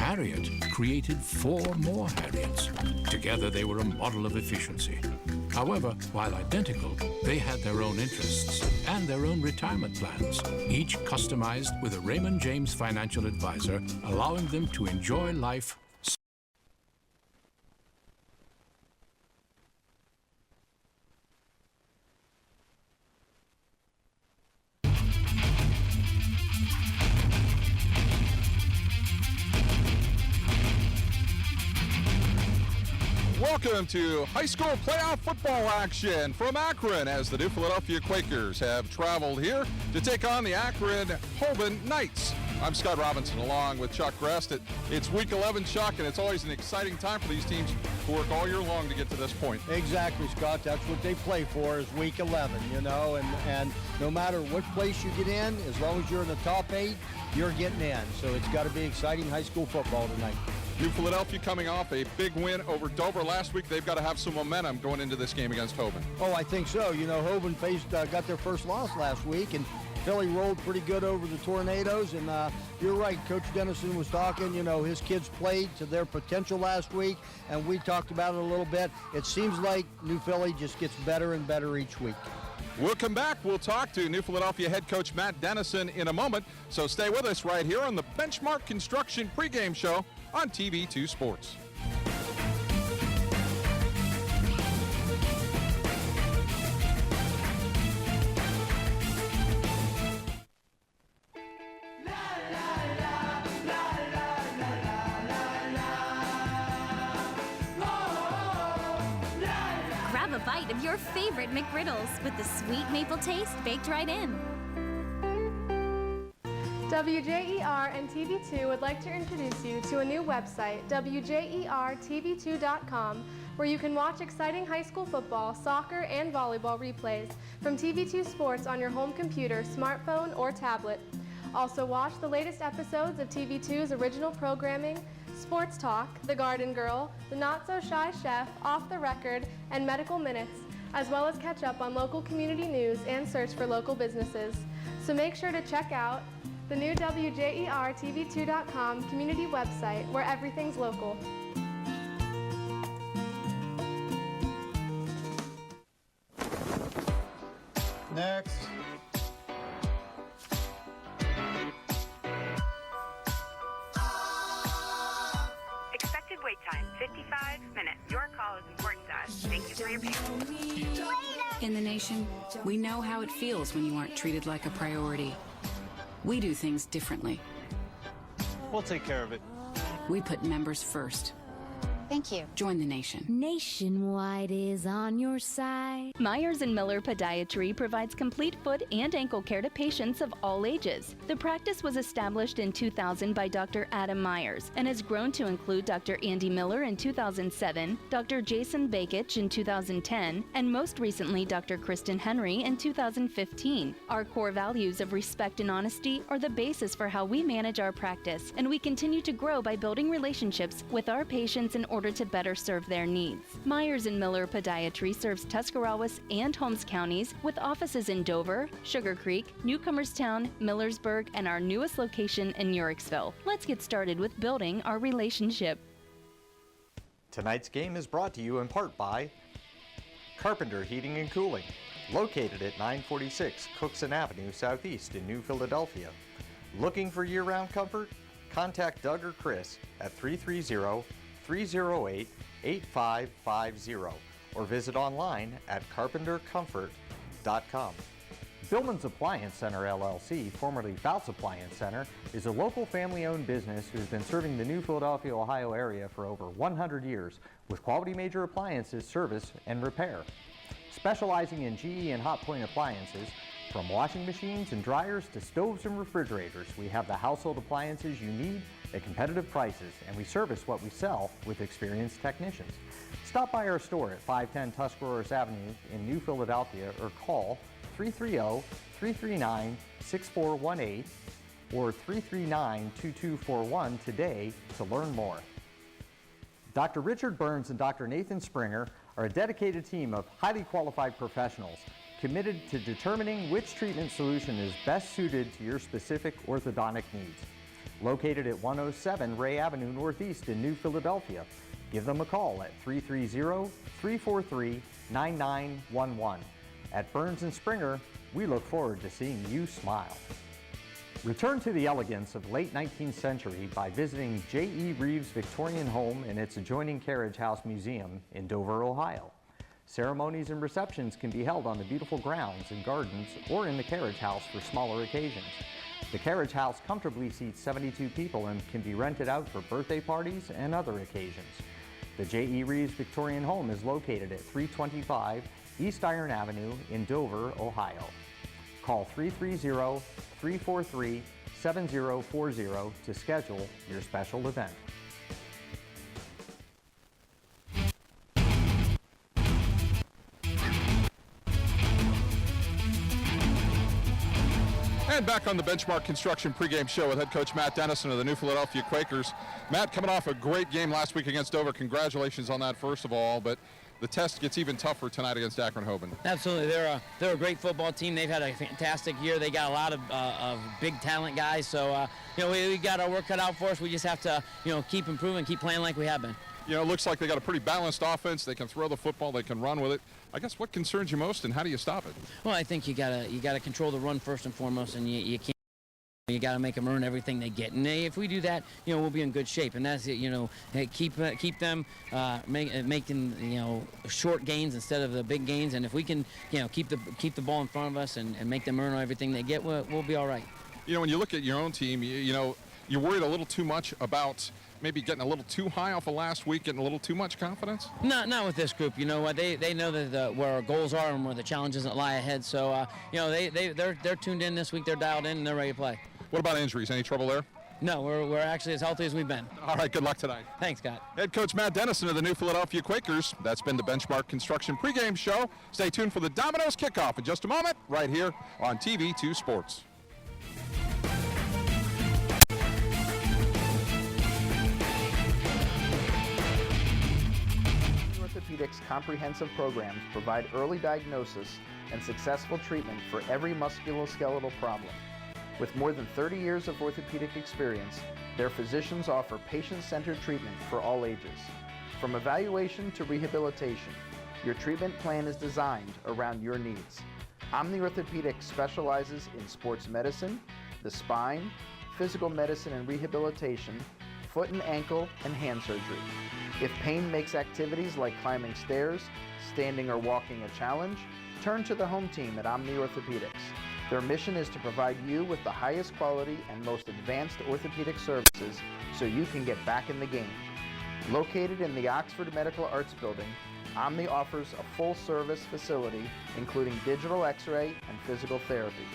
Harriet created 4 more Harriets. Together they were a model of efficiency. However, while identical, they had their own interests and their own retirement plans, each customized with a Raymond James financial advisor, allowing them to enjoy life. Welcome to high school playoff football action from Akron as the New Philadelphia Quakers have traveled here to take on the Akron Hoban Knights. I'm Scott Robinson along with Chuck Grest. It's week 11, Chuck, and it's always an exciting time for these teams to work all year long to get to this point. Exactly, Scott. That's what they play for is week 11, you know, and no matter what place you get in, as long as you're in the top 8, you're getting in. So it's got to be exciting high school football tonight. New Philadelphia coming off a big win over Dover last week. They've got to have some momentum going into this game against Hoban. Oh, I think so. You know, Hoban got their first loss last week, and Philly rolled pretty good over the Tornadoes. And you're right, Coach Dennison was talking, you know, his kids played to their potential last week, and we talked about it a little bit. It seems like New Philly just gets better and better each week. We'll come back. We'll talk to New Philadelphia head coach Matt Dennison in a moment. So stay with us right here on the Benchmark Construction pregame show on TV2 Sports. Grab a bite of your favorite McGriddles with the sweet maple taste baked right in. WJER and TV2 would like to introduce you to a new website, WJERTV2.com, where you can watch exciting high school football, soccer, and volleyball replays from TV2 Sports on your home computer, smartphone, or tablet. Also watch the latest episodes of TV2's original programming, Sports Talk, The Garden Girl, The Not So Shy Chef, Off the Record, and Medical Minutes, as well as catch up on local community news and search for local businesses. So make sure to check out the new WJERTV2.com community website where everything's local. Next. Expected wait time, 55 minutes. Your call is important to us. Thank you for your patience. In the nation, we know how it feels when you aren't treated like a priority. We do things differently. We'll take care of it. We put members first. Thank you. Join the nation. Nationwide is on your side. Myers & Miller Podiatry provides complete foot and ankle care to patients of all ages. The practice was established in 2000 by Dr. Adam Myers and has grown to include Dr. Andy Miller in 2007, Dr. Jason Bakich in 2010, and most recently Dr. Kristen Henry in 2015. Our core values of respect and honesty are the basis for how we manage our practice, and we continue to grow by building relationships with our patients in order to better serve their needs. Myers & Miller Podiatry serves Tuscarawas and Holmes counties with offices in Dover, Sugar Creek, Newcomerstown, Millersburg, and our newest location in Uricksville. Let's get started with building our relationship. Tonight's game is brought to you in part by Carpenter Heating and Cooling, located at 946 Cookson Avenue Southeast in New Philadelphia. Looking for year-round comfort? Contact Doug or Chris at 330-308-8550 or visit online at carpentercomfort.com. Billman's Appliance Center LLC, formerly Fouts Appliance Center, is a local family-owned business who's been serving the New Philadelphia, Ohio area for over 100 years with quality major appliances, service, and repair. Specializing in GE and Hot Point appliances, from washing machines and dryers to stoves and refrigerators, we have the household appliances you need at competitive prices, and we service what we sell with experienced technicians. Stop by our store at 510 Tuscarawas Avenue in New Philadelphia or call 330-339-6418 or 339-2241 today to learn more. Dr. Richard Burns and Dr. Nathan Springer are a dedicated team of highly qualified professionals committed to determining which treatment solution is best suited to your specific orthodontic needs. located at 107 Ray Avenue Northeast in New Philadelphia. Give them a call at 330-343-9911. At Burns & Springer, we look forward to seeing you smile. Return to the elegance of late 19th century by visiting J.E. Reeves' Victorian home and its adjoining Carriage House Museum in Dover, Ohio. Ceremonies and receptions can be held on the beautiful grounds and gardens or in the Carriage House for smaller occasions. The Carriage House comfortably seats 72 people and can be rented out for birthday parties and other occasions. The J.E. Reeves Victorian home is located at 325 East Iron Avenue in Dover, Ohio. Call 330-343-7040 to schedule your special event. And back on the Benchmark Construction pregame show with head coach Matt Dennison of the New Philadelphia Quakers. Matt, coming off a great game last week against Dover. Congratulations on that, first of all. But the test gets even tougher tonight against Akron Hoban. Absolutely. They're a great football team. They've had a fantastic year. They got a lot of big talent guys. So, we got our work cut out for us. We just have to, keep improving, keep playing like we have been. It looks like they got a pretty balanced offense. They can throw the football. They can run with it. I guess what concerns you most, and how do you stop it? Well, I think you gotta control the run first and foremost, and you can't. You got to make them earn everything they get, and if we do that, we'll be in good shape. And that's it. Keep them making short gains instead of the big gains. And if we can keep the ball in front of us and make them earn everything they get, we'll be all right. When you look at your own team, you're worried a little too much about maybe getting a little too high off of last week, getting a little too much confidence? Not with this group. You know what? They know that where our goals are and where the challenges that lie ahead. So they're tuned in this week. They're dialed in and they're ready to play. What about injuries? Any trouble there? No, we're actually as healthy as we've been. All right, good luck tonight. Thanks, Scott. Head coach Matt Dennison of the New Philadelphia Quakers. That's been the Benchmark Construction pregame show. Stay tuned for the Domino's kickoff in just a moment, right here on TV2 Sports. Orthopedics comprehensive programs provide early diagnosis and successful treatment for every musculoskeletal problem. With more than 30 years of orthopedic experience, their physicians offer patient-centered treatment for all ages. From evaluation to rehabilitation, your treatment plan is designed around your needs. Omni Orthopedics specializes in sports medicine, the spine, physical medicine and rehabilitation, foot and ankle, and hand surgery. If pain makes activities like climbing stairs, standing or walking a challenge, turn to the home team at Omni Orthopedics. Their mission is to provide you with the highest quality and most advanced orthopedic services so you can get back in the game. Located in the Oxford Medical Arts Building, Omni offers a full-service facility including digital x-ray and physical therapy.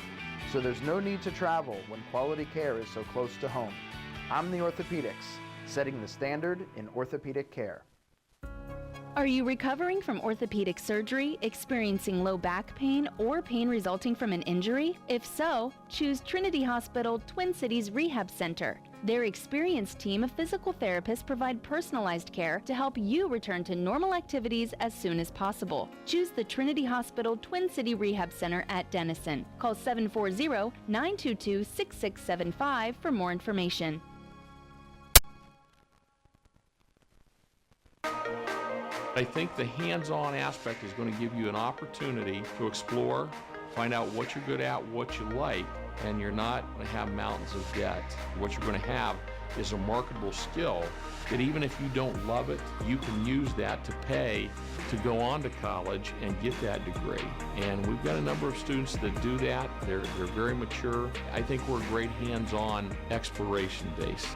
So there's no need to travel when quality care is so close to home. Omni Orthopedics, setting the standard in orthopedic care. Are you recovering from orthopedic surgery, experiencing low back pain, or pain resulting from an injury? If so, choose Trinity Hospital Twin Cities Rehab Center. Their experienced team of physical therapists provide personalized care to help you return to normal activities as soon as possible. Choose the Trinity Hospital Twin City Rehab Center at Denison. Call 740-922-6675 for more information. I think the hands-on aspect is going to give you an opportunity to explore, find out what you're good at, what you like, and you're not going to have mountains of debt. What you're going to have is a marketable skill that even if you don't love it, you can use that to pay to go on to college and get that degree. And we've got a number of students that do that. They're very mature. I think we're a great hands-on exploration base.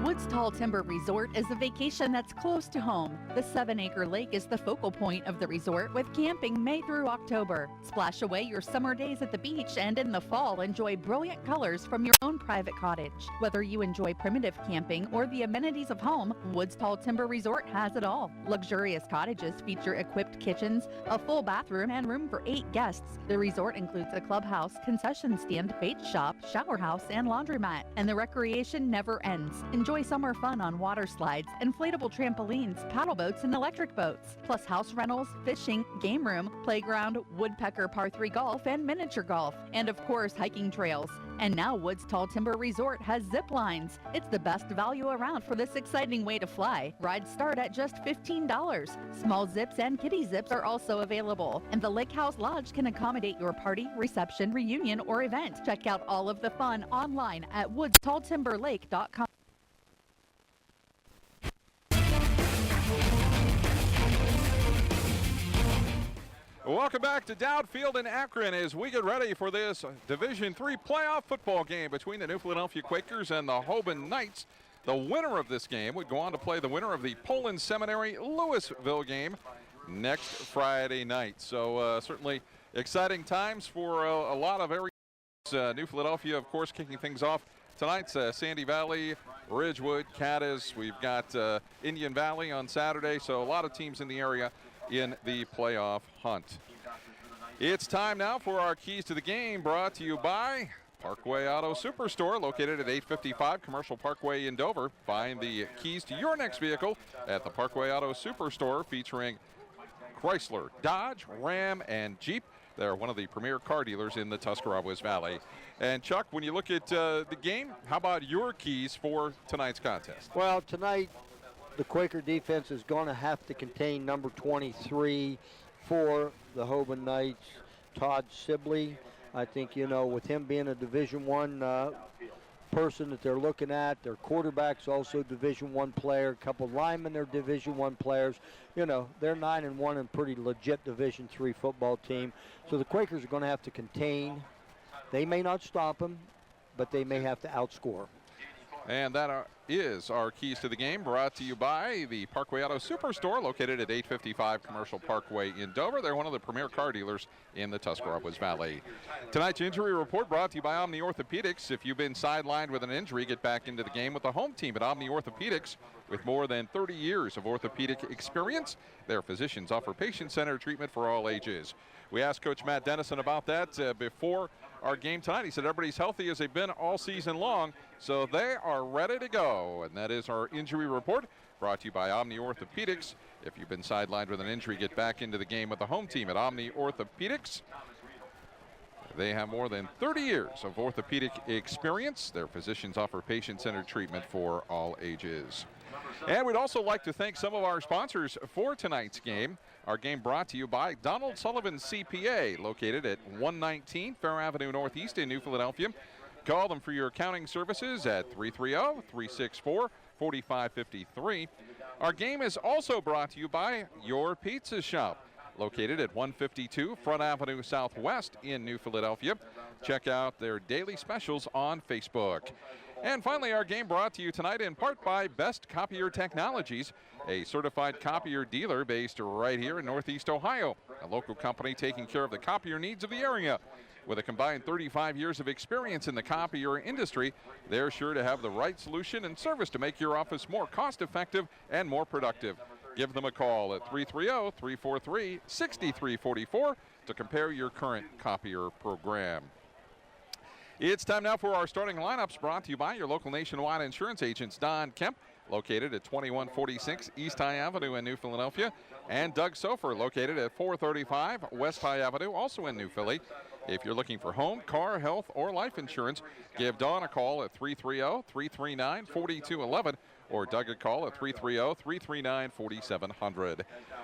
Woods Tall Timber Resort is a vacation that's close to home. The 7-acre lake is the focal point of the resort with camping May through October. Splash away your summer days at the beach and in the fall enjoy brilliant colors from your own private cottage. Whether you enjoy primitive camping or the amenities of home, Woods Tall Timber Resort has it all. Luxurious cottages feature equipped kitchens, a full bathroom, and room for 8 guests. The resort includes a clubhouse, concession stand, bait shop, shower house, and laundromat. And the recreation never ends. Enjoy summer summer fun on water slides, inflatable trampolines, paddle boats, and electric boats, plus house rentals, fishing, game room, playground, woodpecker par 3 golf, and miniature golf, and of course, hiking trails. And now Woods Tall Timber Resort has zip lines. It's the best value around for this exciting way to fly. Rides start at just $15. Small zips and kiddie zips are also available. And the Lake House Lodge can accommodate your party, reception, reunion, or event. Check out all of the fun online at woodstalltimberlake.com. Welcome back to Dowd Field in Akron as we get ready for this Division III playoff football game between the New Philadelphia Quakers and the Hoban Knights. The winner of this game would go on to play the winner of the Poland Seminary Louisville game next Friday night. So certainly exciting times for a lot of areas. New Philadelphia, of course, kicking things off tonight's Sandy Valley, Ridgewood, Cadiz. We've got Indian Valley on Saturday. So a lot of teams in the area in the playoff hunt. It's time now for our keys to the game, brought to you by Parkway Auto Superstore, located at 855 Commercial Parkway in Dover. Find the keys to your next vehicle at the Parkway Auto Superstore, featuring Chrysler, Dodge, Ram, and Jeep. They're one of the premier car dealers in the Tuscarawas Valley. And Chuck, when you look at the game, how about your keys for tonight's contest? Well, tonight the Quaker defense is going to have to contain number 23 for the Hoban Knights, Todd Sibley. I think, you know, with him being a Division I person that they're looking at, their quarterback's also Division I player, a couple linemen, they're Division I players. You know, they're 9-1 and pretty legit Division III football team. So the Quakers are going to have to contain. They may not stop them, but they may have to outscore. And that is our keys to the game, brought to you by the Parkway Auto Superstore, located at 855 Commercial Parkway in Dover. They're one of the premier car dealers in the Tuscarawas Valley. Tonight's injury report brought to you by Omni Orthopedics. If you've been sidelined with an injury, get back into the game with the home team at Omni Orthopedics. With more than 30 years of orthopedic experience, their physicians offer patient-centered treatment for all ages. We asked Coach Matt Dennison about that before our game tonight. He said everybody's healthy as they've been all season long, so they are ready to go. And that is our injury report, brought to you by Omni Orthopedics. If you've been sidelined with an injury, get back into the game with the home team at Omni Orthopedics. They have more than 30 years of orthopedic experience. Their physicians offer patient-centered treatment for all ages. And we'd also like to thank some of our sponsors for tonight's game. Our game brought to you by Donald Sullivan CPA, located at 119 Fair Avenue Northeast in New Philadelphia. Call them for your accounting services at 330-364-4553. Our game is also brought to you by Your Pizza Shop, located at 152 Front Avenue Southwest in New Philadelphia. Check out their daily specials on Facebook. And finally, our game brought to you tonight in part by Best Copier Technologies, a certified copier dealer based right here in Northeast Ohio, a local company taking care of the copier needs of the area. With a combined 35 years of experience in the copier industry, they're sure to have the right solution and service to make your office more cost-effective and more productive. Give them a call at 330-343-6344 to compare your current copier program. It's time now for our starting lineups, brought to you by your local nationwide insurance agents, Don Kemp, located at 2146 East High Avenue in New Philadelphia, and Doug Sofer, located at 435 West High Avenue, also in New Philly. If you're looking for home, car, health, or life insurance, give Don a call at 330-339-4211 or Doug a call at 330-339-4700.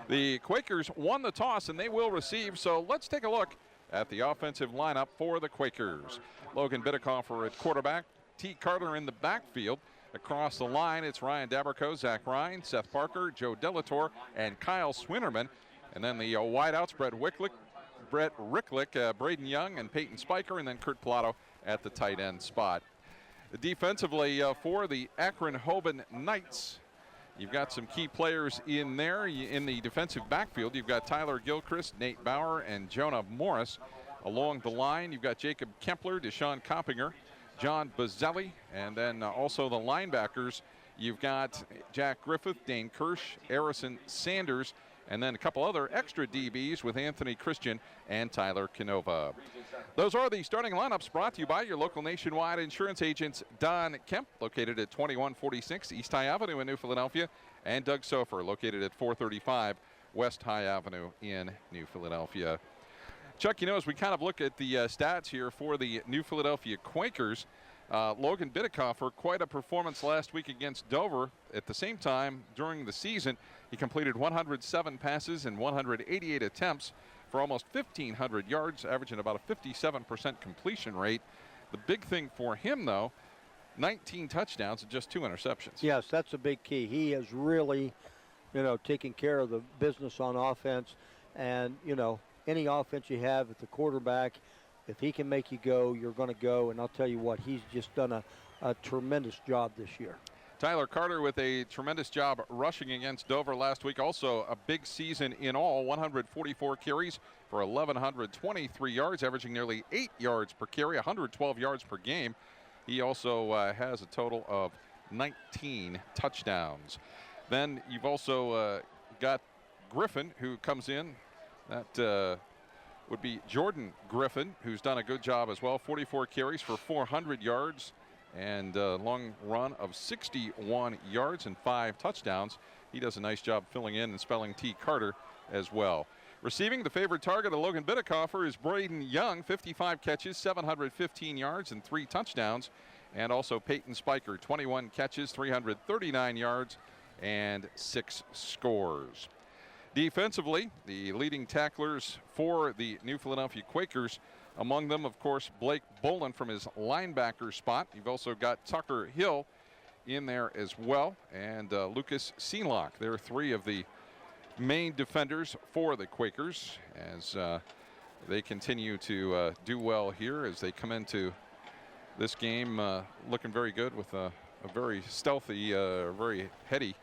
The Quakers won the toss, and they will receive, so let's take a look at the offensive lineup for the Quakers. Logan Biddekoffer at quarterback, T. Carter in the backfield. Across the line, it's Ryan Daberco, Zach Ryan, Seth Parker, Joe Delator, and Kyle Swinnerman. And then the wideouts, Brett Ricklick, Braden Young, and Peyton Spiker, and then Kurt Pilato at the tight end spot. Defensively for the Akron Hoban Knights, you've got some key players in there. In the defensive backfield, you've got Tyler Gilchrist, Nate Bauer, and Jonah Morris. Along the line, you've got Jacob Kempler, Deshaun Coppinger, John Bazzelli, and then also the linebackers, you've got Jack Griffith, Dane Kirsch, Harrison Sanders, and then a couple other extra DBs with Anthony Christian and Tyler Canova. Those are the starting lineups brought to you by your local nationwide insurance agents, Don Kemp, located at 2146 East High Avenue in New Philadelphia, and Doug Sofer, located at 435 West High Avenue in New Philadelphia. Chuck, you know, as we kind of look at the stats here for the New Philadelphia Quakers, Logan Bidikofer, quite a performance last week against Dover. At the same time, during the season, he completed 107 passes and 188 attempts for almost 1,500 yards, averaging about a 57% completion rate. The big thing for him, though, 19 touchdowns and just 2 interceptions. Yes, that's a big key. He has really, you know, taken care of the business on offense. And, you know, any offense you have at the quarterback, if he can make you go, you're going to go. And I'll tell you what, he's just done a tremendous job this year. Tyler Carter with a tremendous job rushing against Dover last week. Also a big season in all, 144 carries for 1,123 yards, averaging nearly 8 yards per carry, 112 yards per game. He also has a total of 19 touchdowns. Then you've also got Griffin, who comes in. That would be Jordan Griffin, who's done a good job as well. 44 carries for 400 yards and a long run of 61 yards and 5 touchdowns. He does a nice job filling in and spelling T. Carter as well. Receiving, the favorite target of Logan Bidikofer is Braden Young, 55 catches, 715 yards and 3 touchdowns. And also Peyton Spiker, 21 catches, 339 yards and 6 scores. Defensively, the leading tacklers for the New Philadelphia Quakers, among them, of course, Blake Bolin from his linebacker spot. You've also got Tucker Hill in there as well, and Lucas Sealock. They're 3 of the main defenders for the Quakers as they continue to do well here as they come into this game looking very good with a very stealthy, very heady,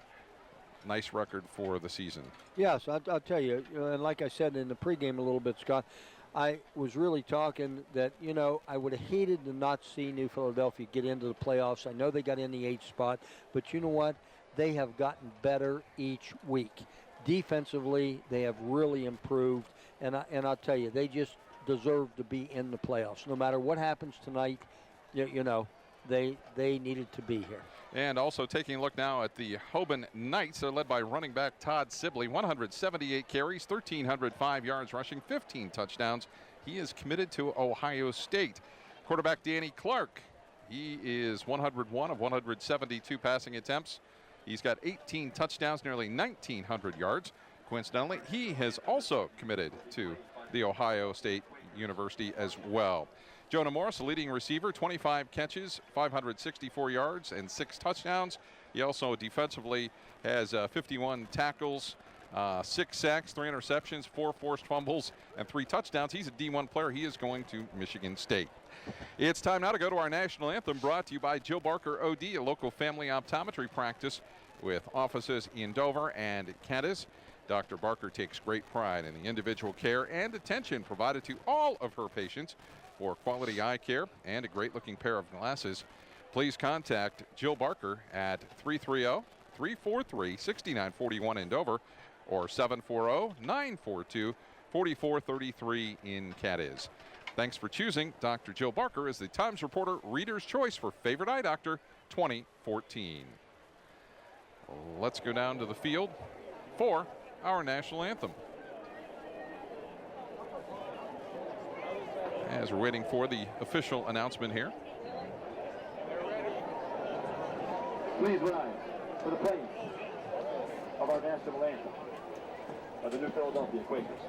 nice record for the season. Yes, I'll tell you, and like I said in the pregame a little bit, Scott, I was really talking that, you know, I would have hated to not see New Philadelphia get into the playoffs. I know they got in the 8th spot, but you know what? They have gotten better each week. Defensively, they have really improved, and I'll tell you, they just deserve to be in the playoffs. No matter what happens tonight, you know, they needed to be here. And also taking a look now at the Hoban Knights. They're led by running back Todd Sibley, 178 carries, 1,305 yards rushing, 15 touchdowns. He is committed to Ohio State. Quarterback Danny Clark, he is 101 of 172 passing attempts. He's got 18 touchdowns, nearly 1,900 yards. Coincidentally, he has also committed to the Ohio State University as well. Jonah Morris, a leading receiver, 25 catches, 564 yards, and 6 touchdowns. He also defensively has 51 tackles, 6 sacks, 3 interceptions, 4 forced fumbles, and 3 touchdowns. He's a D1 player. He is going to Michigan State. It's time now to go to our national anthem, brought to you by Jill Barker OD, a local family optometry practice with offices in Dover and Cadiz. Dr. Barker takes great pride in the individual care and attention provided to all of her patients. For quality eye care and a great-looking pair of glasses, please contact Jill Barker at 330-343-6941 in Dover or 740-942-4433 in Cadiz. Thanks for choosing Dr. Jill Barker as the Times Reporter Reader's Choice for Favorite Eye Doctor 2014. Let's go down to the field for our national anthem. As we're waiting for the official announcement here. Please rise for the playing of our national anthem of the New Philadelphia Quakers.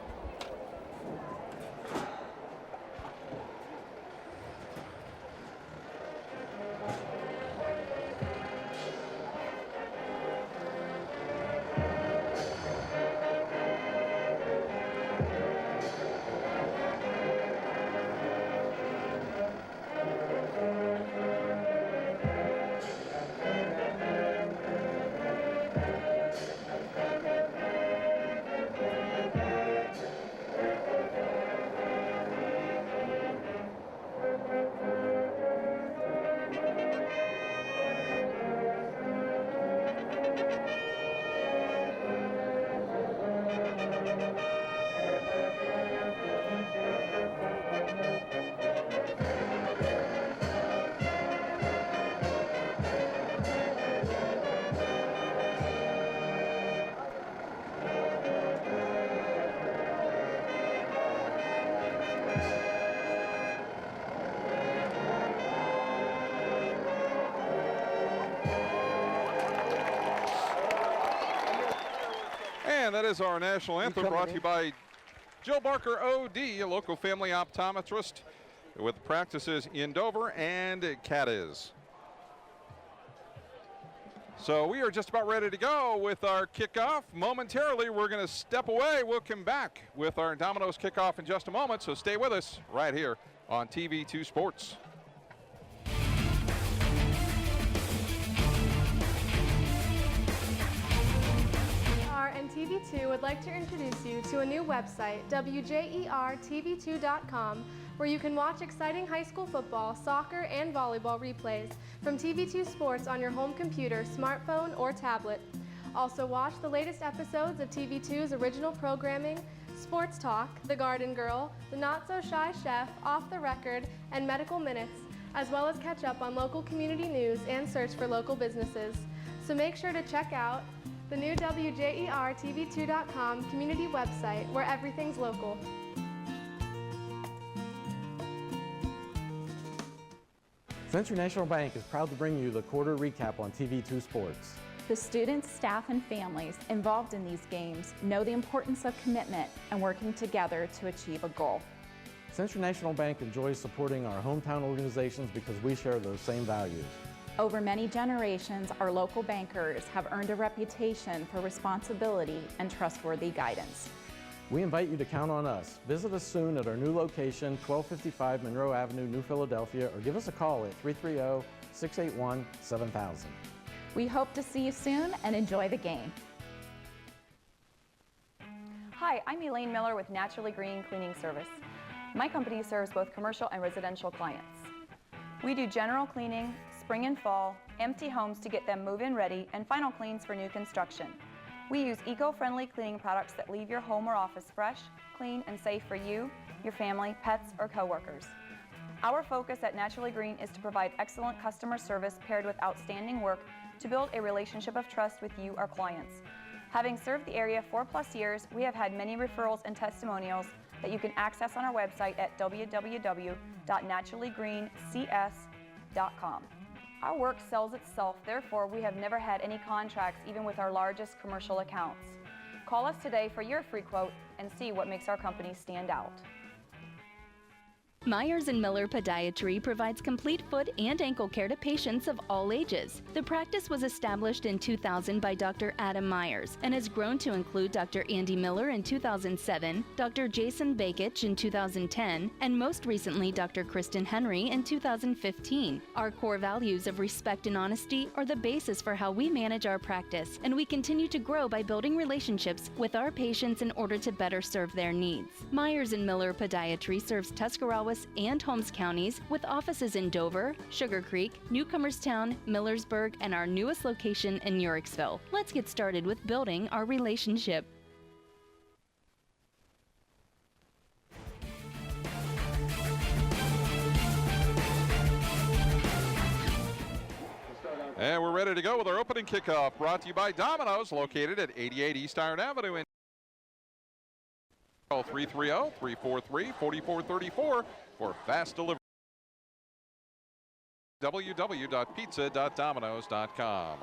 And that is our national anthem, brought to you by Jill Barker, OD, a local family optometrist with practices in Dover and Cadiz. So we are just about ready to go with our kickoff. Momentarily, we're going to step away. We'll come back with our Domino's kickoff in just a moment, so stay with us right here on TV2 Sports. And TV2 would like to introduce you to a new website, WJERTV2.com, where you can watch exciting high school football, soccer, and volleyball replays from TV2 Sports on your home computer, smartphone, or tablet. Also watch the latest episodes of TV2's original programming, Sports Talk, The Garden Girl, The Not So Shy Chef, Off the Record, and Medical Minutes, as well as catch up on local community news and search for local businesses. So make sure to check out the new WJERTV2.com community website where everything's local. Century National Bank is proud to bring you the quarter recap on TV2 Sports. The students, staff, and families involved in these games know the importance of commitment and working together to achieve a goal. Century National Bank enjoys supporting our hometown organizations because we share those same values. Over many generations, our local bankers have earned a reputation for responsibility and trustworthy guidance. We invite you to count on us. Visit us soon at our new location, 1255 Monroe Avenue, New Philadelphia, or give us a call at 330-681-7000. We hope to see you soon and enjoy the game. Hi, I'm Elaine Miller with Naturally Green Cleaning Service. My company serves both commercial and residential clients. We do general cleaning, spring and fall, empty homes to get them move-in ready, and final cleans for new construction. We use eco-friendly cleaning products that leave your home or office fresh, clean, and safe for you, your family, pets, or coworkers. Our focus at Naturally Green is to provide excellent customer service paired with outstanding work to build a relationship of trust with you, our clients. Having served the area 4+ years, we have had many referrals and testimonials that you can access on our website at www.naturallygreencs.com. Our work sells itself, therefore we have never had any contracts even with our largest commercial accounts. Call us today for your free quote and see what makes our company stand out. Myers & Miller Podiatry provides complete foot and ankle care to patients of all ages. The practice was established in 2000 by Dr. Adam Myers and has grown to include Dr. Andy Miller in 2007, Dr. Jason Bakich in 2010, and most recently Dr. Kristen Henry in 2015. Our core values of respect and honesty are the basis for how we manage our practice, and we continue to grow by building relationships with our patients in order to better serve their needs. Myers & Miller Podiatry serves Tuscarawas and Holmes counties with offices in Dover, Sugar Creek, Newcomerstown, Millersburg, and our newest location in Yorksville. Let's get started with building our relationship. And we're ready to go with our opening kickoff, brought to you by Domino's, located at 88 East Iron Avenue in 330-343-4434 for fast delivery. www.pizza.domino's.com.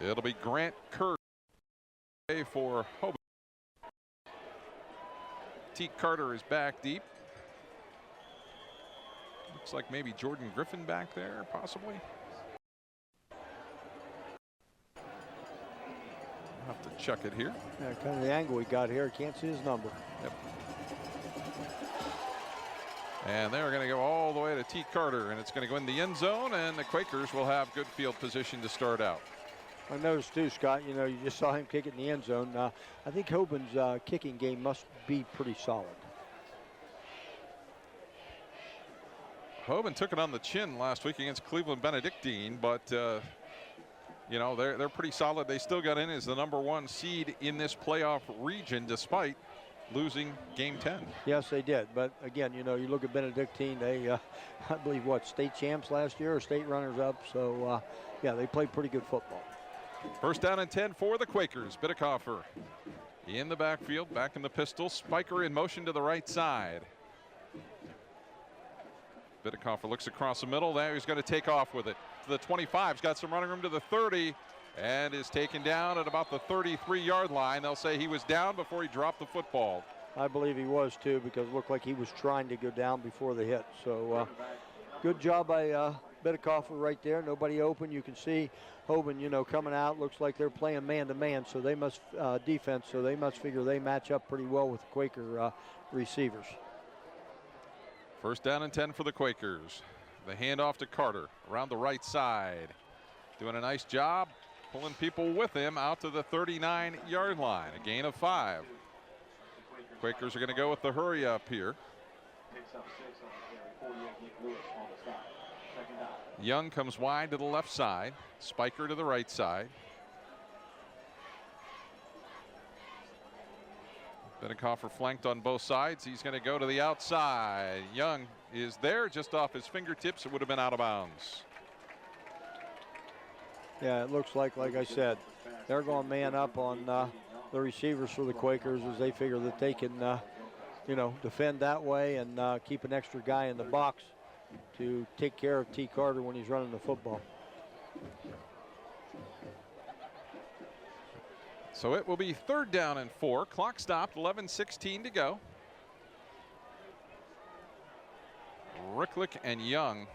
It'll be Grant Kerr for Hoban. T. Carter is back deep. Looks like maybe Jordan Griffin back there, possibly. I'll have to check it here. Yeah, kind of the angle we got here. Can't see his number. Yep. And they're going to go all the way to T. Carter, and it's going to go in the end zone, and the Quakers will have good field position to start out. I noticed too, Scott, you know, you just saw him kick it in the end zone. I think Hoban's kicking game must be pretty solid. Hoban took it on the chin last week against Cleveland Benedictine, but you know, they're pretty solid. They still got in as the #1 seed in this playoff region despite losing game 10. Yes, they did. But again, you know, you look at Benedictine, they, I believe, what, state champs last year or state runners up. So, yeah, they played pretty good football. First down and 10 for the Quakers. Bidekoffer in the backfield, back in the pistol. Spiker in motion to the right side. Bidekoffer looks across the middle. Now he's going to take off with it. To the 25, he's got some running room to the 30. and is taken down at about the 33-yard line. They'll say he was down before he dropped the football. I believe he was too, because it looked like he was trying to go down before the hit. So good job by Bidikofer right there. Nobody open. You can see Hoban, you know, coming out. Looks like they're playing man-to-man, so they must defense. So they must figure they match up pretty well with the Quaker receivers. First down and 10 for the Quakers. The handoff to Carter around the right side. Doing a nice job pulling people with him out to the 39-yard line. A gain of 5. Quakers are going to go with the hurry up here. Young comes wide to the left side. Spiker to the right side. Bidikofer flanked on both sides. He's going to go to the outside. Young is there just off his fingertips. It would have been out of bounds. Yeah, it looks like I said, they're going man up on the receivers for the Quakers as they figure that they can, you know, defend that way and keep an extra guy in the box to take care of T. Carter when he's running the football. So it will be 3rd down and 4. Clock stopped, 11:16 to go. Ricklick and Young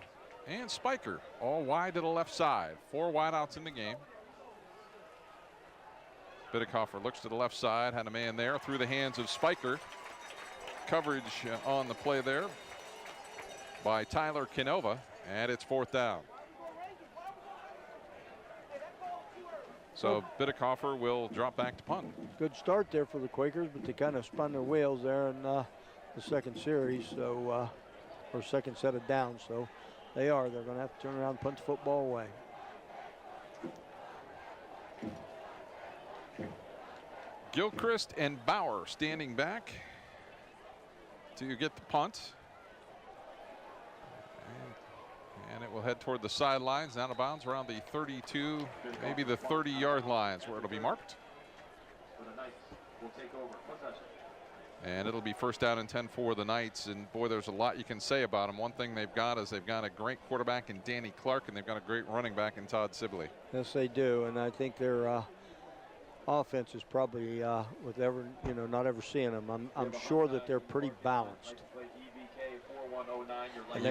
and Spiker all wide to the left side. 4 wideouts in the game. Bidikofer looks to the left side, had a man there through the hands of Spiker. Coverage on the play there by Tyler Canova, and it's 4th down. So Bidikofer will drop back to punt. Good start there for the Quakers, but they kind of spun their wheels there in the second series, so or second set of downs. So they're going to have to turn around and punt the football away. Gilchrist and Bauer standing back to get the punt. And it will head toward the sidelines, out of bounds around the 32, maybe the 30-yard lines where it'll be marked. And it'll be 1st down and 10 for the Knights. And boy, there's a lot you can say about them. One thing they've got is they've got a great quarterback in Danny Clark, and they've got a great running back in Todd Sibley. Yes, they do. And I think their offense is probably, with ever, you know, not ever seeing them, I'm sure that they're pretty balanced. And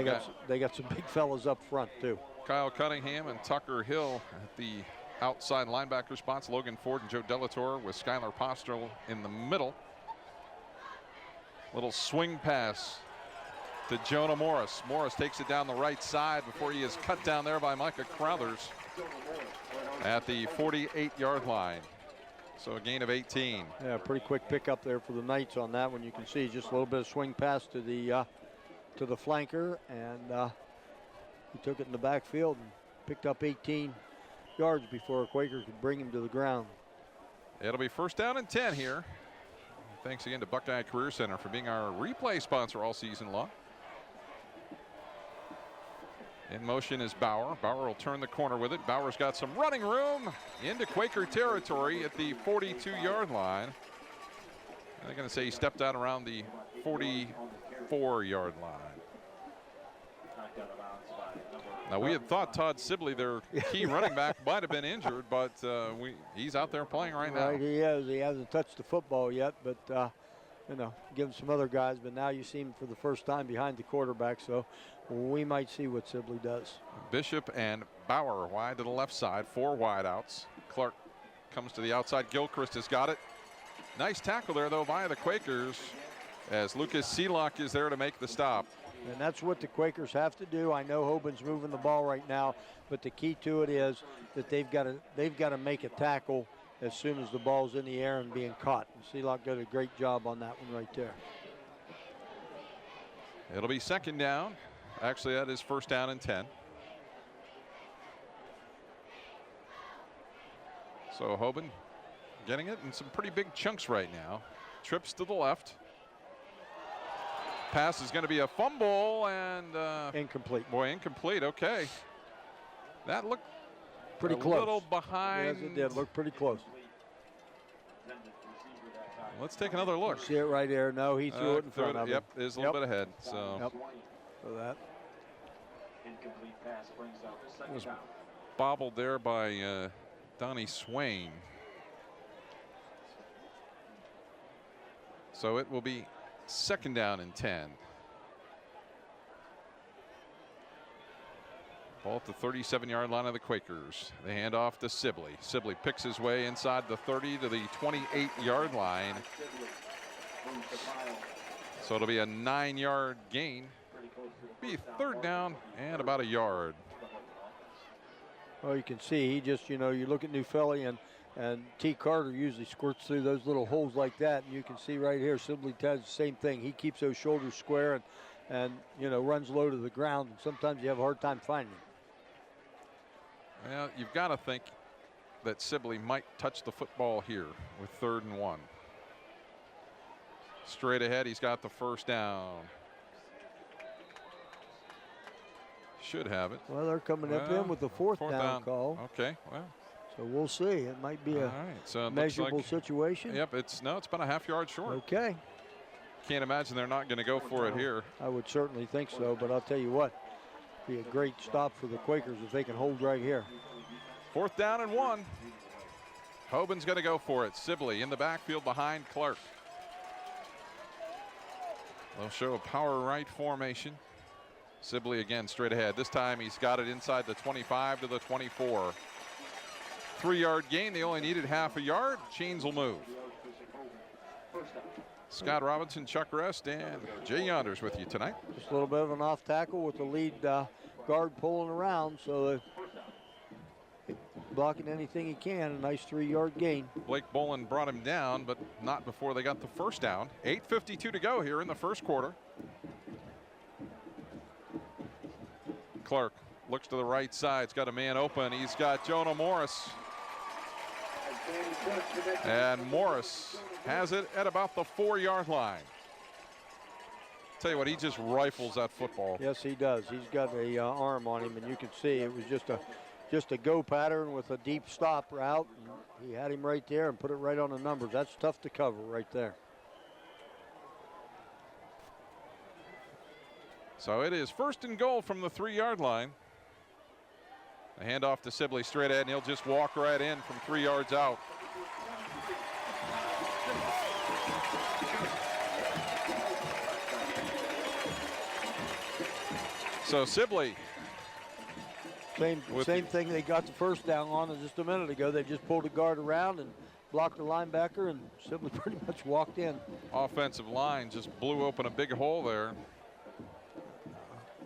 they got some big fellas up front too. Kyle Cunningham and Tucker Hill at the outside linebacker spots. Logan Ford and Joe Delator with Skylar Postel in the middle. Little swing pass to Jonah Morris. Morris takes it down the right side before he is cut down there by Micah Crowthers at the 48-yard line. So a gain of 18. Yeah, pretty quick pickup there for the Knights on that one. You can see just a little bit of swing pass to the flanker, and he took it in the backfield and picked up 18 yards before a Quaker could bring him to the ground. It'll be 1st down and 10 here. Thanks again to Buckeye Career Center for being our replay sponsor all season long. In motion is Bauer. Bauer will turn the corner with it. Bauer's got some running room into Quaker territory at the 42-yard line. They're going to say he stepped out around the 44-yard line. Now, we had thought Todd Sibley, their key running back, might have been injured, but he's out there playing right now. Right, he is. He hasn't touched the football yet, but, you know, give him some other guys. But now you see him for the first time behind the quarterback, so we might see what Sibley does. Bishop and Bauer wide to the left side, 4 wideouts. Clark comes to the outside. Gilchrist has got it. Nice tackle there, though, by the Quakers, as Lucas Seelock is there to make the stop. And that's what the Quakers have to do. I know Hoban's moving the ball right now, but the key to it is that they've got to make a tackle as soon as the ball's in the air and being caught. And Seelock did a great job on that one right there. It'll be 2nd down. Actually, that is 1st down and 10. So Hoban getting it in some pretty big chunks right now. Trips to the left. Pass is going to be a fumble and incomplete. Boy, incomplete. Okay. That looked pretty a close. Little behind. Yes, it did. Look pretty close. Let's take another look. See it right there. No, he threw it in front of him. Yep, it is a little bit ahead. So. Yep. For that. It was bobbled there by Donnie Swain. So it will be 2nd down and 10. Ball at the 37-yard line of the Quakers. They hand off to Sibley. Sibley picks his way inside the 30 to the 28-yard line. So it'll be a 9-yard gain. Be 3rd down and about a yard. Well, you can see he just, you look at New Philly and T. Carter usually squirts through those little holes like that. And you can see right here, Sibley does the same thing. He keeps those shoulders square and runs low to the ground. And sometimes you have a hard time finding him. Well, you've got to think that Sibley might touch the football here with 3rd and 1. Straight ahead, he's got the 1st down. Should have it. Well, they're coming up in with the 4th down call. Okay, well. So we'll see. It might be a measurable situation. Yep, it's about a half-yard short. Okay. Can't imagine they're not going to go for it here. I would certainly think so, but I'll tell you what, be a great stop for the Quakers if they can hold right here. 4th down and 1. Hoban's going to go for it. Sibley in the backfield behind Clark. They'll show a power right formation. Sibley again straight ahead. This time he's got it inside the 25 to the 24. 3-yard gain. They only needed half a yard. Chains will move. Scott Robinson, Chuck Rest, and Jay Yonders with you tonight. Just a little bit of an off tackle with the lead guard pulling around, so blocking anything he can. A nice 3-yard gain. Blake Bolin brought him down, but not before they got the 1st down. 8:52 to go here in the 1st quarter. Clark looks to the right side. He's got a man open. He's got Jonah Morris. And Morris has it at about the 4-yard line. Tell you what, he just rifles that football. Yes, he does. He's got a arm on him, and you can see it was just a go pattern with a deep stop route. And he had him right there and put it right on the numbers. That's tough to cover right there. So it is 1st and goal from the 3-yard line. A handoff to Sibley straight ahead, and he'll just walk right in from 3 yards out. So Sibley. Same thing they got the 1st down on just a minute ago. They just pulled the guard around and blocked the linebacker, and Sibley pretty much walked in. Offensive line just blew open a big hole there.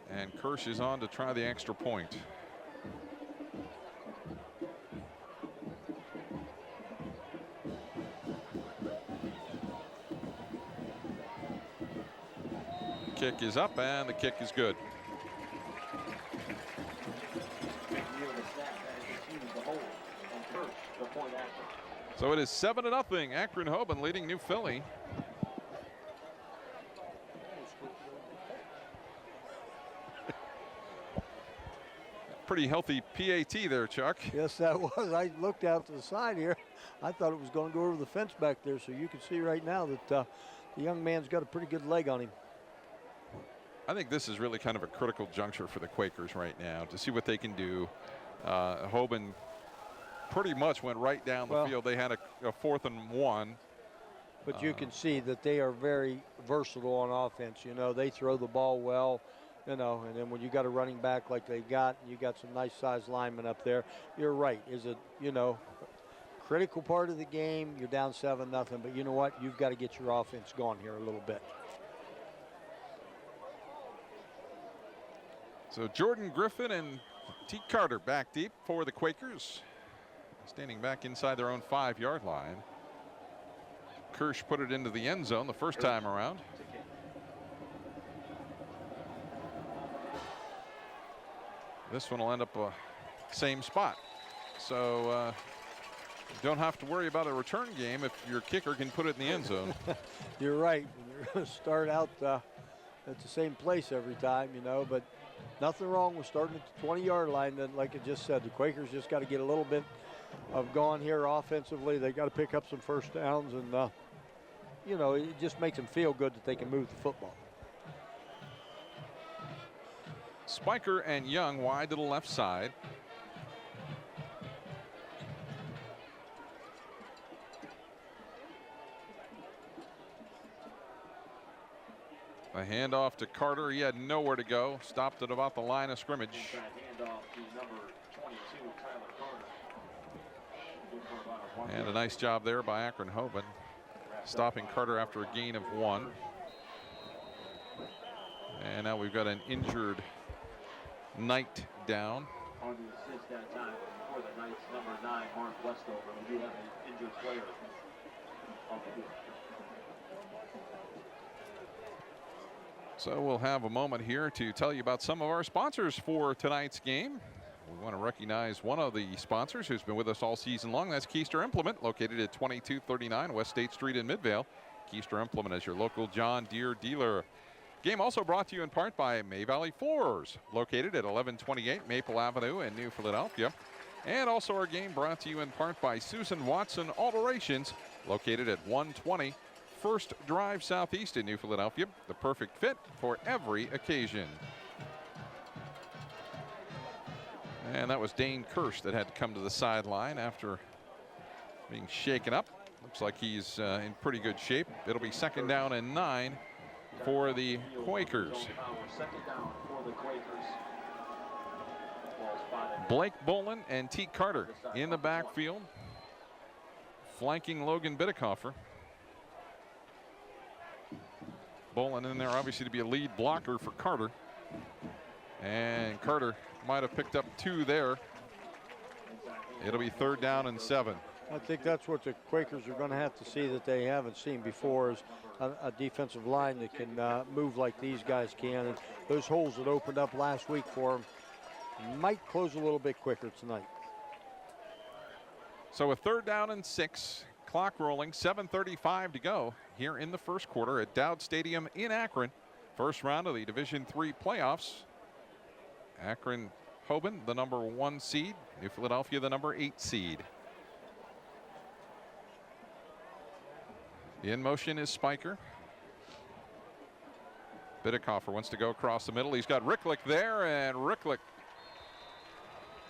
And Kirsch is on to try the extra point. Kick is up, and the kick is good. So it is 7-0. Akron Hoban leading New Philly. Pretty healthy PAT there, Chuck. Yes, that was. I looked out to the side here. I thought it was going to go over the fence back there, so you can see right now that the young man's got a pretty good leg on him. I think this is really kind of a critical juncture for the Quakers right now to see what they can do. Hoban pretty much went right down the field. They had a 4th and 1. But you can see that they are very versatile on offense. They throw the ball well, and then when you got a running back like they got, you got some nice sized linemen up there. You're right. Is it, critical part of the game? You're down 7-0, but you know what? You've got to get your offense going here a little bit. So Jordan Griffin and T. Carter back deep for the Quakers. Standing back inside their own 5-yard line. Kirsch put it into the end zone the first time around. This one will end up same spot. So you don't have to worry about a return game if your kicker can put it in the end zone. You're right. You're going to start out at the same place every time, but nothing wrong with starting at the 20-yard line. Then, like I just said, the Quakers just got to get a little bit of gone here offensively. They got to pick up some 1st downs, and it just makes them feel good that they can move the football. Spiker and Young wide to the left side. A handoff to Carter. He had nowhere to go. Stopped at about the line of scrimmage. And a nice job there by Akron Hoban, stopping Carter after a gain of 1. And now we've got an injured Knight down. On the assist that time for the Knights, number 9, Mark Westover. We do have an injured player on the field. So we'll have a moment here to tell you about some of our sponsors for tonight's game. We want to recognize one of the sponsors who's been with us all season long. That's Keister Implement, located at 2239 West State Street in Midvale. Keister Implement is your local John Deere dealer. Game also brought to you in part by May Valley Floors, located at 1128 Maple Avenue in New Philadelphia. And also our game brought to you in part by Susan Watson Alterations, located at 120 First Drive Southeast in New Philadelphia. The perfect fit for every occasion. And that was Dane Kirsch that had to come to the sideline after being shaken up. Looks like he's in pretty good shape. It'll be 2nd down and 9 for the Quakers. 2nd down for the Quakers. Blake Bolin and T. Carter in the backfield, flanking Logan Bidekoffer. Bolin in there obviously to be a lead blocker for Carter. And Carter might have picked up 2 there. It'll be 3rd down and 7. I think that's what the Quakers are going to have to see that they haven't seen before, is a defensive line that can move like these guys can. And those holes that opened up last week for them might close a little bit quicker tonight. So a 3rd down and 6. Clock rolling, 7:35 to go here in the first quarter at Dowd Stadium in Akron. First round of the Division III playoffs. Akron Hoban, the number 1 seed. New Philadelphia, the number 8 seed. In motion is Spiker. Bidekoffer wants to go across the middle. He's got Ricklick there, and Ricklick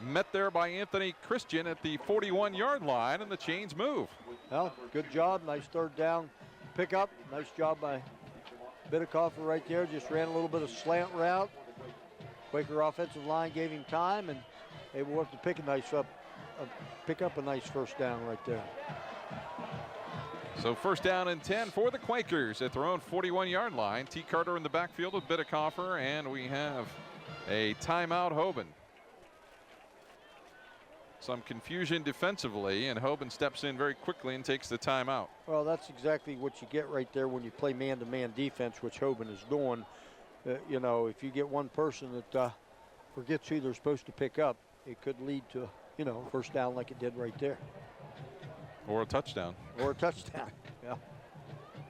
met there by Anthony Christian at the 41-yard line, and the chains move. Well, good job. Nice 3rd down pickup. Nice job by Bidekoffer right there. Just ran a little bit of slant route. Quaker offensive line gave him time, and able to pick up a nice 1st down right there. So 1st down and 10 for the Quakers at their own 41-yard line. T. Carter in the backfield with Bidekoffer, and we have a timeout Hoban. Some confusion defensively, and Hoban steps in very quickly and takes the timeout. Well, that's exactly what you get right there when you play man-to-man defense, which Hoban is doing. You know, if you get one person that forgets who they're supposed to pick up, it could lead to, 1st down like it did right there. Or a touchdown. Or a touchdown, yeah.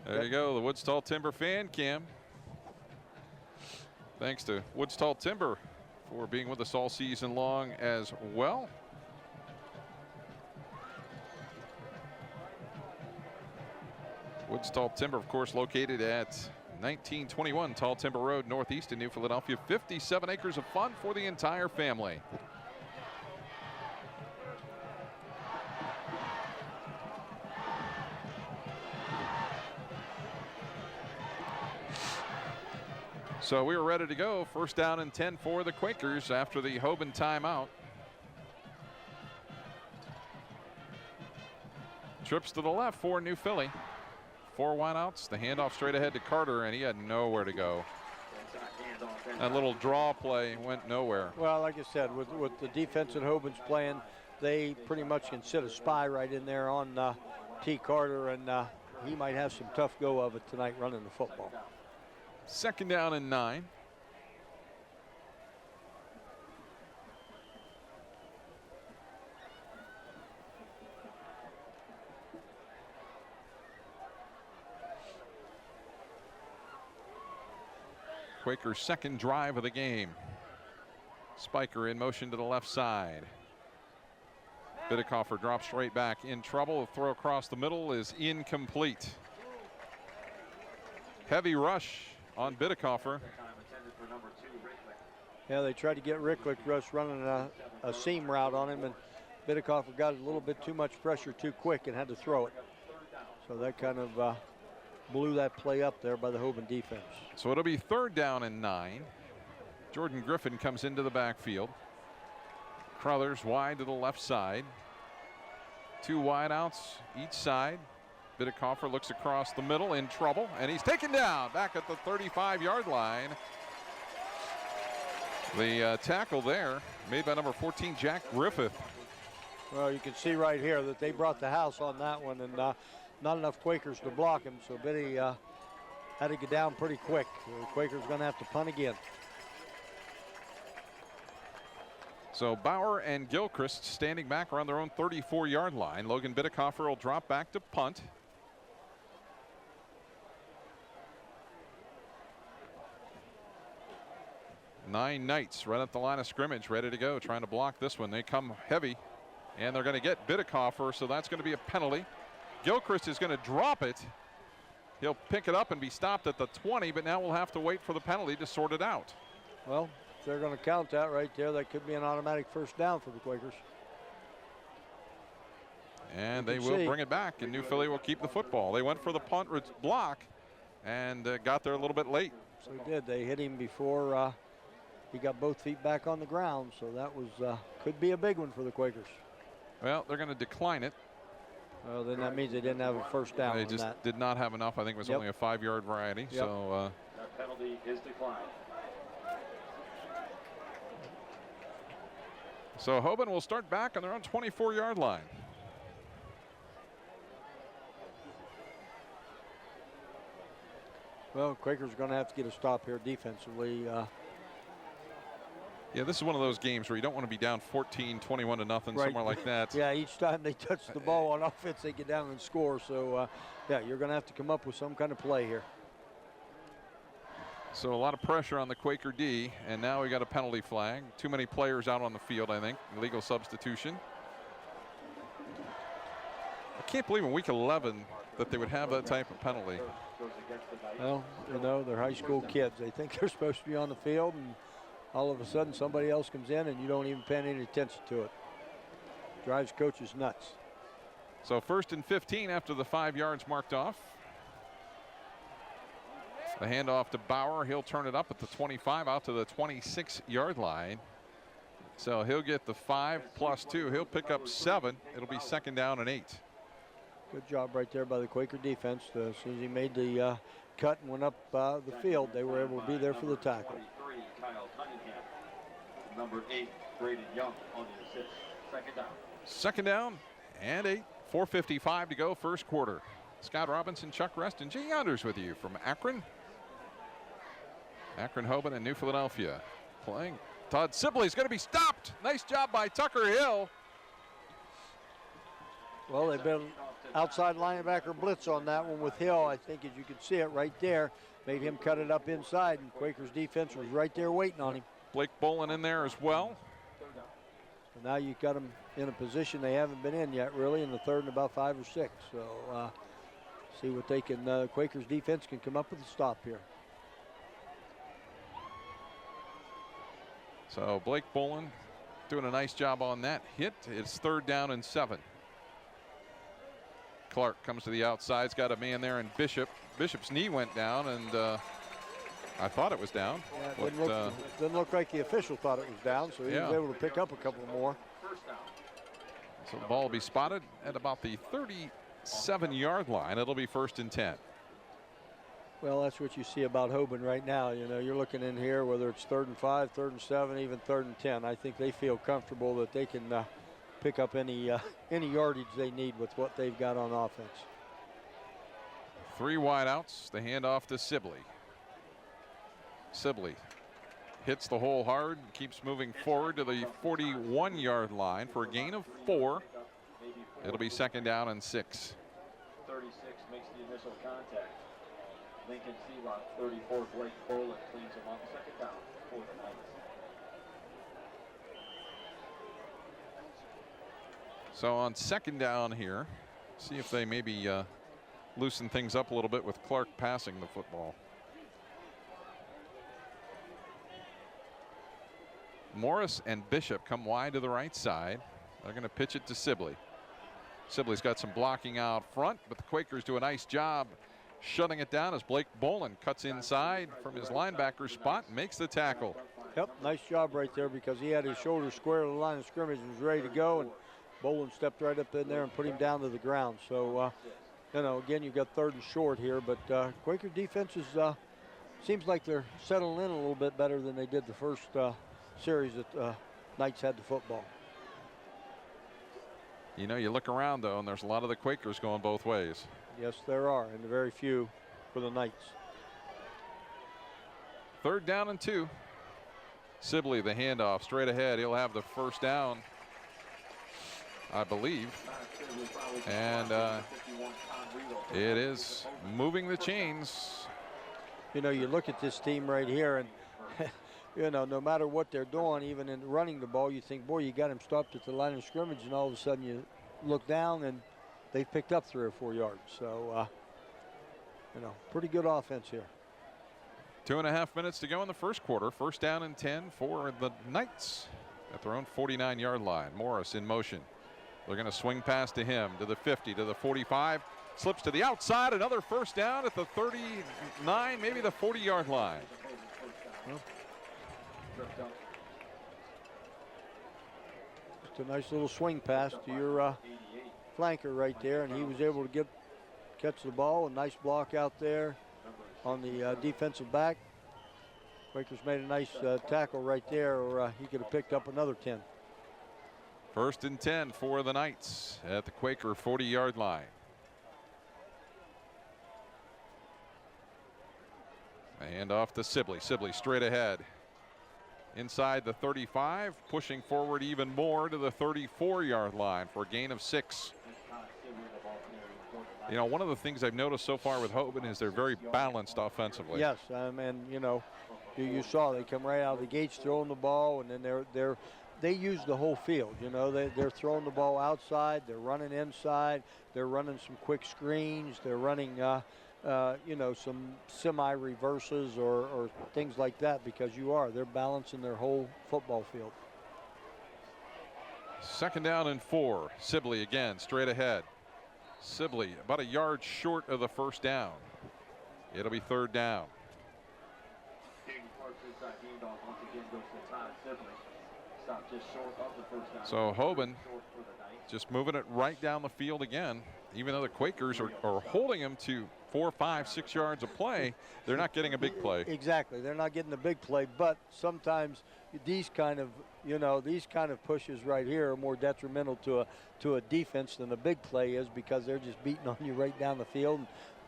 There you go, the Woods Tall Timber fan cam. Thanks to Woods Tall Timber for being with us all season long as well. Woods Tall Timber, of course, located at 1921 Tall Timber Road, northeast in New Philadelphia. 57 acres of fun for the entire family. So we were ready to go. 1st down and 10 for the Quakers after the Hoban timeout. Trips to the left for New Philly. 4 wideouts. The handoff straight ahead to Carter, and he had nowhere to go. That little draw play went nowhere. Well, like I said, with the defense that Hoban's playing, they pretty much can sit a spy right in there on T. Carter, and he might have some tough go of it tonight running the football. 2nd down and 9. Quakers' 2nd drive of the game. Spiker in motion to the left side. Bidekoffer drops straight back in trouble. The throw across the middle is incomplete. Heavy rush on Bidekoffer. Yeah, they tried to get Ricklick Russ running a seam route on him, and Bidekoffer got a little bit too much pressure too quick and had to throw it. So that kind of blew that play up there by the Hoban defense. So it'll be 3rd down and 9. Jordan Griffin comes into the backfield. Crothers wide to the left side. 2 wideouts each side. Bidekoffer looks across the middle, in trouble, and he's taken down back at the 35-yard line. The tackle there made by number 14, Jack Griffith. Well, you can see right here that they brought the house on that one, and not enough Quakers to block him, so Biddy had to get down pretty quick. The Quakers going to have to punt again. So Bauer and Gilchrist standing back around their own 34-yard line. Logan Bidekoffer will drop back to punt. Nine Knights right at the line of scrimmage, ready to go, trying to block this one. They come heavy, and they're going to get Bidekoffer, so that's going to be a penalty. Gilchrist is going to drop it. He'll pick it up and be stopped at the 20, but now we'll have to wait for the penalty to sort it out. Well, if they're going to count that right there, that could be an automatic first down for the Quakers. And they will bring it back, and New Philly will keep the football. They went for the punt block and got there a little bit late. So they did. They hit him before he got both feet back on the ground, so that was could be a big one for the Quakers. Well, they're going to decline it. Well, then that means they didn't have a first down. They just did not have enough. I think it was only a 5-yard variety. Yep. So that penalty is declined. So Hoban will start back on their own 24-yard line. Well, Quakers are going to have to get a stop here defensively. Yeah, this is one of those games where you don't want to be down 14, 21 to nothing, right. somewhere like that. Yeah, each time they touch the ball on offense, they get down and score. So, yeah, you're going to have to come up with some kind of play here. So a lot of pressure on the Quaker D, and now we got a penalty flag. Too many players out on the field, I think. Illegal substitution. I can't believe in week 11 that they would have that type of penalty. Well, you know, they're high school kids. They think they're supposed to be on the field, and all of a sudden somebody else comes in and you don't even pay any attention to it. Drives coaches nuts. So 1st and 15 after the 5 yards marked off. The handoff to Bauer. He'll turn it up at the 25 out to the 26-yard line. So he'll get the 5 plus 2. He'll pick up 7. It'll be 2nd down and 8. Good job right there by the Quaker defense. As soon as he made the cut and went up the field, they were able to be there for the tackle. Kyle Cunningham. Number 8, Braden Young on the assist. 2nd down. 2nd down and 8. 4:55 to go, first quarter. Scott Robinson, Chuck Rest, and Jay Younders with you from Akron. Akron, Hoban, and New Philadelphia playing. Todd Sibley's going to be stopped. Nice job by Tucker Hill. Well, they've been outside linebacker blitz on that one with Hill. I think as you can see it right there, made him cut it up inside, and Quakers defense was right there waiting on him. Blake Bolin in there as well. So now you've got them in a position they haven't been in yet, really, in the 3rd and about 5 or 6. So see what they can, Quakers defense can come up with a stop here. So Blake Bolin doing a nice job on that hit. It's 3rd down and 7. Clark comes to the outside. He's got a man there, and Bishop's knee went down, and I thought it was down. Yeah, didn't look like the official thought it was down, so he was able to pick up a couple more. So the ball will be spotted at about the 37-yard line. It'll be 1st and 10. Well, that's what you see about Hoban right now. You know, you're looking in here, whether it's 3rd and 5, 3rd and 7, even 3rd and 10. I think they feel comfortable that they can pick up any yardage they need with what they've got on offense. 3 wideouts. The handoff to Sibley. Sibley hits the hole hard, keeps moving forward to the 41-yard line for a gain of 4. It'll be 2nd down and 6. 36 makes the initial contact. Lincoln Searock, 34, Blake Bolin cleans him up. 2nd down for the Knights. So on 2nd down here, see if they maybe loosen things up a little bit with Clark passing the football. Morris and Bishop come wide to the right side. They're going to pitch it to Sibley. Sibley's got some blocking out front, but the Quakers do a nice job shutting it down as Blake Bolin cuts inside from his linebacker spot and makes the tackle. Yep, nice job right there because he had his shoulder square to the line of scrimmage and was ready to go, and Bolin stepped right up in there and put him down to the ground. So, you know, again, you've got 3rd and short here, but Quaker defense is, seems like they're settling in a little bit better than they did the first series that Knights had the football. You know, you look around, though, and there's a lot of the Quakers going both ways. Yes, there are, and very few for the Knights. 3rd down and 2. Sibley, the handoff straight ahead. He'll have the first down, I believe. And it is moving the chains. You know, you look at this team right here, and you know, no matter what they're doing, even in running the ball, you think, boy, you got him stopped at the line of scrimmage, and all of a sudden you look down and they've picked up 3 or 4 yards. So, you know, pretty good offense here. 2.5 minutes to go in the first quarter. 1st down and 10 for the Knights at their own 49-yard line. Morris in motion. They're going to swing pass to him, to the 50, to the 45. Slips to the outside. Another first down at the 39, maybe the 40-yard line. Well, just a nice little swing pass to your flanker right there, and he was able to catch the ball. A nice block out there on the defensive back. Quakers made a nice tackle right there, or he could have picked up another 10. 1st and 10 for the Knights at the Quaker 40-yard line. A handoff to Sibley. Sibley straight ahead. Inside the 35, pushing forward even more to the 34-yard line for a gain of 6. You know, one of the things I've noticed so far with Hoban is they're very balanced offensively. Yes, and you know, you saw they come right out of the gates throwing the ball, and then they use the whole field. You know, they're throwing the ball outside, they're running inside, they're running some quick screens, they're running you know, some semi-reverses or things like that, because they're balancing their whole football field. 2nd down and 4. Sibley again, straight ahead. Sibley about a yard short of the first down. It'll be 3rd down. So Hoban just moving it right down the field again. Even though the Quakers are holding him to 4, 5, 6 yards of play, they're not getting a big play. Exactly, they're not getting a big play, but sometimes these kind of pushes right here are more detrimental to a defense than a big play is, because they're just beating on you right down the field.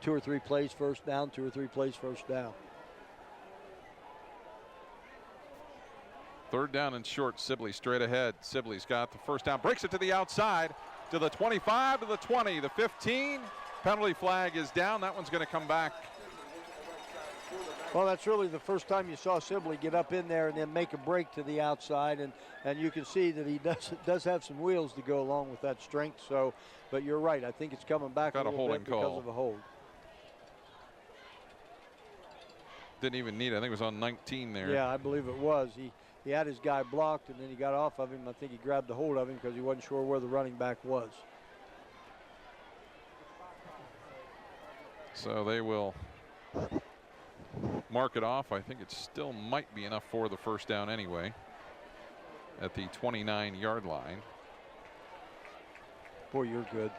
2 or 3 plays first down, 2 or 3 plays first down. 3rd down and short. Sibley straight ahead. Sibley's got the first down, breaks it to the outside, to the 25, to the 20, the 15. Penalty flag is down. That one's going to come back. Well, that's really the first time you saw Sibley get up in there and then make a break to the outside, and you can see that he does have some wheels to go along with that strength. So, but you're right. I think it's coming back a little bit because of a hold. Didn't even need it. I think it was on 19 there. Yeah, I believe it was. He had his guy blocked, and then he got off of him. I think he grabbed a hold of him because he wasn't sure where the running back was. So they will mark it off. I think it still might be enough for the first down anyway at the 29-yard line. Boy, you're good.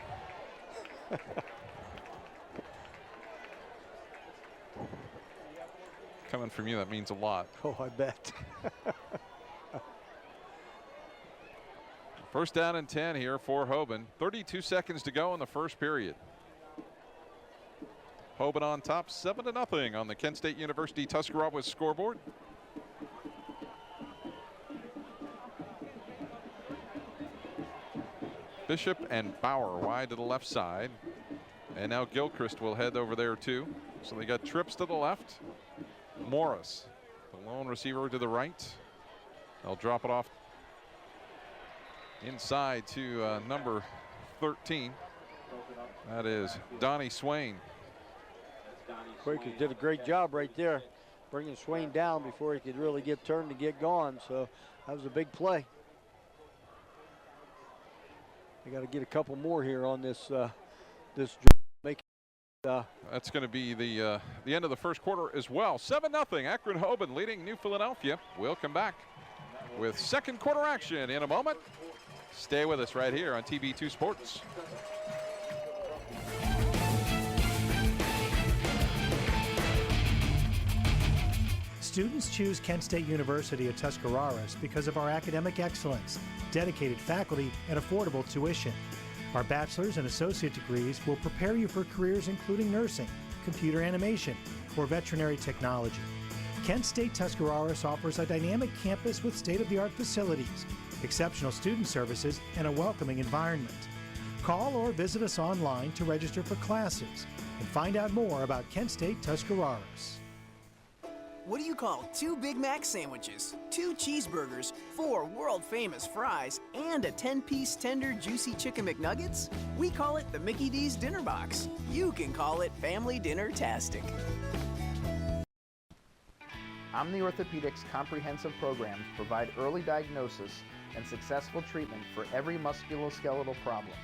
Coming from you, that means a lot. Oh, I bet. 1st down and 10 here for Hoban. 32 seconds to go in the first period. Hoban on top, 7-0 on the Kent State University Tuscarawas scoreboard. Bishop and Bauer wide to the left side. And now Gilchrist will head over there too. So they got trips to the left. Morris, the lone receiver, to the right. They'll drop it off inside to number 13. That is Donnie Swain. Quakers did a great job right there, bringing Swain down before he could really get turned to get gone. So that was a big play. They got to get a couple more here on this, make That's going to be the end of the first quarter as well. 7-0, Akron Hoban leading New Philadelphia. We'll come back with second quarter action in a moment. Stay with us right here on TV2 Sports. Students choose Kent State University at Tuscarawas because of our academic excellence, dedicated faculty, and affordable tuition. Our bachelor's and associate degrees will prepare you for careers including nursing, computer animation, or veterinary technology. Kent State Tuscarawas offers a dynamic campus with state-of-the-art facilities, exceptional student services, and a welcoming environment. Call or visit us online to register for classes and find out more about Kent State Tuscarawas. What do you call 2 Big Mac sandwiches, 2 cheeseburgers, 4 world-famous fries, and a 10-piece tender, juicy chicken McNuggets? We call it the Mickey D's Dinner Box. You can call it Family Dinner-tastic. Omni Orthopedics comprehensive programs provide early diagnosis and successful treatment for every musculoskeletal problem.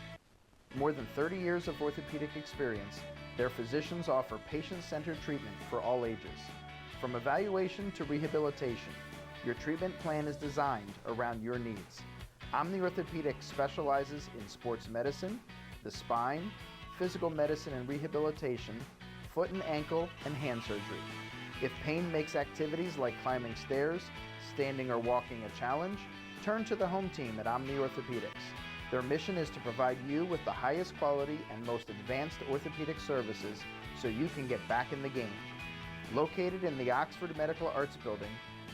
More than 30 years of orthopedic experience, their physicians offer patient-centered treatment for all ages. From evaluation to rehabilitation, your treatment plan is designed around your needs. Omni Orthopedics specializes in sports medicine, the spine, physical medicine and rehabilitation, foot and ankle, and hand surgery. If pain makes activities like climbing stairs, standing or walking a challenge, turn to the home team at Omni Orthopedics. Their mission is to provide you with the highest quality and most advanced orthopedic services so you can get back in the game. Located in the Oxford Medical Arts Building,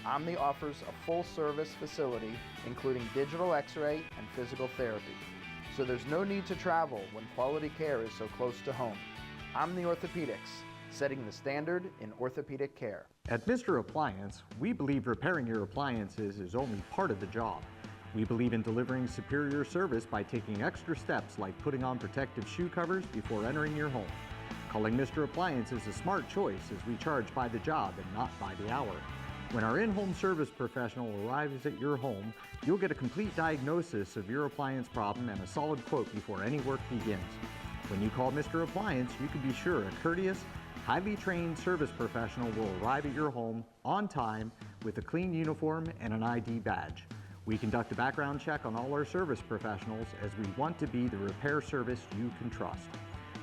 Omni offers a full-service facility including digital x-ray and physical therapy. So there's no need to travel when quality care is so close to home. Omni Orthopedics, setting the standard in orthopedic care. At Mr. Appliance, we believe repairing your appliances is only part of the job. We believe in delivering superior service by taking extra steps like putting on protective shoe covers before entering your home. Calling Mr. Appliance is a smart choice as we charge by the job and not by the hour. When our in-home service professional arrives at your home, you'll get a complete diagnosis of your appliance problem and a solid quote before any work begins. When you call Mr. Appliance, you can be sure a courteous, highly trained service professional will arrive at your home on time with a clean uniform and an ID badge. We conduct a background check on all our service professionals as we want to be the repair service you can trust.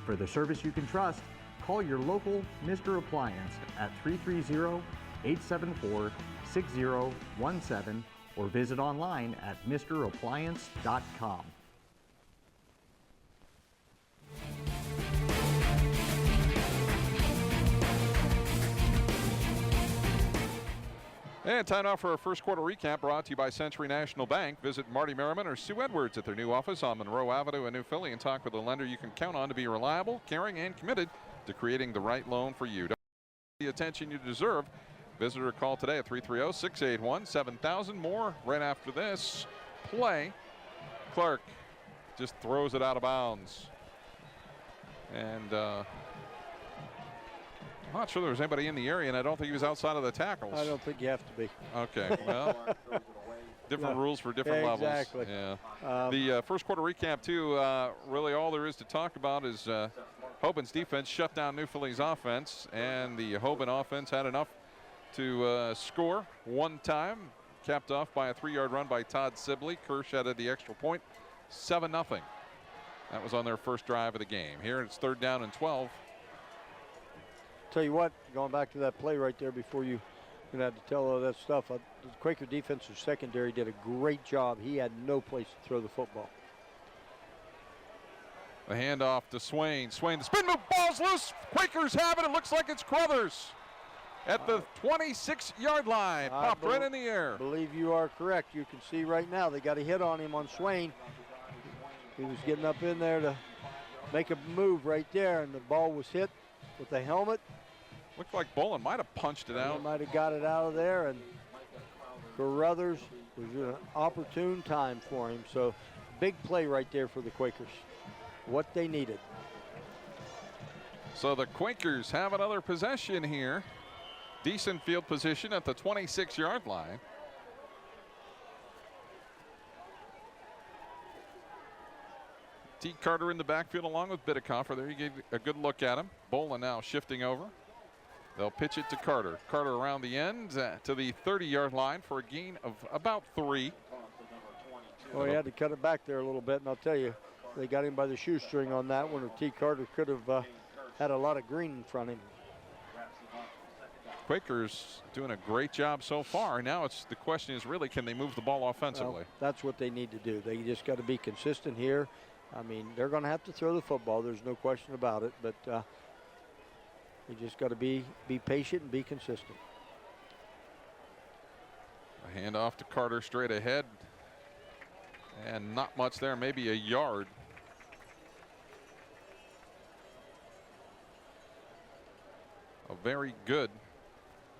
For the service you can trust, call your local Mr. Appliance at 330-874-6017 or visit online at mrappliance.com. And time now for our first quarter recap brought to you by Century National Bank. Visit Marty Merriman or Sue Edwards at their new office on Monroe Avenue in New Philly and talk with a lender you can count on to be reliable, caring, and committed to creating the right loan for you. Don't get the attention you deserve. Visit or call today at 330-681-7000. More right after this play. Clark just throws it out of bounds. And I'm not sure there was anybody in the area, and I don't think he was outside of the tackles. I don't think you have to be. Okay, well, different rules for different levels. Exactly. Yeah. The first quarter recap, too, really all there is to talk about is Hoban's defense shut down New Philly's offense, and the Hoban offense had enough to score one time, capped off by a 3-yard run by Todd Sibley. Kirsch added the extra point, 7-0. That was on their first drive of the game. Here it's 3rd down and 12. Tell you what, going back to that play right there before you had to tell all that stuff, the Quaker defensive secondary did a great job. He had no place to throw the football. The handoff to Swain. Swain, the spin move, ball's loose. Quakers have it. It looks like it's Crothers at the 26-yard line. Popped right in the air. I believe you are correct. You can see right now they got a hit on him on Swain. He was getting up in there to make a move right there, and the ball was hit with the helmet. Looked like Bolin might have punched it out. He might have got it out of there, and Carruthers was an opportune time for him. So big play right there for the Quakers. What they needed. So the Quakers have another possession here. Decent field position at the 26-yard line. T. Carter in the backfield along with Bidikofer. There you gave a good look at him. Boland now shifting over. They'll pitch it to Carter. Carter around the end to the 30-yard line for a gain of about 3. Well, he had to cut it back there a little bit, and I'll tell you, they got him by the shoestring on that one, or T. Carter could have had a lot of green in front of him. Quakers doing a great job so far. Now the question is really, can they move the ball offensively? Well, that's what they need to do. They just got to be consistent here. I mean, they're going to have to throw the football. There's no question about it, but you just got to be patient and be consistent. A handoff to Carter straight ahead. And not much there, maybe a yard. A very good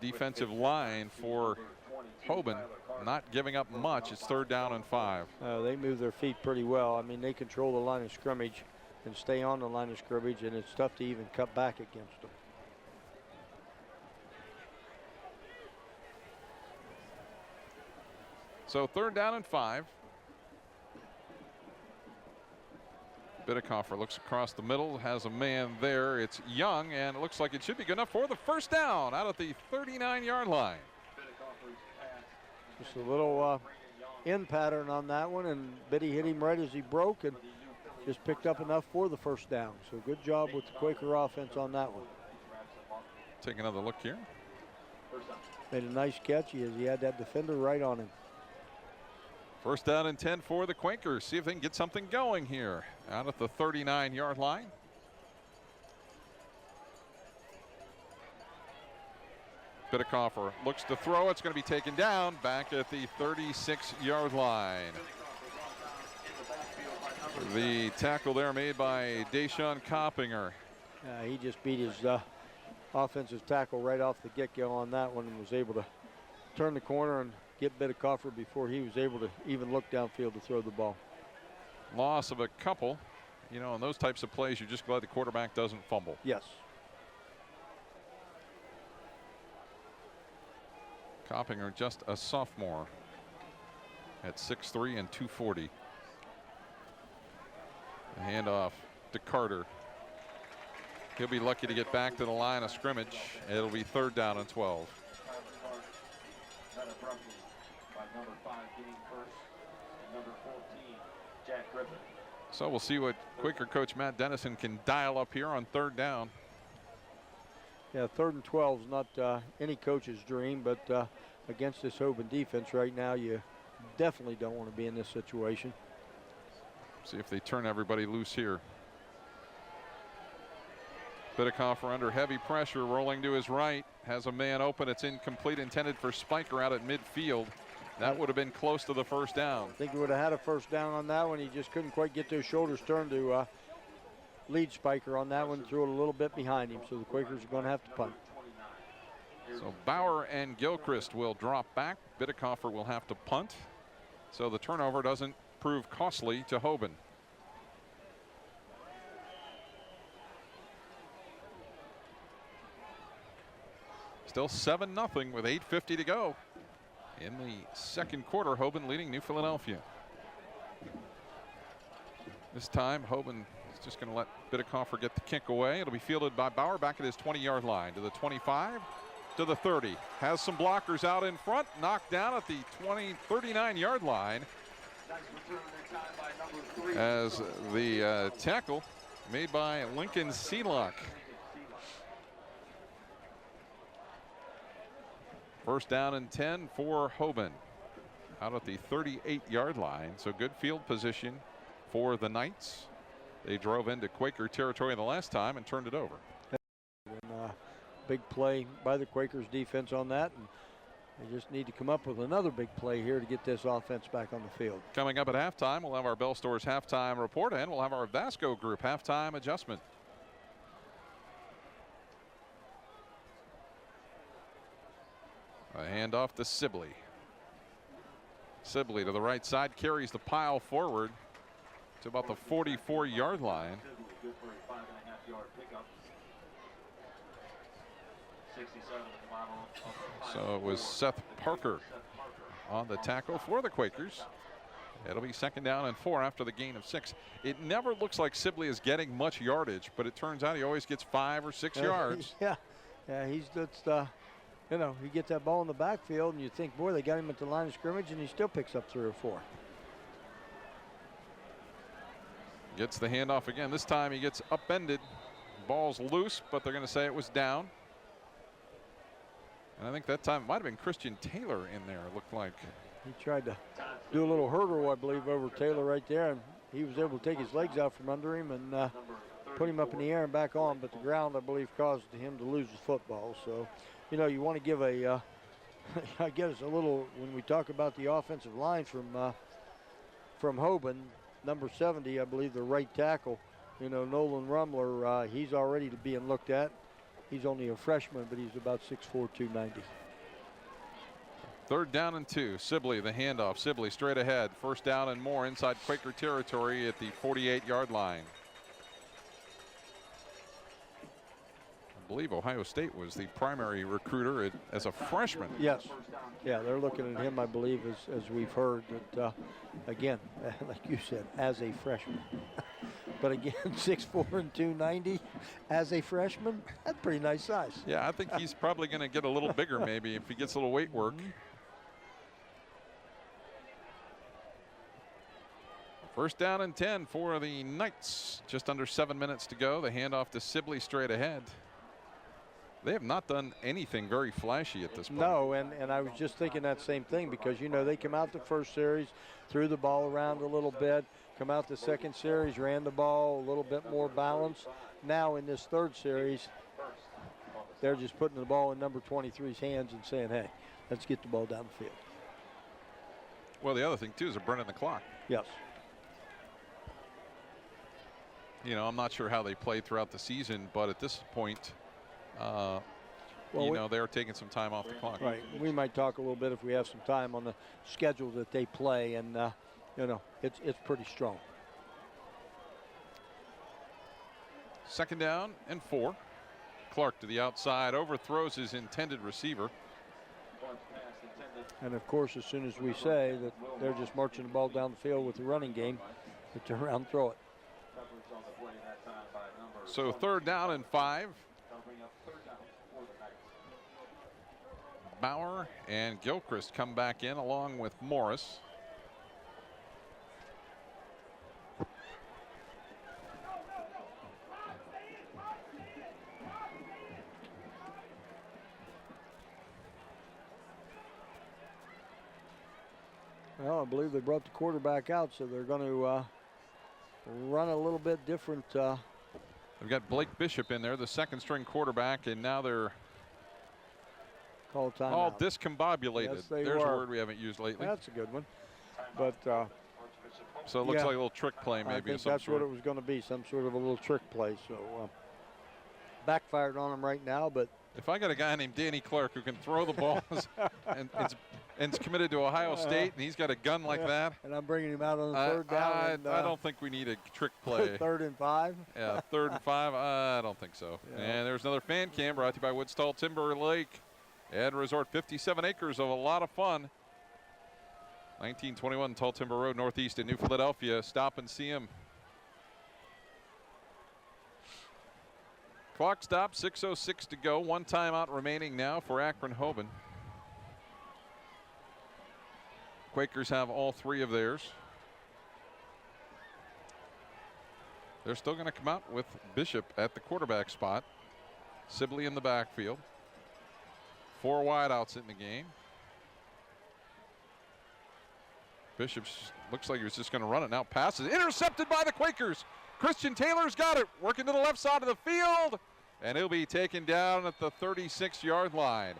defensive line for Hoban, not giving up much. It's 3rd down and 5. They move their feet pretty well. I mean, they control the line of scrimmage and stay on the line of scrimmage, and it's tough to even cut back against them. So 3rd down and 5. Bidikofer looks across the middle, has a man there. It's Young, and it looks like it should be good enough for the first down out at the 39-yard line. Just a little end pattern on that one, and Biddy hit him right as he broke and just picked up enough for the first down. So good job with the Quaker offense on that one. Take another look here. Made a nice catch. He had that defender right on him. 1st down and 10 for the Quakers. See if they can get something going here out at the 39-yard line. Bidikofer looks to throw. It's going to be taken down back at the 36-yard line. The tackle there made by Deshaun Coppinger. He just beat his offensive tackle right off the get-go on that one and was able to turn the corner and get Bidikofer before he was able to even look downfield to throw the ball. Loss of a couple. You know, in those types of plays, you're just glad the quarterback doesn't fumble. Yes. Coppinger just a sophomore at 6'3" and 240. A handoff to Carter. He'll be lucky to get back to the line of scrimmage. It'll be 3rd down and 12. So we'll see what Quaker coach Matt Dennison can dial up here on 3rd down. Yeah, 3rd and 12 is not any coach's dream, but against this Hoban defense right now, you definitely don't want to be in this situation. See if they turn everybody loose here. Bidikofer under heavy pressure, rolling to his right, has a man open. It's incomplete, intended for Spiker out at midfield. That would have been close to the first down. I think he would have had a first down on that one. He just couldn't quite get those shoulders turned to lead Spiker on that one. Threw it a little bit behind him, so the Quakers are going to have to punt. So Bauer and Gilchrist will drop back. Bidikofer will have to punt. So the turnover doesn't prove costly to Hoban. Still 7-0 with 8:50 to go. In the 2nd quarter, Hoban leading New Philadelphia. This time, Hoban is just going to let Bidikofer get the kick away. It'll be fielded by Bauer back at his 20-yard line to the 25, to the 30. Has some blockers out in front, knocked down at the 39-yard line. As the tackle made by Lincoln Seelock. 1st down and 10 for Hoban out at the 38-yard line. So good field position for the Knights. They drove into Quaker territory the last time and turned it over. And, big play by the Quakers defense on that. And they just need to come up with another big play here to get this offense back on the field. Coming up at halftime, we'll have our Bell Stores halftime report, and we'll have our Vasco Group halftime adjustment. A handoff to Sibley. Sibley to the right side, carries the pile forward to about the 44-yard line. So it was Seth Parker on the tackle for the Quakers. It'll be 2nd down and 4 after the gain of 6. It never looks like Sibley is getting much yardage, but it turns out he always gets 5 or 6 yards. Yeah, he's just, you know, he gets that ball in the backfield, and you think, boy, they got him at the line of scrimmage, and he still picks up 3 or 4. Gets the handoff again. This time he gets upended. Ball's loose, but they're going to say it was down. And I think that time it might have been Christian Taylor in there, it looked like. He tried to do a little hurdle, I believe, over Taylor right there, and he was able to take his legs out from under him and put him up in the air and back on, but the ground, I believe, caused him to lose the football. So, you know, you want to give a, I guess, a little, when we talk about the offensive line from Hoban, number 70, I believe, the right tackle, you know, Nolan Rumler, he's already being looked at. He's only a freshman, but he's about 6'4", 290. 3rd down and 2. Sibley, the handoff. Sibley straight ahead. 1st down and more inside Quaker territory at the 48-yard line. I believe Ohio State was the primary recruiter as a freshman. Yes. Yeah, they're looking at him, I believe, as we've heard, that, again, like you said, as a freshman. But again, 6'4" and 290 as a freshman, that's pretty nice size. Yeah, I think he's probably going to get a little bigger maybe if he gets a little weight work. First down and 10 for the Knights. Just under 7 minutes to go. The handoff to Sibley straight ahead. They have not done anything very flashy at this point. No, and I was just thinking that same thing because, you know, they come out the first series, threw the ball around a little bit, come out the second series, ran the ball a little bit more balanced. Now in this 3rd series, they're just putting the ball in number 23's hands and saying, hey, let's get the ball down the field. Well, the other thing, too, is they're burning the clock. Yes. You know, I'm not sure how they played throughout the season, but at this point, you know, they're taking some time off the clock. Right. We might talk a little bit if we have some time on the schedule that they play, and you know, it's pretty strong. 2nd down and 4. Clark to the outside, overthrows his intended receiver. And of course, as soon as we say that they're just marching the ball down the field with the running game, they turn around and throw it. So 3rd down and 5. Bauer and Gilchrist come back in along with Morris. Well, I believe they brought the quarterback out, so they're going to run a little bit different. They've got Blake Bishop in there, the 2nd-string quarterback, and now they're all discombobulated. Yes, there's a word we haven't used lately. That's a good one. But so it looks like a little trick play, maybe. I think that's what it was going to be, some sort of a little trick play. So backfired on him right now. But if I got a guy named Danny Clark who can throw the balls and is committed to Ohio State, and he's got a gun like that, and I'm bringing him out on the 3rd down. I don't think we need a trick play. 3rd and 5. Yeah, 3rd and 5. I don't think so. Yeah. And there's another fan cam brought to you by Woodstall Timber Lake and Resort. 57 acres of a lot of fun. 1921 Tall Timber Road, northeast in New Philadelphia. Stop and see him. Clock stop, 6:06 to go. 1 timeout remaining now for Akron Hoban. Quakers have all 3 of theirs. They're still going to come out with Bishop at the quarterback spot. Sibley in the backfield. 4 wideouts in the game. Bishop looks like he was just going to run it. Now passes. Intercepted by the Quakers. Christian Taylor's got it. Working to the left side of the field. And he'll be taken down at the 36-yard line.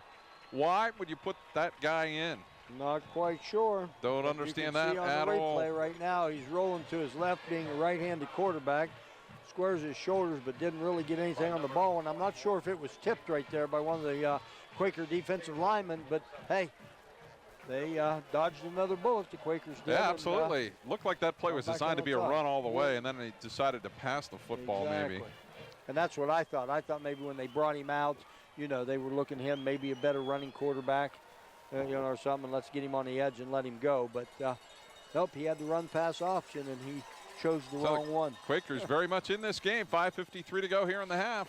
Why would you put that guy in? Not quite sure. Don't understand that at all. You can see on the replay right now, he's rolling to his left, being a right-handed quarterback. Squares his shoulders, but didn't really get anything on the ball. And I'm not sure if it was tipped right there by one of the Quaker defensive linemen. But, hey, they dodged another bullet, the Quakers did. Yeah, absolutely. Looked like that play was designed to be a run all the way, and then he decided to pass the football maybe. And that's what I thought. I thought maybe when they brought him out, you know, they were looking at him maybe a better running quarterback. You know, or something, let's get him on the edge and let him go. But Nope, he had the run-pass option, and he chose the wrong one. Quakers very much in this game. 5:53 to go here in the half.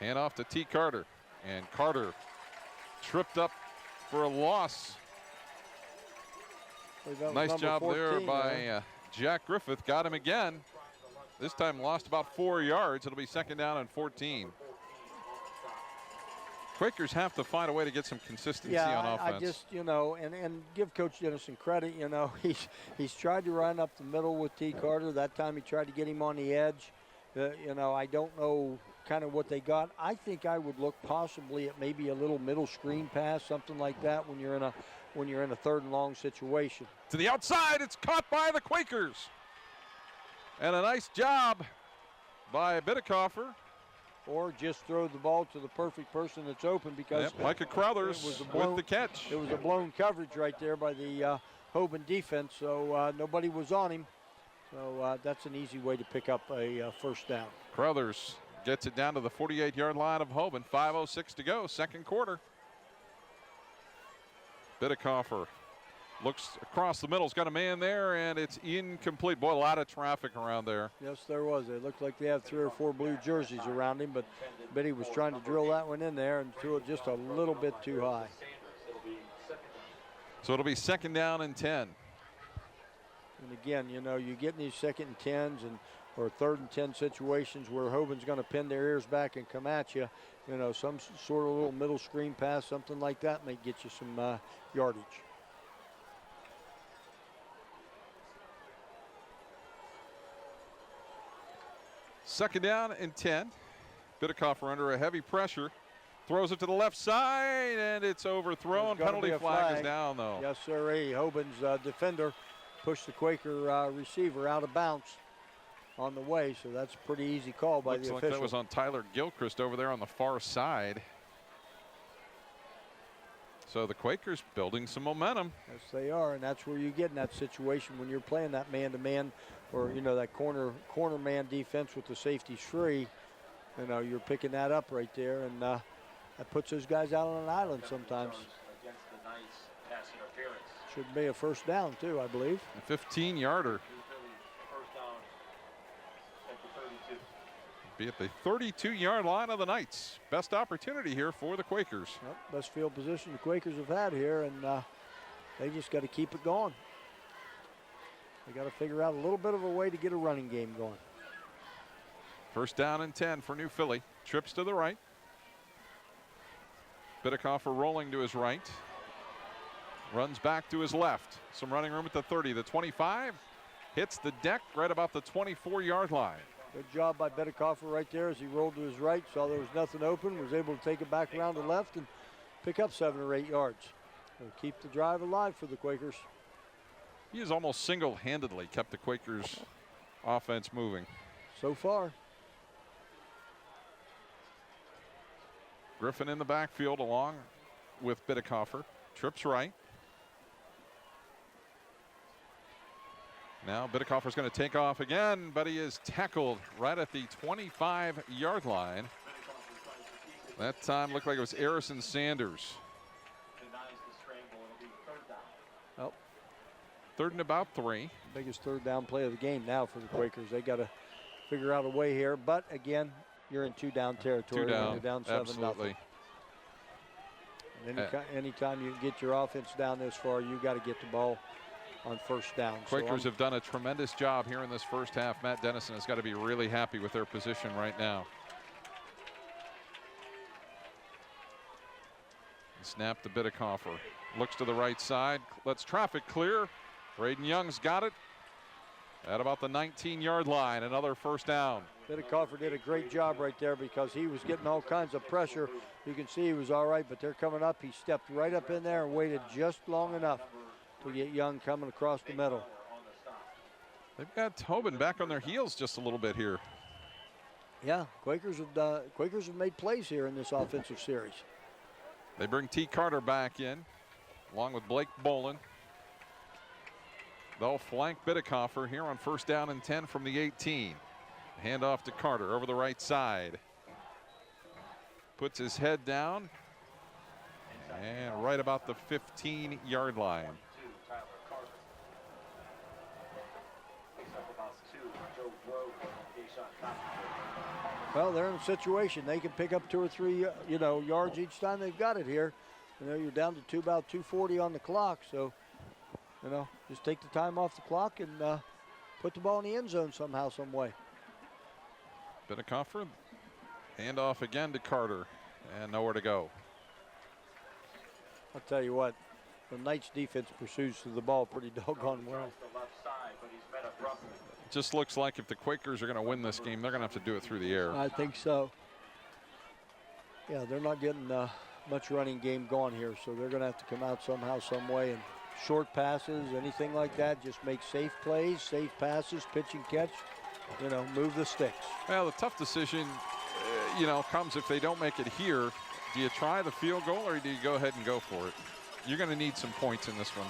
Hand off to T. Carter. And Carter tripped up for a loss. Nice job 14, there by Jack Griffith. Got him again. This time lost about 4 yards. It'll be second down and 14. Quakers have to find a way to get some consistency on offense. I just, and give Coach Dennison credit. He's tried to run up the middle with T. Carter. That time he tried to get him on the edge. I don't know kind of what they got. I think I would look possibly at maybe a little middle screen pass, something like that, when you're in a third and long situation. To the outside, it's caught by the Quakers. And a nice job by Bidekoffer. Or just throw the ball to the perfect person that's open, because Micah Crothers with the catch. It was a blown coverage right there by the Hoban defense, so nobody was on him. So that's an easy way to pick up a first down. Crothers gets it down to the 48-yard line of Hoban. 5:06 to go, second quarter. Bidekoffer looks across the middle. He's got a man there, and it's incomplete. Boy, a lot of traffic around there. Yes, there was. It looked like they have 3 or 4 blue jerseys around him, but Biddy was trying to drill that one in there and threw it just a little bit too high. So it'll be second down and 10. And again, you get in these second and 10s or third and 10 situations where Hoban's going to pin their ears back and come at you. Some sort of little middle screen pass, something like that may get you some yardage. Second down and 10. Bidekoffer under a heavy pressure. Throws it to the left side, and it's overthrown. Penalty flag is down, though. Yes, sir. Hoban's defender pushed the Quaker receiver out of bounds on the way, so that's a pretty easy call by the official. Looks like that was on Tyler Gilchrist over there on the far side. So the Quakers building some momentum. Yes, they are, and that's where you get in that situation when you're playing that man-to-man or, that corner man defense with the safeties free. You're picking that up right there, and that puts those guys out on an island sometimes. Should be a first down, too, I believe. A 15-yarder. Be at the 32-yard line of the Knights. Best opportunity here for the Quakers. Yep, best field position the Quakers have had here, and they just got to keep it going. They got to figure out a little bit of a way to get a running game going. First down and 10 for New Philly. Trips to the right. Bidekoffer rolling to his right. Runs back to his left. Some running room at the 30, the 25. Hits the deck right about the 24-yard line. Good job by Bidekoffer right there as he rolled to his right, saw there was nothing open, was able to take it back around the left and pick up 7 or 8 yards. So keep the drive alive for the Quakers. He has almost single-handedly kept the Quakers offense moving. So far. Griffin in the backfield along with Bidekoffer. Trips right. Now Bidekoffer's going to take off again, but he is tackled right at the 25-yard line. That time looked like it was Harrison Sanders. Oh. Third and about 3. Biggest third down play of the game now for the Quakers. They got to figure out a way here, but again, you're in 2-down territory. 2 down, you're down 7-0. Anytime you can get your offense down this far, you got to get the ball on first down. Quakers have done a tremendous job here in this first half. Matt Dennison has got to be really happy with their position right now. Snap to Bidekoffer. Looks to the right side. Lets traffic clear. Braden Young's got it at about the 19-yard line. Another first down. Bidekoffer did a great job right there because he was getting all kinds of pressure. You can see he was all right, but they're coming up. He stepped right up in there and waited just long enough to get Young coming across the middle. They've got Hoban back on their heels just a little bit here. Yeah, Quakers have made plays here in this offensive series. They bring T. Carter back in, along with Blake Bolin. They'll flank Bidekoffer here on first down and 10 from the 18. Handoff to Carter over the right side. Puts his head down, and right about the 15-yard line. Well, they're in a situation. They can pick up 2 or 3, yards each time they've got it here. You're down to about 2:40 on the clock. So, just take the time off the clock and put the ball in the end zone somehow, some way. Bittecofer, handoff again to Carter, and nowhere to go. I'll tell you what, the Knights defense pursues the ball pretty doggone well. It just looks like if the Quakers are going to win this game, they're going to have to do it through the air. I think so. Yeah, they're not getting much running game going here, so they're going to have to come out somehow, some way, and short passes, anything like that, just make safe plays, safe passes, pitch and catch, move the sticks. Well, the tough decision, comes if they don't make it here. Do you try the field goal or do you go ahead and go for it? You're going to need some points in this one.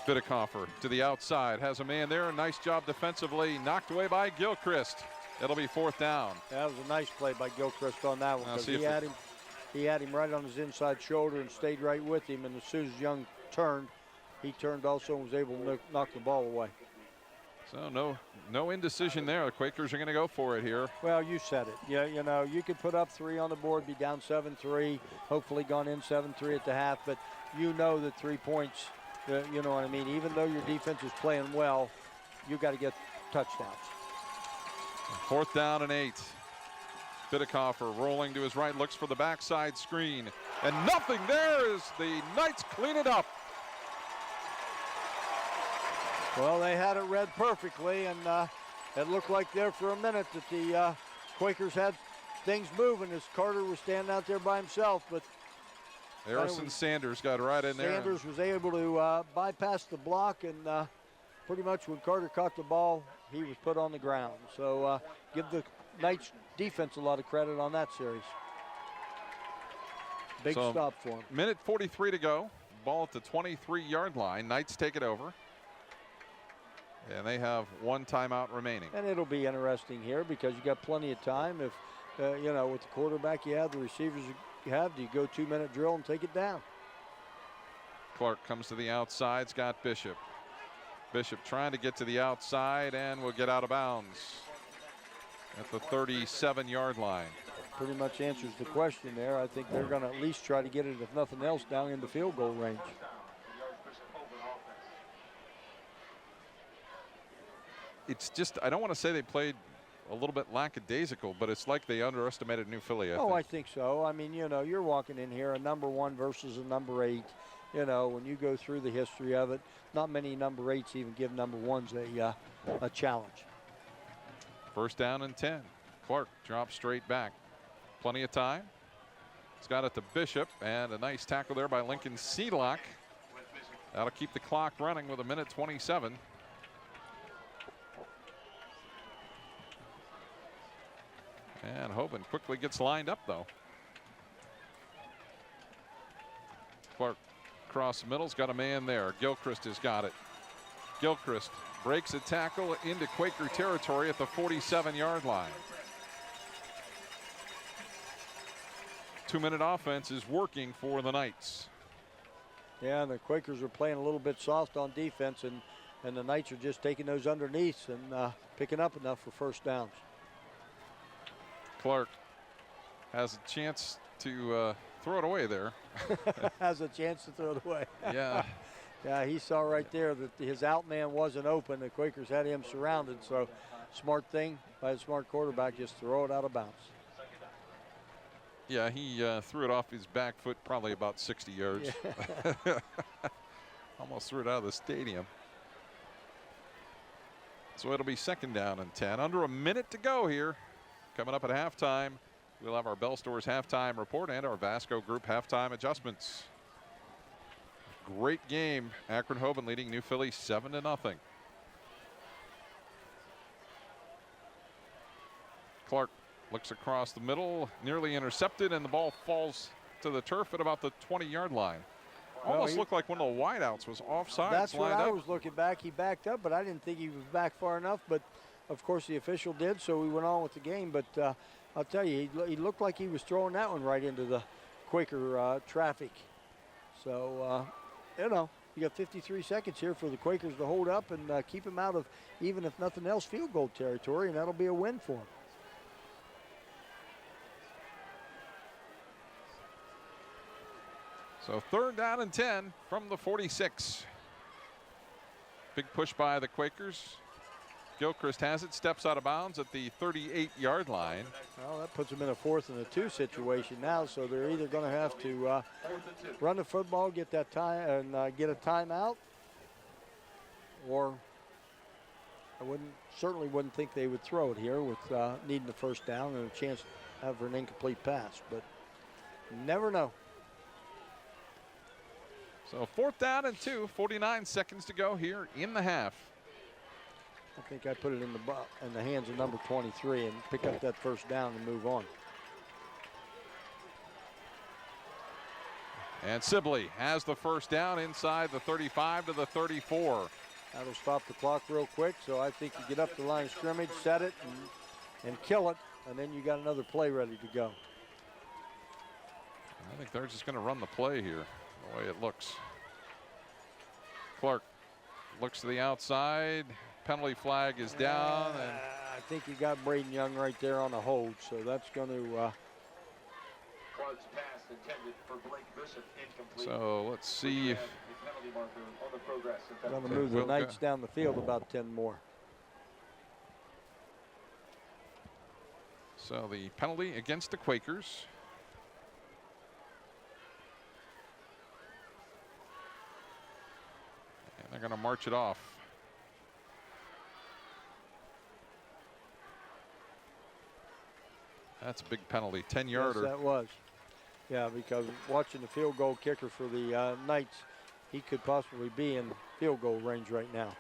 Bittecofer to the outside, has a man there. Nice job defensively, knocked away by Gilchrist. It'll be 4th down. That was a nice play by Gilchrist on that one, because he had him right on his inside shoulder and stayed right with him. And as soon as Young turned, he turned also and was able to knock the ball away. So no indecision there. The Quakers are going to go for it here. Well, you said it. Yeah, you could put up 3 on the board, be down 7-3, hopefully gone in 7-3 at the half, but that 3 points, you know what I mean? Even though your defense is playing well, you got to get touchdowns. 4th down and 8. Bittecofer rolling to his right, looks for the backside screen, and nothing there as the Knights clean it up. Well, they had it read perfectly, and it looked like there for a minute that the Quakers had things moving as Carter was standing out there by himself. But Harrison Sanders got right in there. Sanders was able to bypass the block, and pretty much when Carter caught the ball, he was put on the ground. So give the Knights defense a lot of credit on that series. Big stop for him. Minute 43 to go. Ball at the 23-yard line. Knights take it over. And they have 1 timeout remaining. And it'll be interesting here because you got plenty of time. If, with the quarterback you have, the receivers you have, do you go 2-minute drill and take it down? Clark comes to the outside. It's got Bishop. Bishop trying to get to the outside and will get out of bounds at the 37-yard line. Pretty much answers the question there. I think they're going to at least try to get it, if nothing else, down into field goal range. It's just, I don't want to say they played a little bit lackadaisical, but it's like they underestimated New Philly. I think so. I mean, you're walking in here, a number 1 versus a number 8. When you go through the history of it, not many number 8s even give number 1s a challenge. 1st down and 10. Clark drops straight back. Plenty of time. He's got it to Bishop, and a nice tackle there by Lincoln Seelock. That'll keep the clock running with 1:27. And Hoban quickly gets lined up, though. Clark across the middle's got a man there. Gilchrist has got it. Gilchrist breaks a tackle into Quaker territory at the 47-yard line. 2-minute offense is working for the Knights. Yeah, and the Quakers are playing a little bit soft on defense, and the Knights are just taking those underneaths and picking up enough for 1st downs. Clark has a chance to throw it away there. Has a chance to throw it away. Yeah. Yeah, he saw right there that his out man wasn't open. The Quakers had him surrounded. So smart thing by the smart quarterback, just throw it out of bounds. Yeah, he threw it off his back foot probably about 60 yards. Yeah. Almost threw it out of the stadium. So it'll be 2nd down and 10. Under a minute to go here. Coming up at halftime, we'll have our Bell Stores halftime report and our Vasco Group halftime adjustments. Great game. Akron Hoban leading New Philly 7-0. Clark looks across the middle, nearly intercepted, and the ball falls to the turf at about the 20-yard line. Almost looked like one of the wideouts was offside. That's what I was looking back. He backed up, but I didn't think he was back far enough. But of course, the official did, so we went on with the game. But I'll tell you, he looked like he was throwing that one right into the Quaker traffic. So, You got 53 seconds here for the Quakers to hold up and keep them out of, even if nothing else, field goal territory, and that'll be a win for them. So 3rd down and 10 from the 46. Big push by the Quakers. Gilchrist has it, steps out of bounds at the 38-yard line. Well, that puts them in a 4th and 2 situation now, so they're either going to have to run the football, get that time, and get a timeout, or I certainly wouldn't think they would throw it here with needing the first down and a chance to have an incomplete pass, but never know. So 4th down and 2, 49 seconds to go here in the half. I think I put it in the hands of number 23 and pick up that first down and move on. And Sibley has the first down inside the 35 to the 34. That'll stop the clock real quick, so I think you get up the line of scrimmage, set it, and kill it, and then you got another play ready to go. I think they're just going to run the play here, the way it looks. Clark looks to the outside. Penalty flag is down. And I think you got Braden Young right there on a hold, so that's going to. Clark's pass intended for Blake Bishop, incomplete. So let's see if. Penalty marker on the progress. Going to move the Knights down the field about 10 more. So the penalty against the Quakers. And they're going to march it off. That's a big penalty, 10-yarder. Yes, that was. Yeah, because watching the field goal kicker for the Knights, he could possibly be in field goal range right now.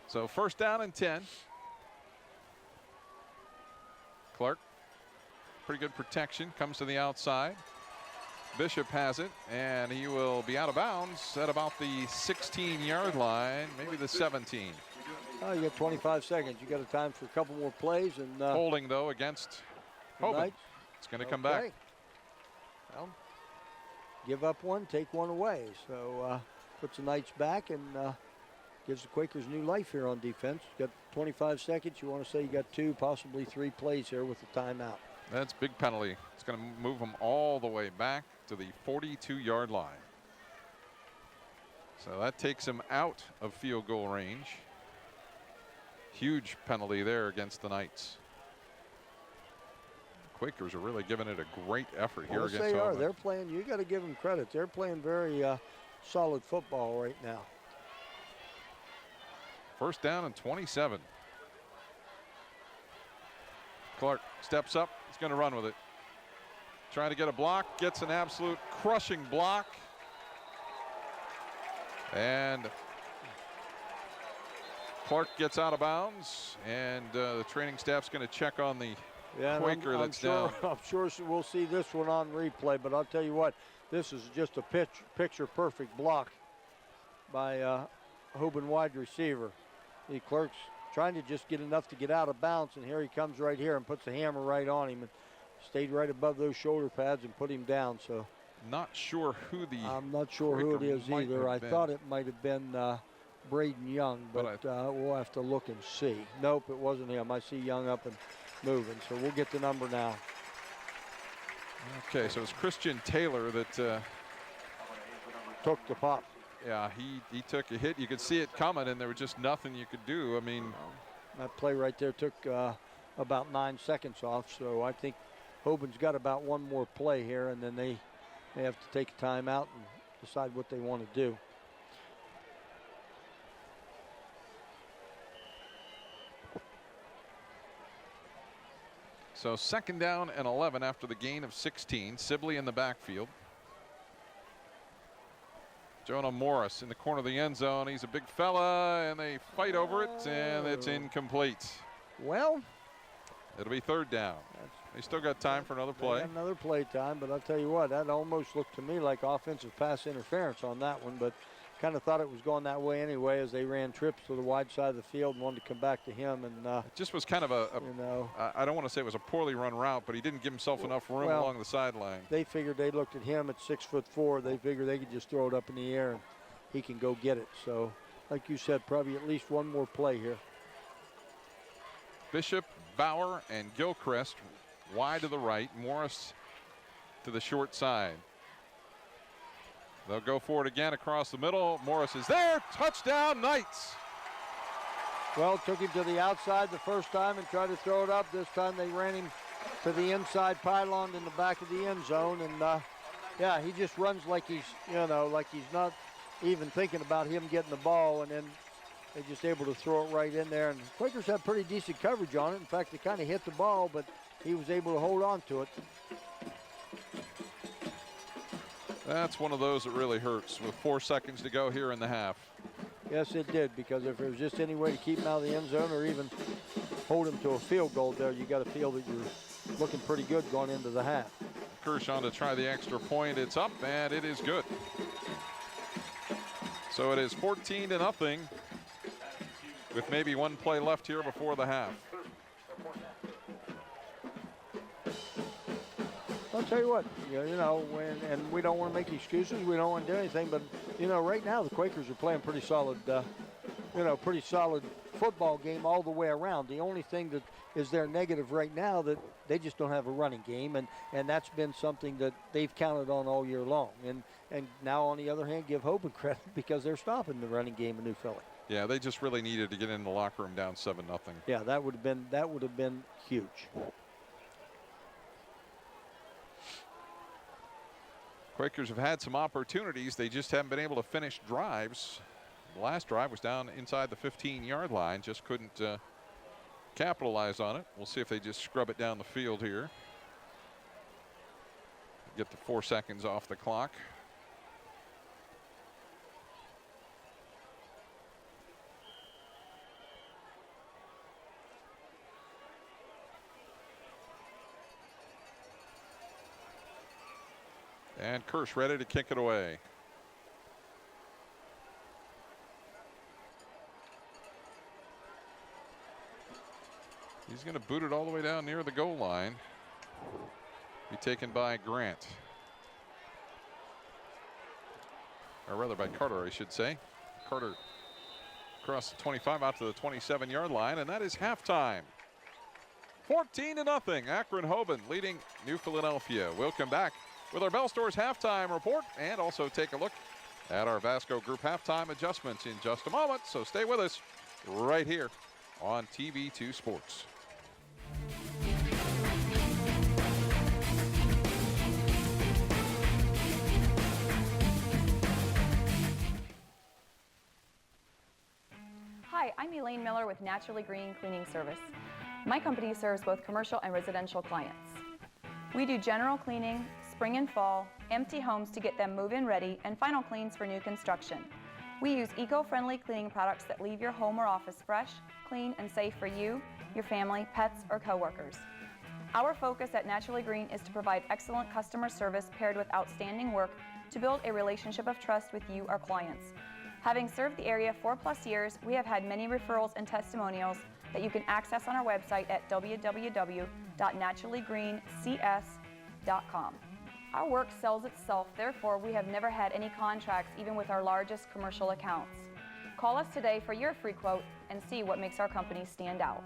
So 1st down and 10. Clark, pretty good protection, comes to the outside. Bishop has it, and he will be out of bounds at about the 16-yard line, maybe the 17. Oh, you got 25 seconds. You got a time for a couple more plays. And holding, though, against Hoban. It's going to come back. Well, give up one, take one away. So puts the Knights back and gives the Quakers new life here on defense. You got 25 seconds. You want to say you got 2, possibly 3 plays here with the timeout. That's big penalty. It's going to move them all the way back to the 42-yard line. So that takes him out of field goal range. Huge penalty there against the Knights. Quakers are really giving it a great effort here against they are. Hoban. They're playing. You got to give them credit. They're playing very solid football right now. 1st down and 27. Clark steps up. He's going to run with it. Trying to get a block. Gets an absolute crushing block. And Clark gets out of bounds, and the training staff's going to check on the Quaker that's down. I'm sure we'll see this one on replay, but I'll tell you what, this is just a picture-perfect block by Hoban wide receiver. The Clark's trying to just get enough to get out of bounds, and here he comes right here and puts the hammer right on him and stayed right above those shoulder pads and put him down. So not sure who the I'm not sure who it is either. I thought it might have been Braden Young, but we'll have to look and see. Nope, it wasn't him. I see Young up and moving, so we'll get the number now. Okay, so it's Christian Taylor that took the pop. Yeah, he took a hit. You could see it coming, and there was just nothing you could do. I mean, that play right there took about 9 seconds off, so I think Hoban's got about one more play here, and then they have to take a timeout and decide what they want to do. So 2nd down and 11 after the gain of 16. Sibley in the backfield. Jonah Morris in the corner of the end zone. He's a big fella, and they fight over it, and it's incomplete. Well, it'll be 3rd down. They still got time for another play. Another play time, but I'll tell you what, that almost looked to me like offensive pass interference on that one, but kind of thought it was going that way anyway as they ran trips to the wide side of the field and wanted to come back to him. And it just was kind of I don't want to say it was a poorly run route, but he didn't give himself enough room along the sideline. They figured, they looked at him at 6'4". They figured they could just throw it up in the air and he can go get it. So, like you said, probably at least one more play here. Bishop, Bauer, and Gilchrist wide to the right. Morris to the short side. They'll go for it again across the middle. Morris is there. Touchdown, Knights. Well, took him to the outside the first time and tried to throw it up. This time they ran him to the inside pylon in the back of the end zone. And, yeah, he just runs like he's, like he's not even thinking about him getting the ball. And then they're just able to throw it right in there. And the Quakers had pretty decent coverage on it. In fact, they kind of hit the ball, but he was able to hold on to it. That's one of those that really hurts with 4 seconds to go here in the half. Yes, it did, because if there was just any way to keep him out of the end zone or even hold him to a field goal there, you got to feel that you're looking pretty good going into the half. Kershaw to try the extra point. It's up, and it is good. So it is 14-0 with maybe one play left here before the half. I'll tell you what, and we don't want to make excuses. We don't want to do anything, but right now the Quakers are playing pretty solid, pretty solid football game all the way around. The only thing that is their negative right now that they just don't have a running game, and that's been something that they've counted on all year long. And now on the other hand, give Hoban credit because they're stopping the running game in New Philly. Yeah, they just really needed to get in the locker room down 7-0. Yeah, that would have been huge. Quakers have had some opportunities. They just haven't been able to finish drives. The last drive was down inside the 15-yard line. Just couldn't capitalize on it. We'll see if they just scrub it down the field here. Get the 4 seconds off the clock. And Kirsch ready to kick it away. He's going to boot it all the way down near the goal line. Be taken by Grant. Or rather by Carter, I should say. Carter across the 25 out to the 27-yard line, and that is halftime. 14-0. Akron Hoban leading New Philadelphia. We'll come back with our Bell Stores halftime report and also take a look at our Vasco Group halftime adjustments in just a moment. So stay with us right here on TV2 Sports. Hi, I'm Elaine Miller with Naturally Green Cleaning Service. My company serves both commercial and residential clients. We do general cleaning, spring and fall, empty homes to get them move-in ready, and final cleans for new construction. We use eco-friendly cleaning products that leave your home or office fresh, clean, and safe for you, your family, pets, or coworkers. Our focus at Naturally Green is to provide excellent customer service paired with outstanding work to build a relationship of trust with you, our clients. Having served the area 4+ years, we have had many referrals and testimonials that you can access on our website at www.naturallygreencs.com. Our work sells itself, therefore we have never had any contracts even with our largest commercial accounts. Call us today for your free quote and see what makes our company stand out.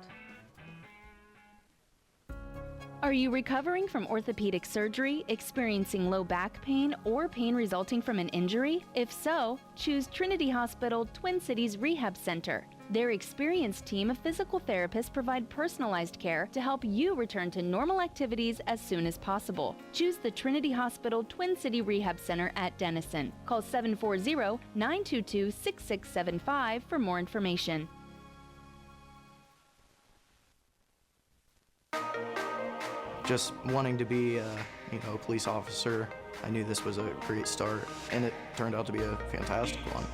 Are you recovering from orthopedic surgery, experiencing low back pain, or pain resulting from an injury? If so, choose Trinity Hospital Twin Cities Rehab Center. Their experienced team of physical therapists provide personalized care to help you return to normal activities as soon as possible. Choose the Trinity Hospital Twin City Rehab Center at Denison. Call 740-922-6675 for more information. Just wanting to be a police officer, I knew this was a great start, and it turned out to be a fantastic one.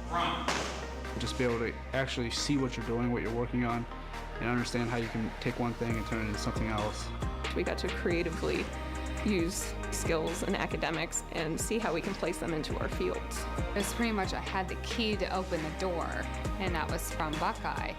Just be able to actually see what you're doing, what you're working on, and understand how you can take one thing and turn it into something else. We got to creatively use skills and academics and see how we can place them into our fields. It was pretty much I had the key to open the door, and that was from Buckeye.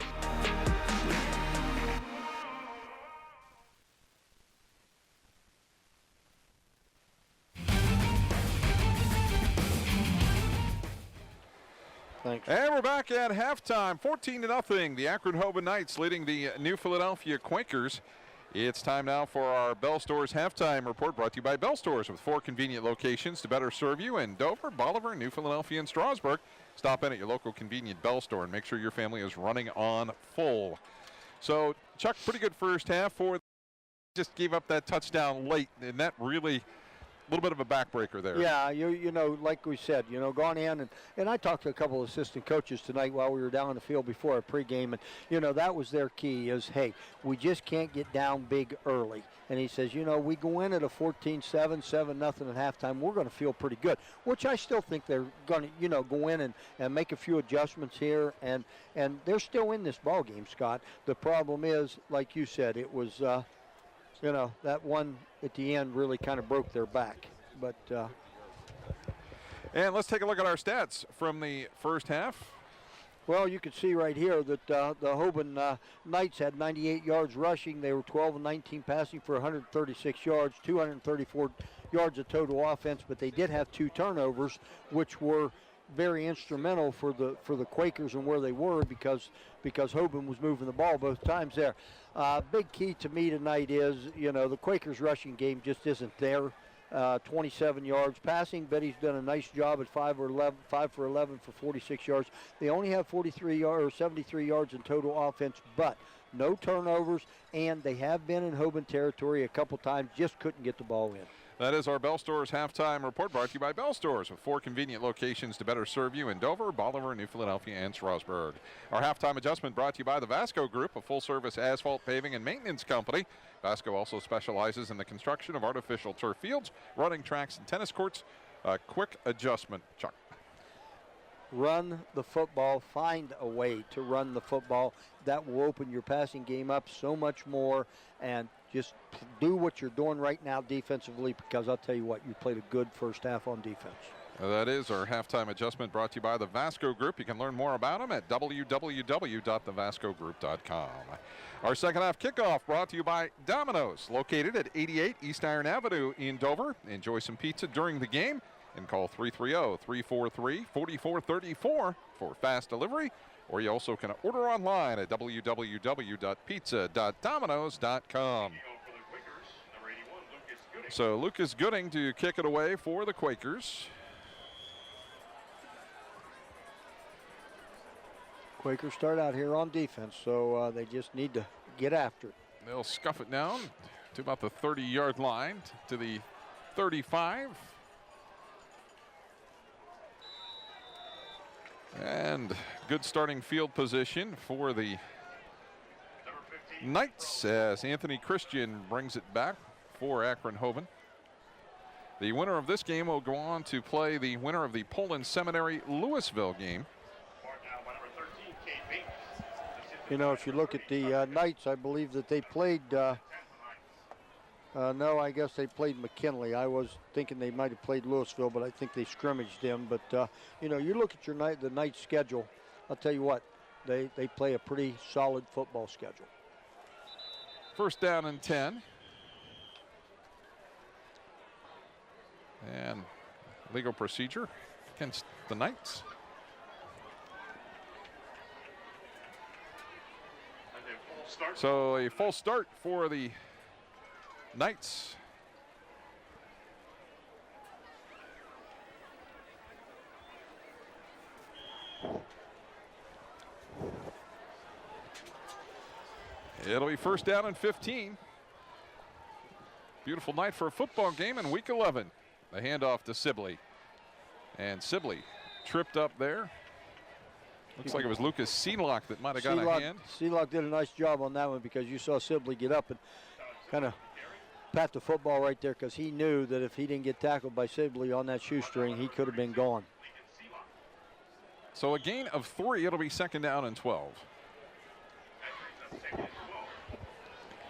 Thanks. And we're back at halftime, 14-0. The Akron Hoban Knights leading the New Philadelphia Quakers. It's time now for our Bell Stores halftime report, brought to you by Bell Stores, with 4 convenient locations to better serve you in Dover, Bolivar, New Philadelphia, and Strasburg. Stop in at your local convenient Bell Store and make sure your family is running on full. So, Chuck, pretty good first half for just gave up that touchdown late, and that really a little bit of a backbreaker there. Yeah, you know, like we said, gone in, and I talked to a couple of assistant coaches tonight while we were down on the field before our pregame, and, that was their key is, hey, we just can't get down big early. And he says, we go in at a 14-7, 7-0 at halftime, we're going to feel pretty good, which I still think they're going to, go in and make a few adjustments here, and they're still in this ball game, Scott. The problem is, like you said, it was, that one at the end really kind of broke their back. But and let's take a look at our stats from the first half. Well, you can see right here that the Hoban Knights had 98 yards rushing. They were 12 and 19 passing for 136 yards, 234 yards of total offense, but they did have 2 turnovers, which were very instrumental for the Quakers and where they were because Hoban was moving the ball both times there. Big key to me tonight is, the Quakers rushing game just isn't there. 27 yards passing. Betty's done a nice job at 5 for 11 for 46 yards. They only have 43 yards or 73 yards in total offense, but no turnovers, and they have been in Hoban territory a couple times, just couldn't get the ball in. That is our Bell Stores halftime report, brought to you by Bell Stores, with 4 convenient locations to better serve you in Dover, Bolivar, New Philadelphia, and Strasburg. Our halftime adjustment brought to you by the Vasco Group, a full-service asphalt paving and maintenance company. Vasco also specializes in the construction of artificial turf fields, running tracks, and tennis courts. A quick adjustment, Chuck. Run the football. Find a way to run the football. That will open your passing game up so much more, and just do what you're doing right now defensively, because I'll tell you what, you played a good first half on defense. That is our halftime adjustment brought to you by the Vasco Group. You can learn more about them at www.thevascogroup.com. Our second half kickoff brought to you by Domino's, located at 88 East Iron Avenue in Dover. Enjoy some pizza during the game and call 330-343-4434 for fast delivery. Or you also can order online at www.pizza.domino's.com. So Lucas Gooding to kick it away for the Quakers. Quakers start out here on defense, so they just need to get after it. They'll scuff it down to about the 30-yard line, to the 35. And good starting field position for the Knights as Anthony Christian brings it back for Akron Hoban. The winner of this game will go on to play the winner of the Poland Seminary Louisville game. If you look at the Knights, I believe that they played, no, I guess they played McKinley. I was thinking they might have played Louisville, but I think they scrimmaged them. But, you look at the Knights schedule, I'll tell you what, they play a pretty solid football schedule. First down and 10. And legal procedure against the Knights. So a full start for the Knights. It'll be first down and 15. Beautiful night for a football game in week 11. The handoff to Sibley. And Sibley tripped up there. Looks like it was Lucas Seelock that might have got a hand. Seelock did a nice job on that one, because you saw Sibley get up and kind of pat the football right there, because he knew that if he didn't get tackled by Sibley on that shoestring, he could have been gone. So a gain of 3. It'll be second down and 12.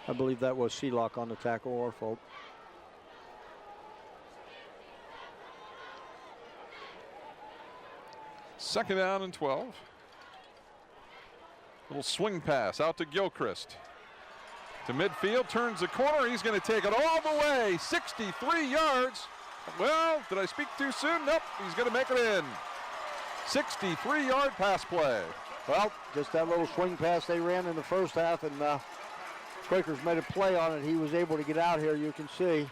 I believe that was Seelock on the tackle, or fault. Second down and 12. Little swing pass out to Gilchrist. To midfield, turns the corner. He's going to take it all the way. 63 yards. Well, did I speak too soon? Nope, he's going to make it in. 63-yard pass play. Well, just that little swing pass they ran in the first half, and Quakers made a play on it. He was able to get out here, you can see.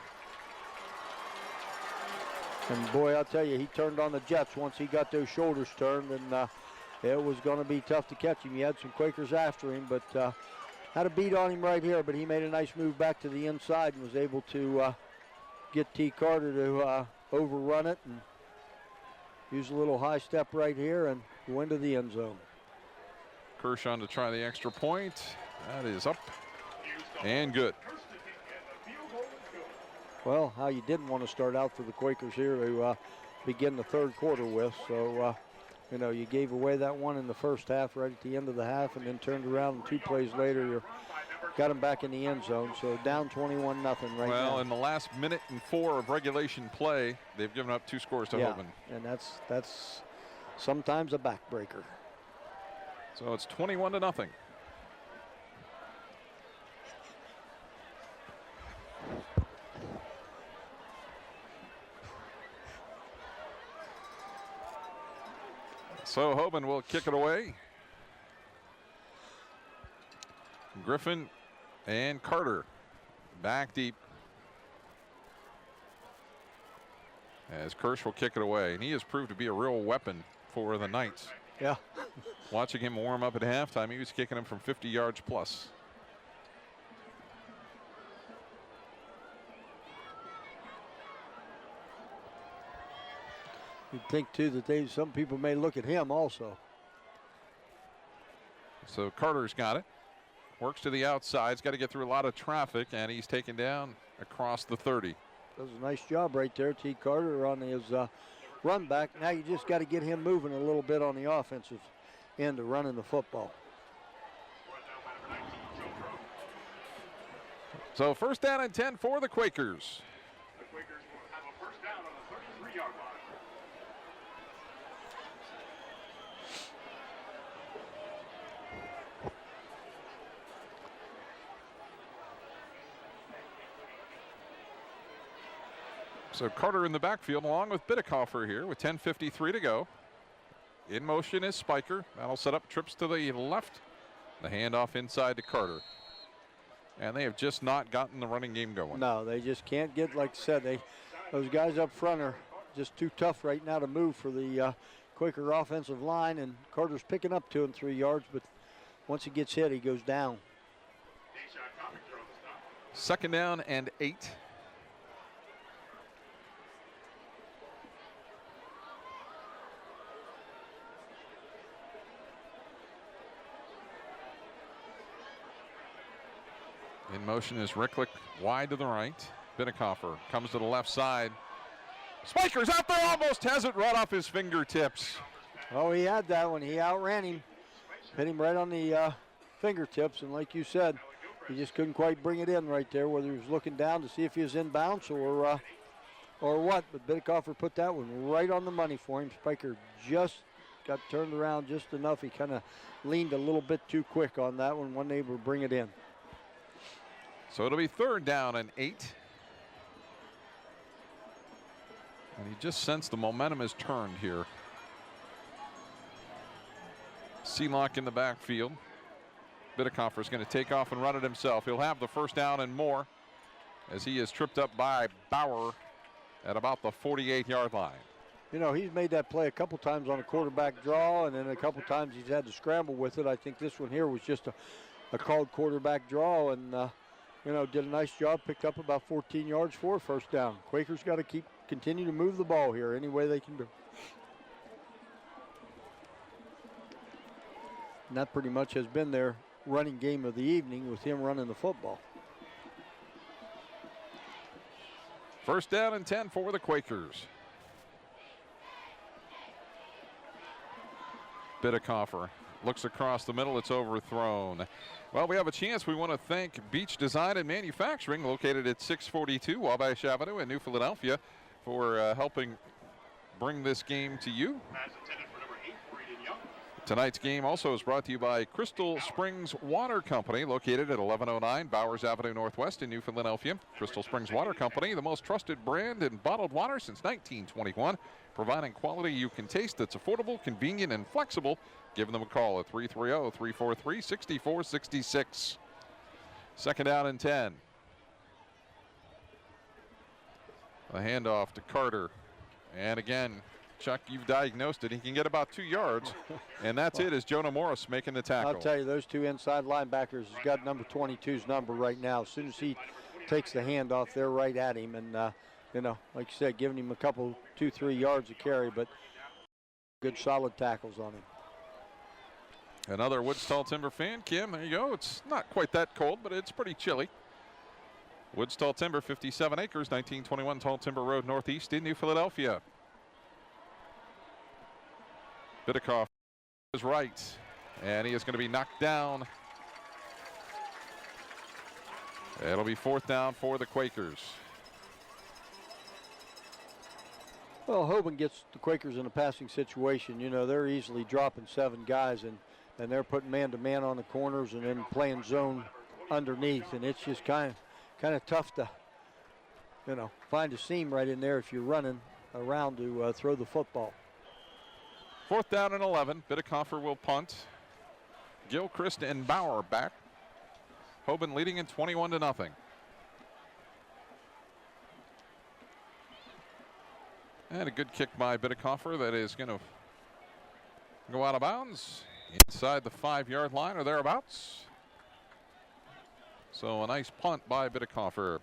And boy, I'll tell you, he turned on the jets once he got those shoulders turned, and it was going to be tough to catch him. He had some Quakers after him, but had a beat on him right here, but he made a nice move back to the inside and was able to get T. Carter to overrun it and use a little high step right here and go into the end zone. Kershaw to try the extra point. That is up and good. Well, how you didn't want to start out for the Quakers here to begin the third quarter with. So, you know, you gave away that one in the first half right at the end of the half and then turned around and 2 plays later you got them back in the end zone. So down 21-0 right now. Well, in the last minute and 4 of regulation play, they've given up 2 scores to Hoban. And that's sometimes a backbreaker. So it's 21-0. So Hoban will kick it away. Griffin and Carter back deep. As Kirsch will kick it away. And he has proved to be a real weapon for the Knights. Yeah. Watching him warm up at halftime, he was kicking him from 50 yards plus. You'd think, too, that some people may look at him also. So Carter's got it. Works to the outside. He's got to get through a lot of traffic, and he's taken down across the 30. Does a nice job right there, T. Carter, on his run back. Now you just got to get him moving a little bit on the offensive end of running the football. So first down and 10 for the Quakers. The Quakers will have a first down on the 33-yard line. So Carter in the backfield along with Bidekoffer here with 10:53 to go. In motion is Spiker. That'll set up trips to the left. The handoff inside to Carter. And they have just not gotten the running game going. No, they just can't get, like I said, those guys up front are just too tough right now to move for the Quaker offensive line, and Carter's picking up 2 and 3 yards, but once he gets hit, he goes down. Second down and 8. In motion is Ricklick wide to the right. Bidekoffer comes to the left side. Spiker's out there, almost has it right off his fingertips. Oh, he had that one. He outran him. Hit him right on the fingertips, and like you said, he just couldn't quite bring it in right there, whether he was looking down to see if he was in bounds or what. But Bidekoffer put that one right on the money for him. Spiker just got turned around just enough. He kind of leaned a little bit too quick on that one, wasn't able to bring it in. So it'll be third down and 8. And you just sense the momentum has turned here. Sealock in the backfield. Bidekoffer is going to take off and run it himself. He'll have the first down and more as he is tripped up by Bauer at about the 48-yard line. You know, he's made that play a couple times on a quarterback draw, and then a couple times he's had to scramble with it. I think this one here was just a called quarterback draw, and you know, did a nice job, picked up about 14 yards for a first down. Quakers got to continue to move the ball here any way they can do. And that pretty much has been their running game of the evening with him running the football. First down and 10 for the Quakers. Bidekoffer looks across the middle. It's overthrown. Well, we have a chance. We want to thank Beach Design and Manufacturing, located at 642 Wabash Avenue in New Philadelphia, for helping bring this game to you. Pass intended for number 18. Tonight's game also is brought to you by Crystal Springs Water Company, located at 1109 Bowers Avenue Northwest in New Philadelphia. Crystal Springs Water Company, the most trusted brand in bottled water since 1921, providing quality you can taste that's affordable, convenient, and flexible. Give them a call at 330-343-6466. Second down and 10. A handoff to Carter. And again, Chuck, you've diagnosed it. He can get about 2 yards, and that's it, as Jonah Morris making the tackle. I'll tell you, those two inside linebackers has got number 22's number right now. As soon as he takes the handoff, they're right at him. And, you know, like you said, giving him a couple, 2-3 yards of carry, but good solid tackles on him. Another Woods Tall Timber fan. Kim, there you go. It's not quite that cold, but it's pretty chilly. Woods Tall Timber, 57 acres, 1921 Tall Timber Road Northeast in New Philadelphia. Biddikoff is right, and he is going to be knocked down. It'll be fourth down for the Quakers. Well, Hoban gets the Quakers in a passing situation. You know, they're easily dropping 7 guys, and they're putting man-to-man on the corners and then playing zone underneath, and it's just kind of tough to, you know, find a seam right in there if you're running around to throw the football. Fourth down and 11. Biddikoffer will punt. Gilchrist and Bauer back. Hoban leading in 21-0. And a good kick by Biddikoffer that is going to go out of bounds inside the 5-yard line or thereabouts. So a nice punt by Biddikoffer.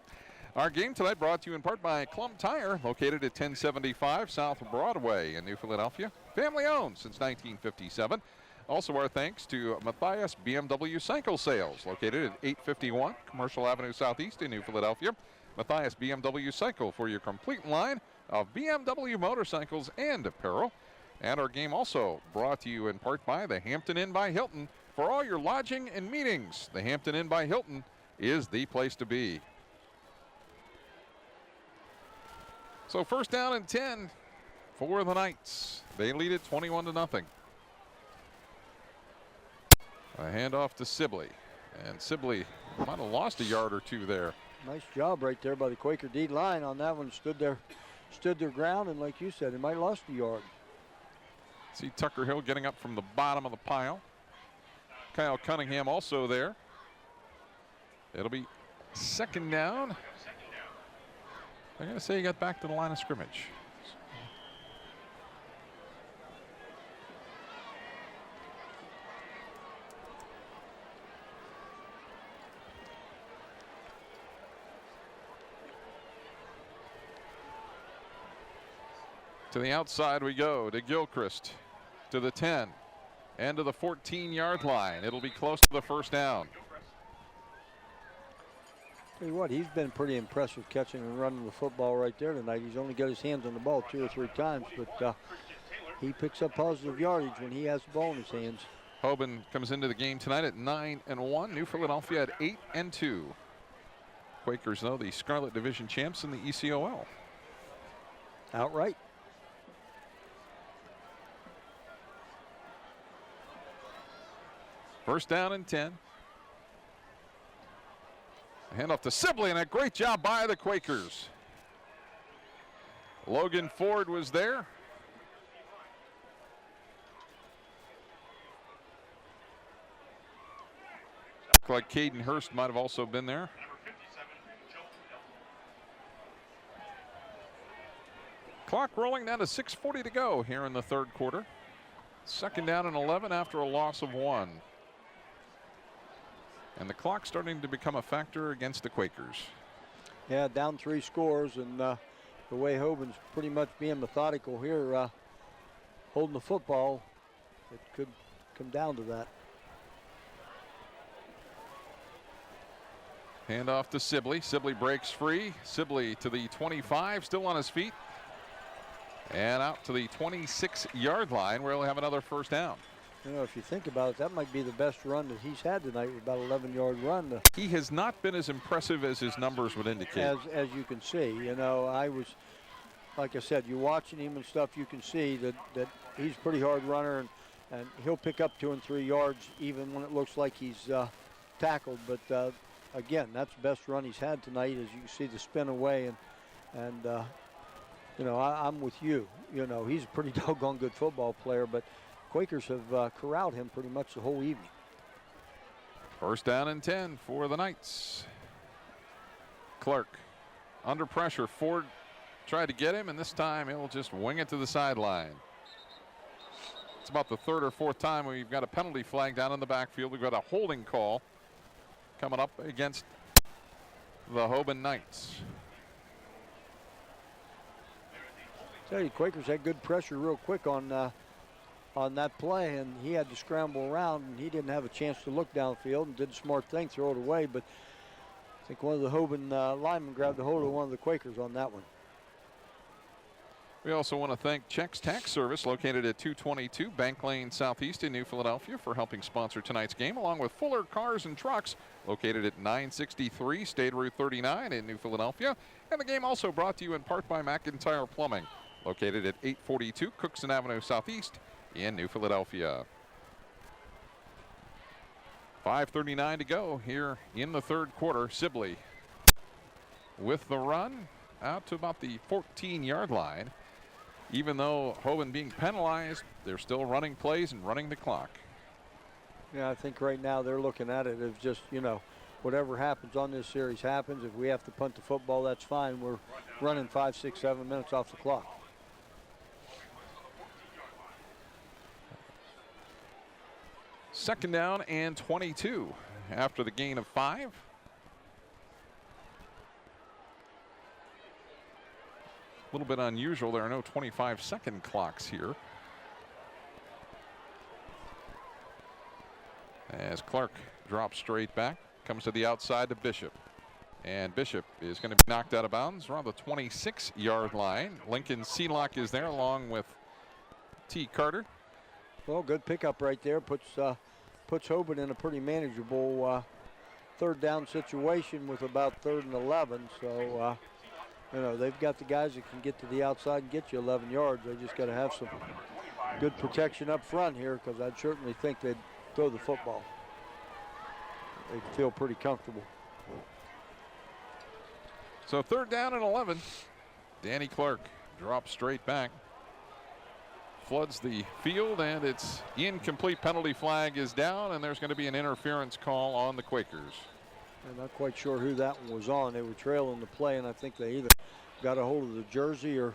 Our game tonight brought to you in part by Clum Tire, located at 1075 South Broadway in New Philadelphia. Family owned since 1957. Also our thanks to Matthias BMW Cycle Sales, located at 851 Commercial Avenue Southeast in New Philadelphia. Matthias BMW Cycle for your complete line of BMW motorcycles and apparel. And our game also brought to you in part by the Hampton Inn by Hilton. For all your lodging and meetings, the Hampton Inn by Hilton is the place to be. So first down and 10 for the Knights. They lead it 21-0. A handoff to Sibley. And Sibley might have lost a yard or two there. Nice job right there by the Quaker D line on that one. Stood their ground, and like you said, it might have lost a yard. See Tucker Hill getting up from the bottom of the pile. Kyle Cunningham also there. It'll be second down. I gotta say, he got back to the line of scrimmage. To the outside we go, to Gilchrist, to the 10, and to the 14-yard line. It'll be close to the first down. Tell you what, he's been pretty impressive catching and running the football right there tonight. He's only got his hands on the ball 2 or 3 times, but he picks up positive yardage when he has the ball in his hands. Hoban comes into the game tonight at 9-1. New Philadelphia at 8-2. Quakers, though, the Scarlet Division champs in the ECOL. Outright. First down and 10. Handoff to Sibley, and a great job by the Quakers. Logan Ford was there. Looked like Caden Hurst might have also been there. Clock rolling down to 6:40 to go here in the third quarter. Second down and 11 after a loss of 1. And the clock starting to become a factor against the Quakers. Yeah, down 3 scores, and the way Hoban's pretty much being methodical here, holding the football, it could come down to that. Handoff to Sibley. Sibley breaks free. Sibley to the 25, still on his feet. And out to the 26-yard line where he'll have another first down. You know, if you think about it, that might be the best run that he's had tonight, with about 11-yard run. He has not been as impressive as his numbers would indicate. As you can see, you know, like I said, you're watching him and stuff, you can see that he's a pretty hard runner, and and he'll pick up 2 and 3 yards even when it looks like he's tackled. But again, that's the best run he's had tonight, as you can see the spin away. And you know, I'm with you. You know, he's a pretty doggone good football player, but Quakers have corralled him pretty much the whole evening. First down and 10 for the Knights. Clark under pressure. Ford tried to get him, and this time he'll just wing it to the sideline. It's about the 3rd or 4th time we've got a penalty flag down in the backfield. We've got a holding call coming up against the Hoban Knights. Tell you, Quakers had good pressure real quick on that play, and he had to scramble around, and he didn't have a chance to look downfield and did a smart thing, throw it away. But I think one of the Hoban linemen grabbed a hold of one of the Quakers on that one. We also want to thank Check's Tax Service, located at 222 Bank Lane Southeast in New Philadelphia, for helping sponsor tonight's game, along with Fuller Cars and Trucks, located at 963 State Route 39 in New Philadelphia. And the game also brought to you in part by McIntyre Plumbing, located at 842 Cookson Avenue Southeast in New Philadelphia. 5:39 to go here in the 3rd quarter. Sibley with the run out to about the 14-yard line. Even though Hoban being penalized, they're still running plays and running the clock. Yeah, I think right now they're looking at it as just, you know, whatever happens on this series happens. If we have to punt the football, that's fine. We're running 5, 6, 7 minutes off the clock. Second down and 22 after the gain of 5. A little bit unusual. There are no 25-second clocks here. As Clark drops straight back, comes to the outside to Bishop. And Bishop is going to be knocked out of bounds around the 26-yard line. Lincoln Seelock is there along with T. Carter. Well, good pickup right there. Puts Hoban in a pretty manageable 3rd down situation with about 3rd and 11. So, you know, they've got the guys that can get to the outside and get you 11 yards. They just got to have some good protection up front here, because I'd certainly think they'd throw the football. They feel pretty comfortable. So 3rd down and 11. Danny Clark drops straight back. Floods the field, and it's incomplete. Penalty flag is down, and there's going to be an interference call on the Quakers. I'm not quite sure who that one was on. They were trailing the play, and I think they either got a hold of the jersey or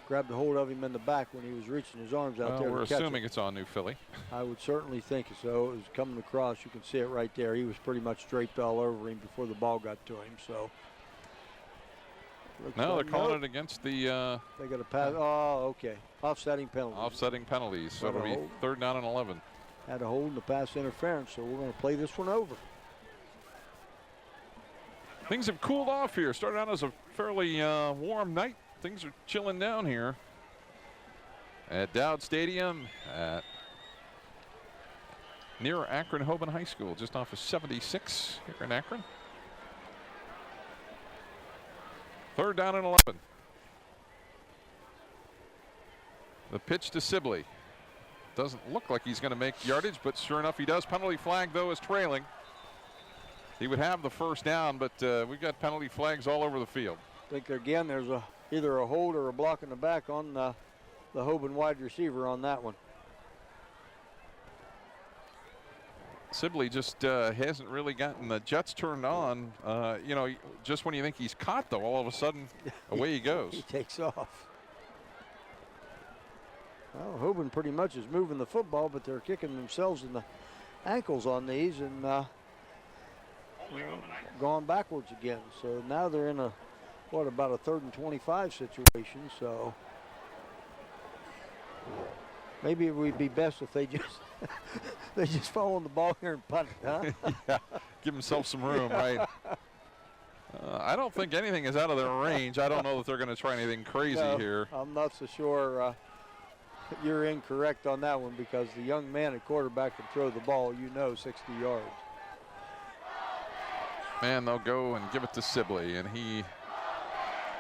grabbed a hold of him in the back when he was reaching his arms out there. We're assuming it's on New Philly. I would certainly think so. It was coming across. You can see it right there. He was pretty much draped all over him before the ball got to him. So. No, they're calling it against the. They got a pass. Oh, okay. Offsetting penalties. Offsetting penalties. So it'll be 3rd down and 11. Had a hold in the pass interference, so we're going to play this one over. Things have cooled off here. Started out as a fairly warm night. Things are chilling down here at Dowd Stadium near Akron Hoban High School, just off of 76 here in Akron. 3rd down and 11. The pitch to Sibley. Doesn't look like he's going to make yardage, but sure enough he does. Penalty flag, though, is trailing. He would have the 1st down, but we've got penalty flags all over the field. I think, again, there's either a hold or a block in the back on the Hoban wide receiver on that one. Sibley just hasn't really gotten the jets turned on. You know, just when you think he's caught, though, all of a sudden, away he goes. He takes off. Well, Hoban pretty much is moving the football, but they're kicking themselves in the ankles on these and going backwards again. So now they're in about a 3rd and 25 situation. So maybe it would be best if they just fall on the ball here and punt it, huh? Yeah, give themselves some room, right? I don't think anything is out of their range. I don't know that they're going to try anything crazy here. I'm not so sure. You're incorrect on that one, because the young man at quarterback can throw the ball, 60 yards. Man, they'll go and give it to Sibley, and he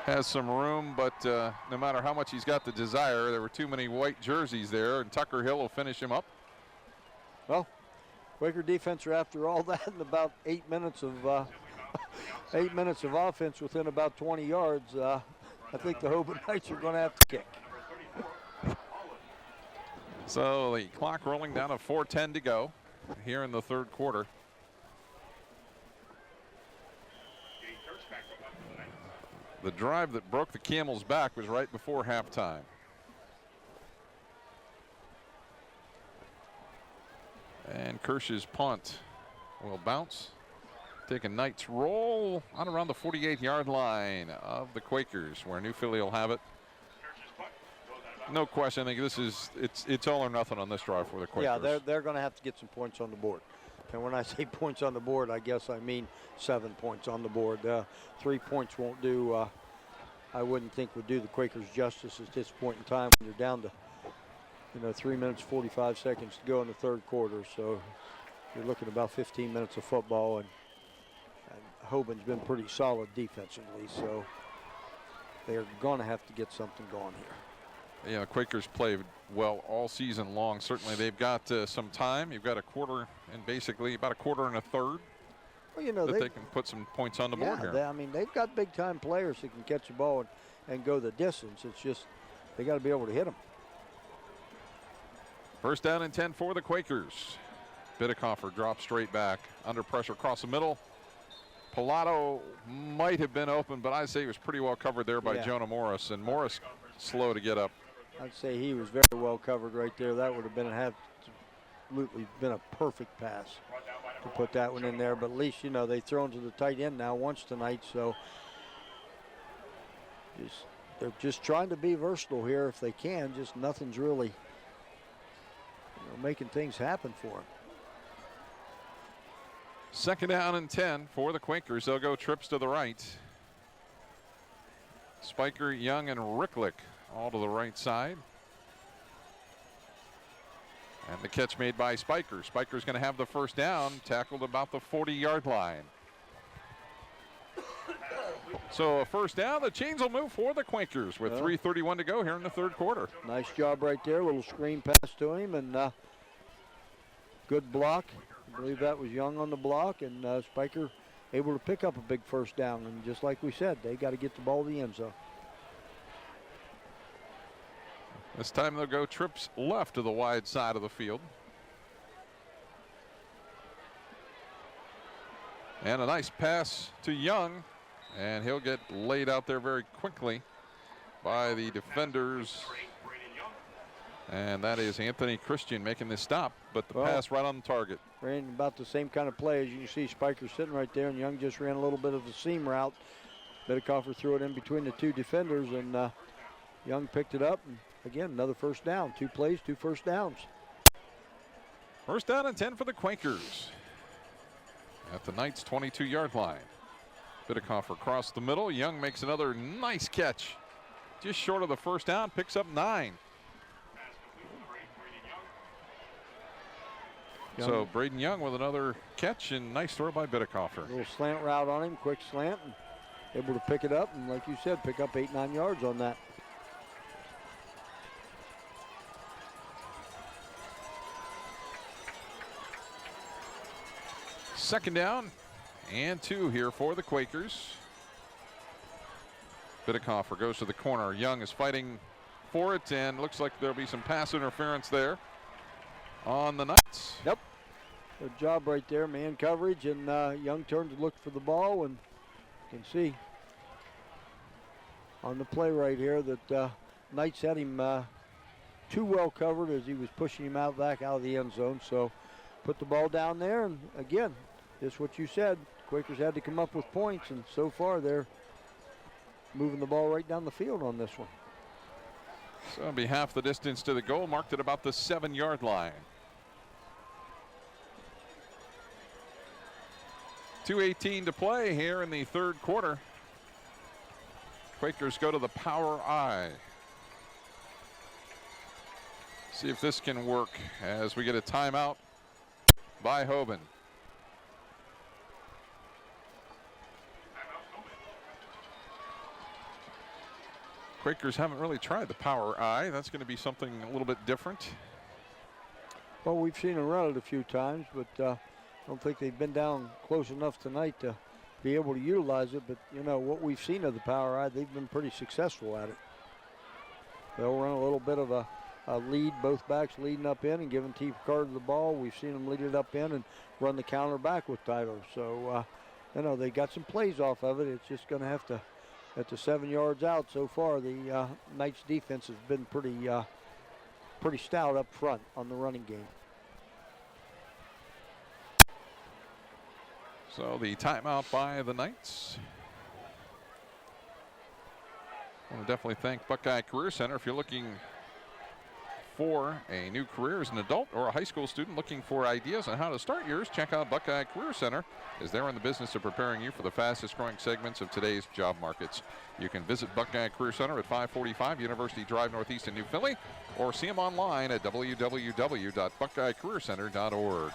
has some room, but no matter how much he's got the desire, there were too many white jerseys there, and Tucker Hill will finish him up. Well, Quaker defense are after all that in about 8 minutes of 8 minutes of offense within about 20 yards. I think the Hoban Knights are going to have to kick. So the clock rolling down to 4:10 to go here in the third quarter. The drive that broke the camel's back was right before halftime. And Kirsch's punt will bounce. Take a Knights roll out around the 48-yard line of the Quakers, where New Philly will have it. No question. I think this is it's all or nothing on this drive for the Quakers. Yeah, they're going to have to get some points on the board. And when I say points on the board, I guess I mean 7 points on the board. 3 points won't do. I wouldn't think would do the Quakers justice at this point in time when you're down to 3 minutes 45 seconds to go in the third quarter. So you're looking at about 15 minutes of football, and Hoban's been pretty solid defensively. So they're going to have to get something going here. Yeah, Quakers played well all season long. Certainly they've got some time. You've got a quarter and basically about a quarter and a third Well, that they can put some points on the board here. I mean, they've got big-time players that can catch the ball and go the distance. It's just they got to be able to hit them. First down and 10 for the Quakers. Bidekoffer drops straight back. Under pressure across the middle. Pilato might have been open, but I'd say he was pretty well covered there by Jonah Morris. And Morris slow to get up. I'd say he was very well covered right there. That would have been absolutely been a perfect pass to put that one in there. But at least, they've thrown to the tight end now once tonight. So they're just trying to be versatile here if they can. Just nothing's really making things happen for them. Second down and 10 for the Quakers. They'll go trips to the right. Spiker, Young, and Ricklick all to the right side. And the catch made by Spiker. Spiker's going to have the first down, tackled about the 40-yard line. So a first down. The chains will move for the Quakers with 3:31 to go here in the third quarter. Nice job right there. Little screen pass to him, and good block. I believe that was Young on the block, and Spiker able to pick up a big first down. And just like we said, they got to get the ball to the end zone. This time they'll go trips left to the wide side of the field. And a nice pass to Young, and he'll get laid out there very quickly by the defenders. And that is Anthony Christian making this stop, but the pass right on the target. Ran about the same kind of play as you can see. Spiker sitting right there, and Young just ran a little bit of a seam route. Bidekoffer threw it in between the two defenders, and Young picked it up. And again, another first down. 2 plays, 2 first downs. First down and 10 for the Quakers at the Knights' 22-yard line. Bidekoffer across the middle. Young makes another nice catch. Just short of the first down, picks up 9. So Braden Young with another catch, and nice throw by Bidekoffer. Little slant route on him, quick slant, and able to pick it up, and like you said, pick up 8-9 yards on that. Second down and 2 here for the Quakers. Bidekoffer goes to the corner. Young is fighting for it, and looks like there'll be some pass interference there on the Knights. Yep. Good job right there, man coverage, and Young turned to look for the ball, and you can see on the play right here that Knights had him too well covered as he was pushing him back out of the end zone. So put the ball down there, and again, just what you said, Quakers had to come up with points, and so far they're moving the ball right down the field on this one. So it'll be half the distance to the goal, marked at about the 7-yard line. 2:18 to play here in the third quarter. Quakers go to the power I. See if this can work as we get a timeout by Hoban. Quakers haven't really tried the power eye. That's going to be something a little bit different. Well, we've seen them run it a few times, but I don't think they've been down close enough tonight to be able to utilize it. But, you know, what we've seen of the power eye, they've been pretty successful at it. They'll run a little bit of a lead, both backs leading up in and giving T. Carter the ball. We've seen them lead it up in and run the counter back with Tyler. So, you know, they got some plays off of it. It's just going to have to, at the 7 yards out so far, the Knights defense has been pretty stout up front on the running game. So the timeout by the Knights. I want to definitely thank Buckeye Career Center. If you're looking for a new career as an adult or a high school student looking for ideas on how to start yours, check out Buckeye Career Center, as they're in the business of preparing you for the fastest growing segments of today's job markets. You can visit Buckeye Career Center at 545 University Drive Northeast in New Philly, or see them online at www.buckeyecareercenter.org.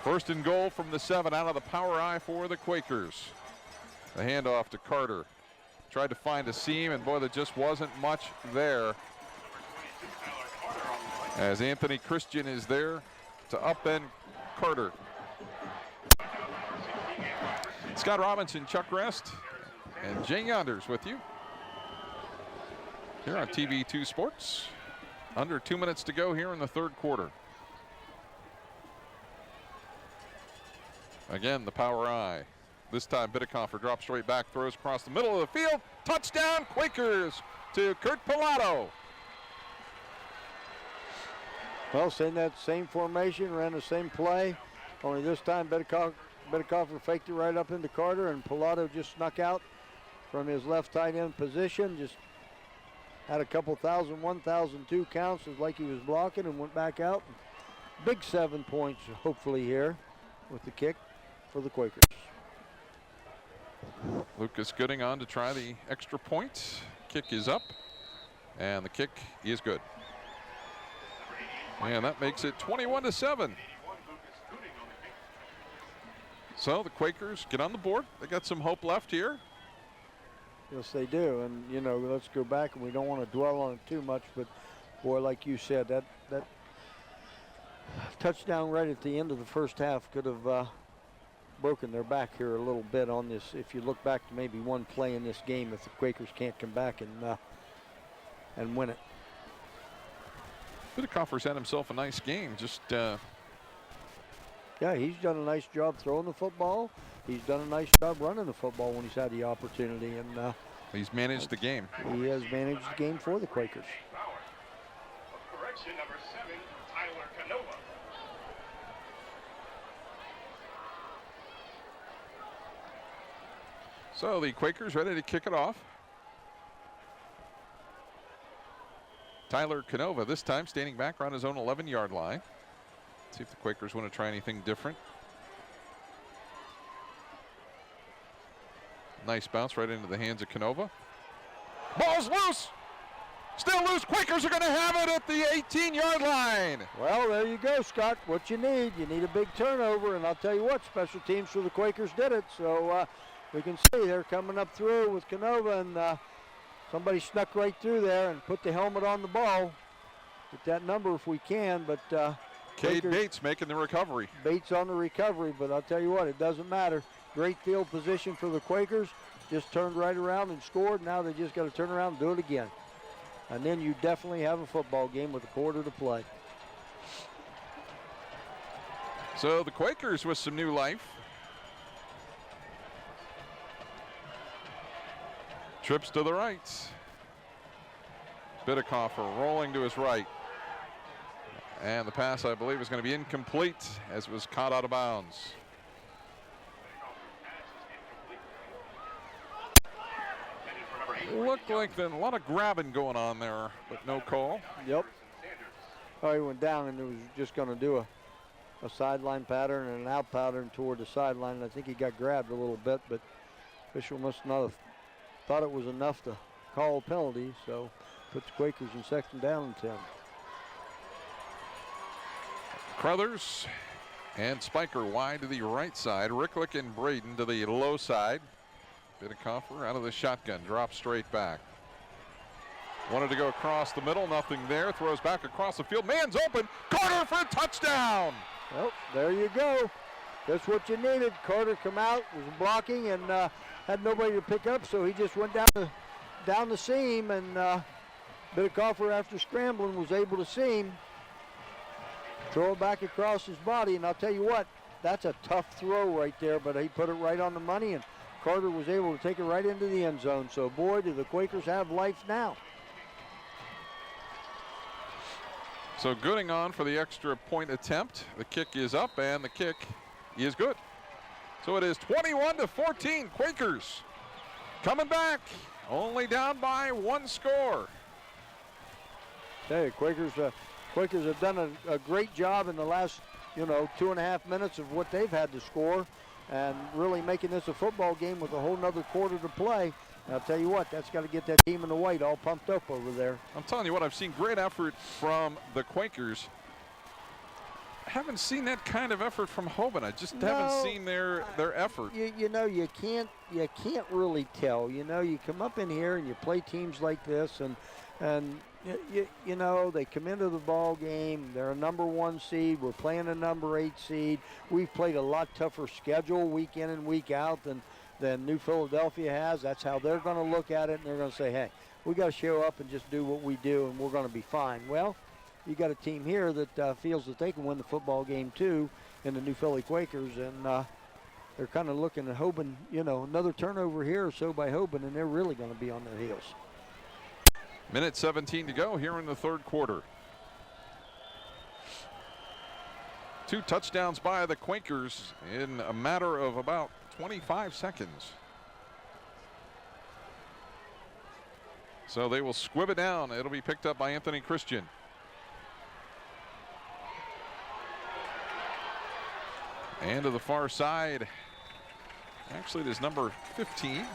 First and goal from the 7 out of the power eye for the Quakers. The handoff to Carter. Tried to find a seam, and boy, there just wasn't much there, as Anthony Christian is there to upend Carter. Scott Robinson, Chuck Rest, and Jay Yonders with you here on TV2 Sports. Under 2 minutes to go here in the third quarter. Again, the power eye. This time, Bittakofer drops straight back, throws across the middle of the field. Touchdown, Quakers, to Kurt Pilato. Well, same that same formation, ran the same play, only this time Bittakofer faked it right up into Carter, and Pilato just snuck out from his left tight end position. Just had a couple 1,002 counts, as like he was blocking, and went back out. Big 7 points, hopefully, here with the kick for the Quakers. Lucas Gooding on to try the extra point. Kick is up, and the kick is good. And that makes it 21-7. So the Quakers get on the board. They got some hope left here. Yes, they do. And, you know, let's go back, and we don't want to dwell on it too much, but, boy, like you said, that touchdown right at the end of the first half could have broken their back here a little bit on this. If you look back to maybe one play in this game, if the Quakers can't come back and win it. Bittakofer's had himself a nice game. Just yeah, he's done a nice job throwing the football. He's done a nice job running the football when he's had the opportunity, and he's managed the game. He has managed the game for the Quakers. Correction number 7, Tyler Canova. So the Quakers ready to kick it off. Tyler Canova this time standing back around his own 11-yard line. See if the Quakers want to try anything different. Nice bounce right into the hands of Canova. Ball's loose. Still loose. Quakers are going to have it at the 18-yard line. Well, there you go, Scott. What you need a big turnover, and I'll tell you what, special teams for the Quakers did it. So we can see they're coming up through with Canova, and somebody snuck right through there and put the helmet on the ball. Get that number if we can, but Cade Bates making the recovery. Bates on the recovery, but I'll tell you what, it doesn't matter. Great field position for the Quakers. Just turned right around and scored. Now they just got to turn around and do it again. And then you definitely have a football game with a quarter to play. So the Quakers with some new life. Trips to the right. Bittakofer rolling to his right. And the pass, I believe, is going to be incomplete as it was caught out of bounds. Looked like a lot of grabbing going on there, but no call. Yep. Oh, he went down and it was just going to do a sideline pattern and an out pattern toward the sideline. And I think he got grabbed a little bit, but official must not have thought it was enough to call a penalty, so puts the Quakers in second down and 10. Crothers and Spiker wide to the right side. Ricklick and Braden to the low side. Bittakofer out of the shotgun, drops straight back. Wanted to go across the middle, nothing there. Throws back across the field. Man's open. Carter for a touchdown. Well, there you go. That's what you needed. Carter come out, was blocking, and had nobody to pick up, so he just went down the seam, and Bidacoffer, after scrambling, was able to see him. Throw it back across his body, and I'll tell you what, that's a tough throw right there, but he put it right on the money, and Carter was able to take it right into the end zone. So, boy, do the Quakers have life now. So Gooding on for the extra point attempt. The kick is up, and the kick is good. So it is 21-14. Quakers coming back, only down by one score. Hey, Quakers have done a great job in the last, 2.5 minutes of what they've had to score, and really making this a football game with a whole nother quarter to play. And I'll tell you what, that's got to get that team in the white all pumped up over there. I'm telling you what, I've seen great effort from the Quakers. I haven't seen that kind of effort from Hoban. I just haven't seen their effort. You can't really tell. You come up in here and you play teams like this, and they come into the ball game. They're a number 1 seed. We're playing a number 8 seed. We've played a lot tougher schedule week in and week out than New Philadelphia has. That's how they're going to look at it, and they're going to say, hey, we got to show up and just do what we do, and we're going to be fine. Well, you got a team here that feels that they can win the football game too, in the New Philly Quakers, and they're kind of looking at Hoban, another turnover here or so by Hoban, and they're really going to be on their heels. Minute 17 to go here in the third quarter. 2 touchdowns by the Quakers in a matter of about 25 seconds. So they will squib it down. It'll be picked up by Anthony Christian. And to the far side, actually, there's number 15.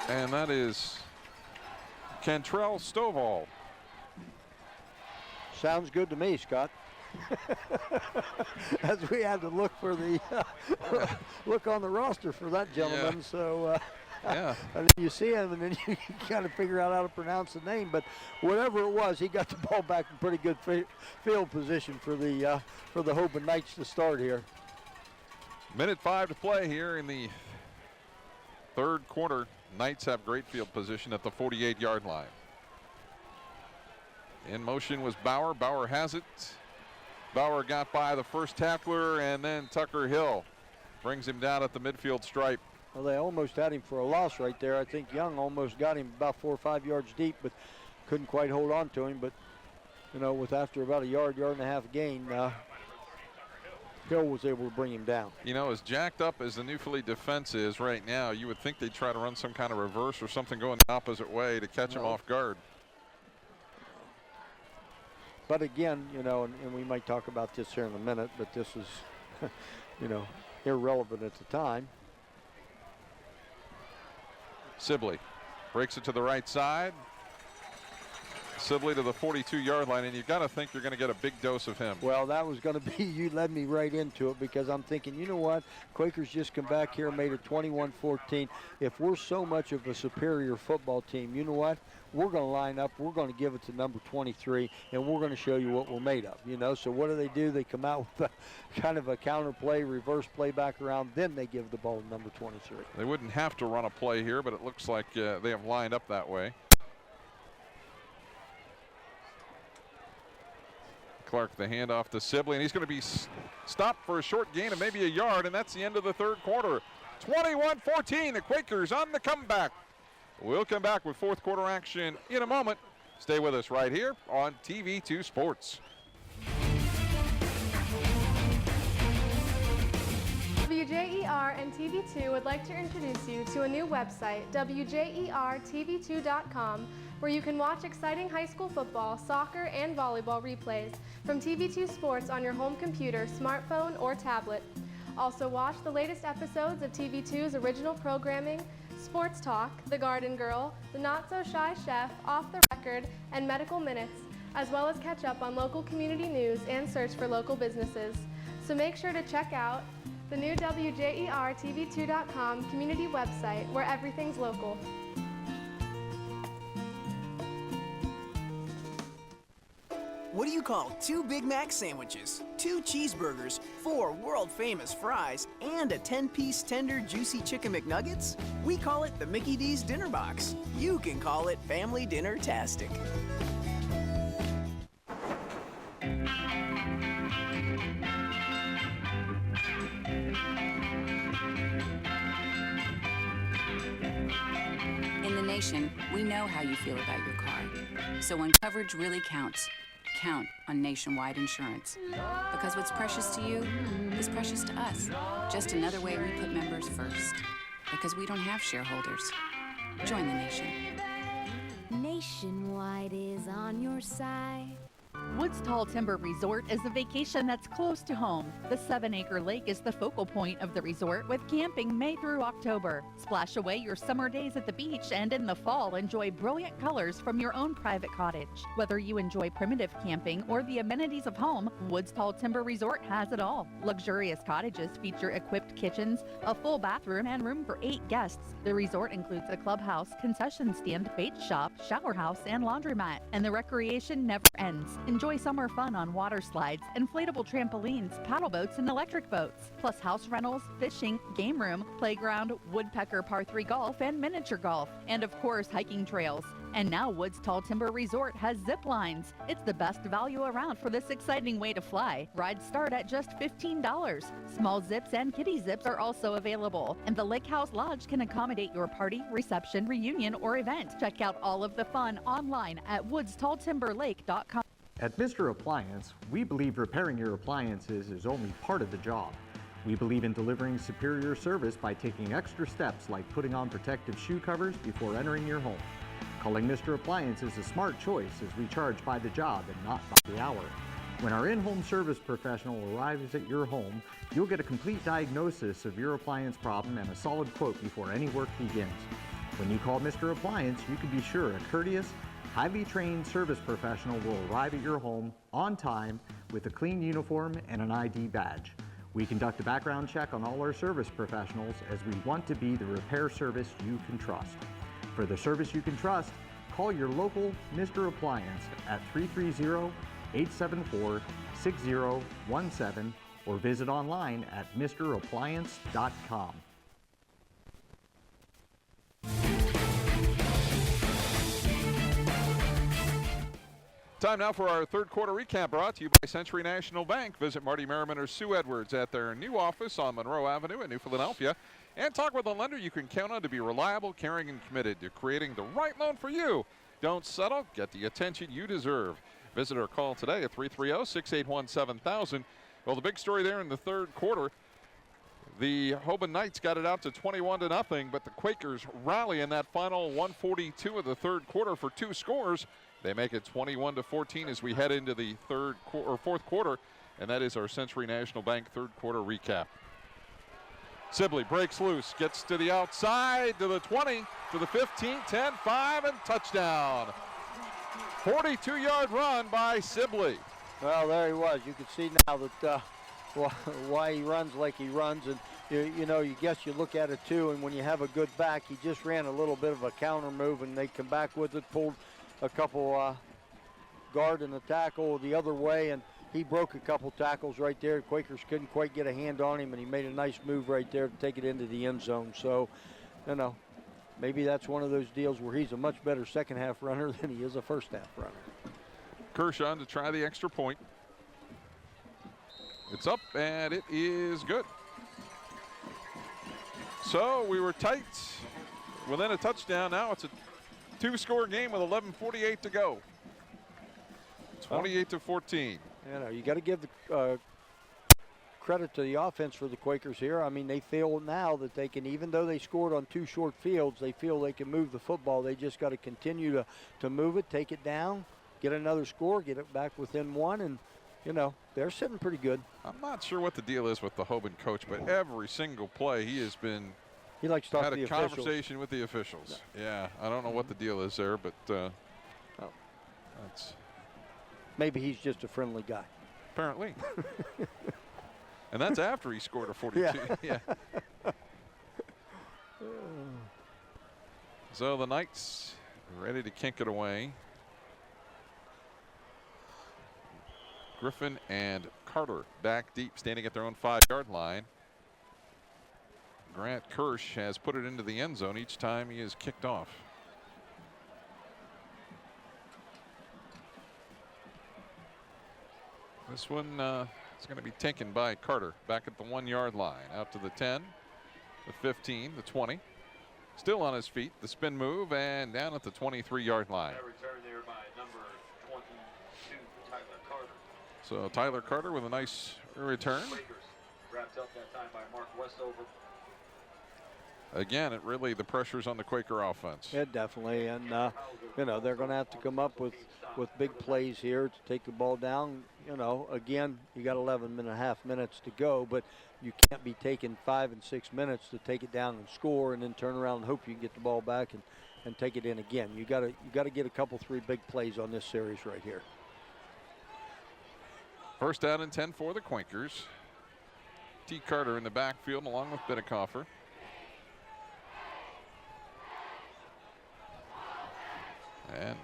And that is Cantrell Stovall. Sounds good to me, Scott. As we had to look for the look on the roster for that gentleman. Yeah. So yeah. And then you see him, and then you kind of figure out how to pronounce the name. But whatever it was, he got the ball back in pretty good field position for the Hoban Knights to start here. Minute 5 to play here in the third quarter. Knights have great field position at the 48-yard line. In motion was Bauer. Bauer has it. Bauer got by the first tackler, and then Tucker Hill brings him down at the midfield stripe. Well, they almost had him for a loss right there. I think Young almost got him about 4 or 5 yards deep, but couldn't quite hold on to him. But, with after about a yard and a half gain, Hill was able to bring him down. As jacked up as the New Philly defense is right now, you would think they'd try to run some kind of reverse or something going the opposite way to catch him off guard. But again, and we might talk about this here in a minute, but this is, irrelevant at the time. Sibley breaks it to the right side. Sibley to the 42-yard line, and you've got to think you're going to get a big dose of him. Well, that was going to be, you led me right into it, because I'm thinking, you know what? Quakers just come back here and made it 21-14. If we're so much of a superior football team, you know what? We're going to line up. We're going to give it to number 23, and we're going to show you what we're made of, So what do? They come out with a kind of a counter play, reverse play back around, then they give the ball to number 23. They wouldn't have to run a play here, but it looks like they have lined up that way. Clark, the handoff to Sibley, and he's going to be stopped for a short gain of maybe a yard, and that's the end of the third quarter. 21-14, the Quakers on the comeback. We'll come back with fourth quarter action in a moment. Stay with us right here on TV2 Sports. WJER and TV2 would like to introduce you to a new website, WJERTV2.com, where you can watch exciting high school football, soccer, and volleyball replays from TV2 Sports on your home computer, smartphone, or tablet. Also watch the latest episodes of TV2's original programming, Sports Talk, The Garden Girl, The Not So Shy Chef, Off the Record, and Medical Minutes, as well as catch up on local community news and search for local businesses. So make sure to check out The new WJER TV2.com community website where everything's local. What do you call 2 Big Mac sandwiches, 2 cheeseburgers, 4 world-famous fries, and a 10-piece tender juicy chicken McNuggets? We call it the Mickey D's Dinner Box. You can call it Family Dinner-tastic. In the nation, we know how you feel about your car. So when coverage really counts, count on Nationwide Insurance. Because what's precious to you is precious to us. Just another way we put members first. Because we don't have shareholders. Join the nation. Nationwide is on your side. Woods Tall Timber Resort is a vacation that's close to home. The 7-acre lake is the focal point of the resort with camping May through October. Splash away your summer days at the beach and in the fall enjoy brilliant colors from your own private cottage. Whether you enjoy primitive camping or the amenities of home, Woods Tall Timber Resort has it all. Luxurious cottages feature equipped kitchens, a full bathroom, and room for 8 guests. The resort includes a clubhouse, concession stand, bait shop, shower house, and laundromat. And the recreation never ends. Enjoy summer fun on water slides, inflatable trampolines, paddle boats, and electric boats, plus house rentals, fishing, game room, playground, woodpecker par 3 golf, and miniature golf, and of course hiking trails. And now Woods Tall Timber Resort has zip lines. It's the best value around for this exciting way to fly. Rides start at just $15. Small zips and kiddie zips are also available. And the Lake House Lodge can accommodate your party, reception, reunion, or event. Check out all of the fun online at woodstalltimberlake.com. At Mr. Appliance, we believe repairing your appliances is only part of the job. We believe in delivering superior service by taking extra steps like putting on protective shoe covers before entering your home. Calling Mr. Appliance is a smart choice as we charge by the job and not by the hour. When our in-home service professional arrives at your home, you'll get a complete diagnosis of your appliance problem and a solid quote before any work begins. When you call Mr. Appliance, you can be sure a courteous, highly trained service professional will arrive at your home on time with a clean uniform and an ID badge. We conduct a background check on all our service professionals as we want to be the repair service you can trust. For the service you can trust, call your local Mr. Appliance at 330-874-6017 or visit online at mrappliance.com. Time now for our third quarter recap brought to you by Century National Bank. Visit Marty Merriman or Sue Edwards at their new office on Monroe Avenue in New Philadelphia and talk with a lender you can count on to be reliable, caring, and committed to creating the right loan for you. Don't settle. Get the attention you deserve. Visit or call today at 330-681-7000. Well, the big story there in the third quarter, the Hoban Knights got it out to 21-0, but the Quakers rally in that final 142 of the third quarter for 2 scores. They make it 21-14 as we head into the fourth quarter, and that is our Century National Bank third quarter recap. Sibley breaks loose, gets to the outside, to the 20, to the 15, 10, 5, and touchdown. 42-yard run by Sibley. Well, there he was. You can see now that why he runs like he runs, and you know, you guess you look at it too, and when you have a good back, he just ran a little bit of a counter move, and they come back with it, pulled a couple guard and a tackle the other way, and he broke a couple tackles right there. Quakers couldn't quite get a hand on him, and he made a nice move right there to take it into the end zone. So, you know, maybe that's one of those deals where he's a much better second half runner than he is a first half runner. Kershaw to try the extra point. It's up, and it is good. So we were tight within a touchdown. Now it's a 2-score game with 11:48 to go. 28-14. You know, you got to give the credit to the offense for the Quakers here. I mean, they feel now that they can, even though they scored on 2 short fields, they feel they can move the football. They just got to continue to move it, take it down, get another score, get it back within 1, and, you know, they're sitting pretty good. I'm not sure what the deal is with the Hoban coach, but every single play he has been He likes to talk had to the a conversation with the officials. Yeah, I don't know what the deal is there, but that's maybe he's just a friendly guy. Apparently. And that's after he scored a 42. Yeah. So the Knights ready to kink it away. Griffin and Carter back deep, standing at their own 5-yard line. Grant Kirsch has put it into the end zone each time he is kicked off. This one is going to be taken by Carter back at the 1-yard line, out to the 10, the 15, the 20. Still on his feet, the spin move, and down at the 23-yard line. Return there by number 22, Tyler Carter. So Tyler Carter with a nice return. Wrapped up that time by Mark Westover. Again, the pressure's on the Quaker offense. Yeah, definitely. And, you know, they're going to have to come up with big plays here to take the ball down. You know, again, you got 11.5 minutes to go, but you can't be taking 5 and 6 minutes to take it down and score and then turn around and hope you can get the ball back and take it in again. You got to get a couple, 3 big plays on this series right here. First down and 10 for the Quakers. T. Carter in the backfield along with Bidekoffer. And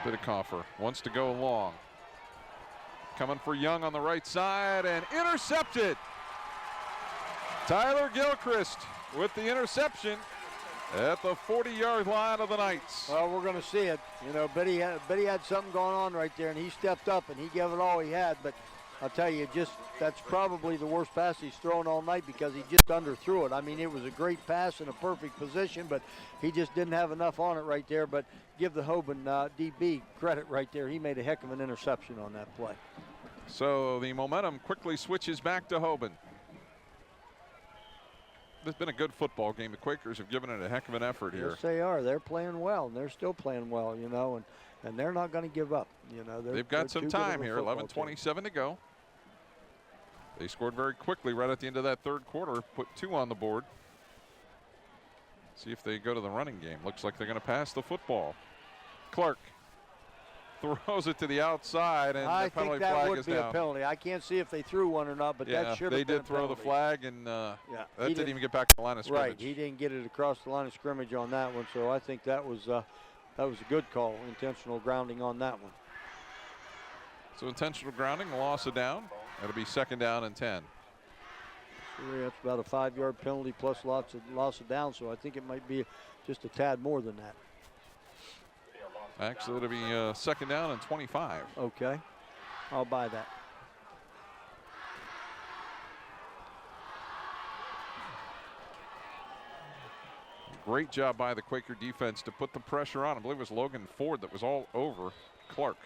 Bidekoffer wants to go long. Coming for Young on the right side and intercepted. Tyler Gilchrist with the interception at the 40-yard line of the Knights. Well, we're going to see it. You know, Biddy had something going on right there, and he stepped up and he gave it all he had. But I'll tell you, that's probably the worst pass he's thrown all night because he just underthrew it. I mean, it was a great pass in a perfect position, but he just didn't have enough on it right there. But give the Hoban DB credit right there. He made a heck of an interception on that play. So the momentum quickly switches back to Hoban. It's been a good football game. The Quakers have given it a heck of an effort here. Yes, they are. They're playing well, and they're still playing well, you know, and they're not going to give up. You know, they've got some time here. 11:27 to go. They scored very quickly right at the end of that third quarter, put 2 on the board. See if they go to the running game. Looks like they're going to pass the football. Clark throws it to the outside, and the penalty flag is down. I think that would be a penalty. I can't see if they threw one or not, but that should have been a penalty. They did throw the flag, and that didn't even get back to the line of scrimmage. Right, he didn't get it across the line of scrimmage on that one, so I think that was a good call, intentional grounding on that one. So intentional grounding, loss of down. That'll be 2nd down and 10. So that's about a 5-yard penalty plus loss of down, so I think it might be just a tad more than that. Actually, it'll be 2nd down and 25. Okay, I'll buy that. Great job by the Quaker defense to put the pressure on. I believe it was Logan Ford that was all over Clark.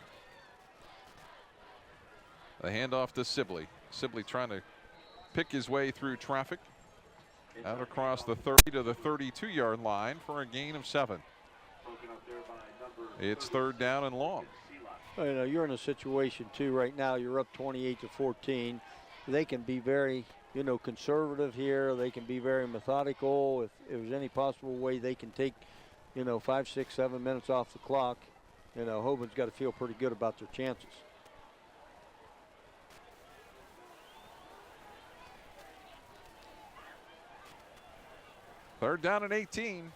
The handoff to Sibley. Sibley trying to pick his way through traffic. Out across the 30 to the 32-yard line for a gain of 7. It's 3rd down and long. Well, you know, you're in a situation too right now. You're up 28-14. They can be very, you know, conservative here. They can be very methodical. If there's any possible way they can take, you know, 5, 6, 7 minutes off the clock, you know, Hoban's got to feel pretty good about their chances. Third down and 18.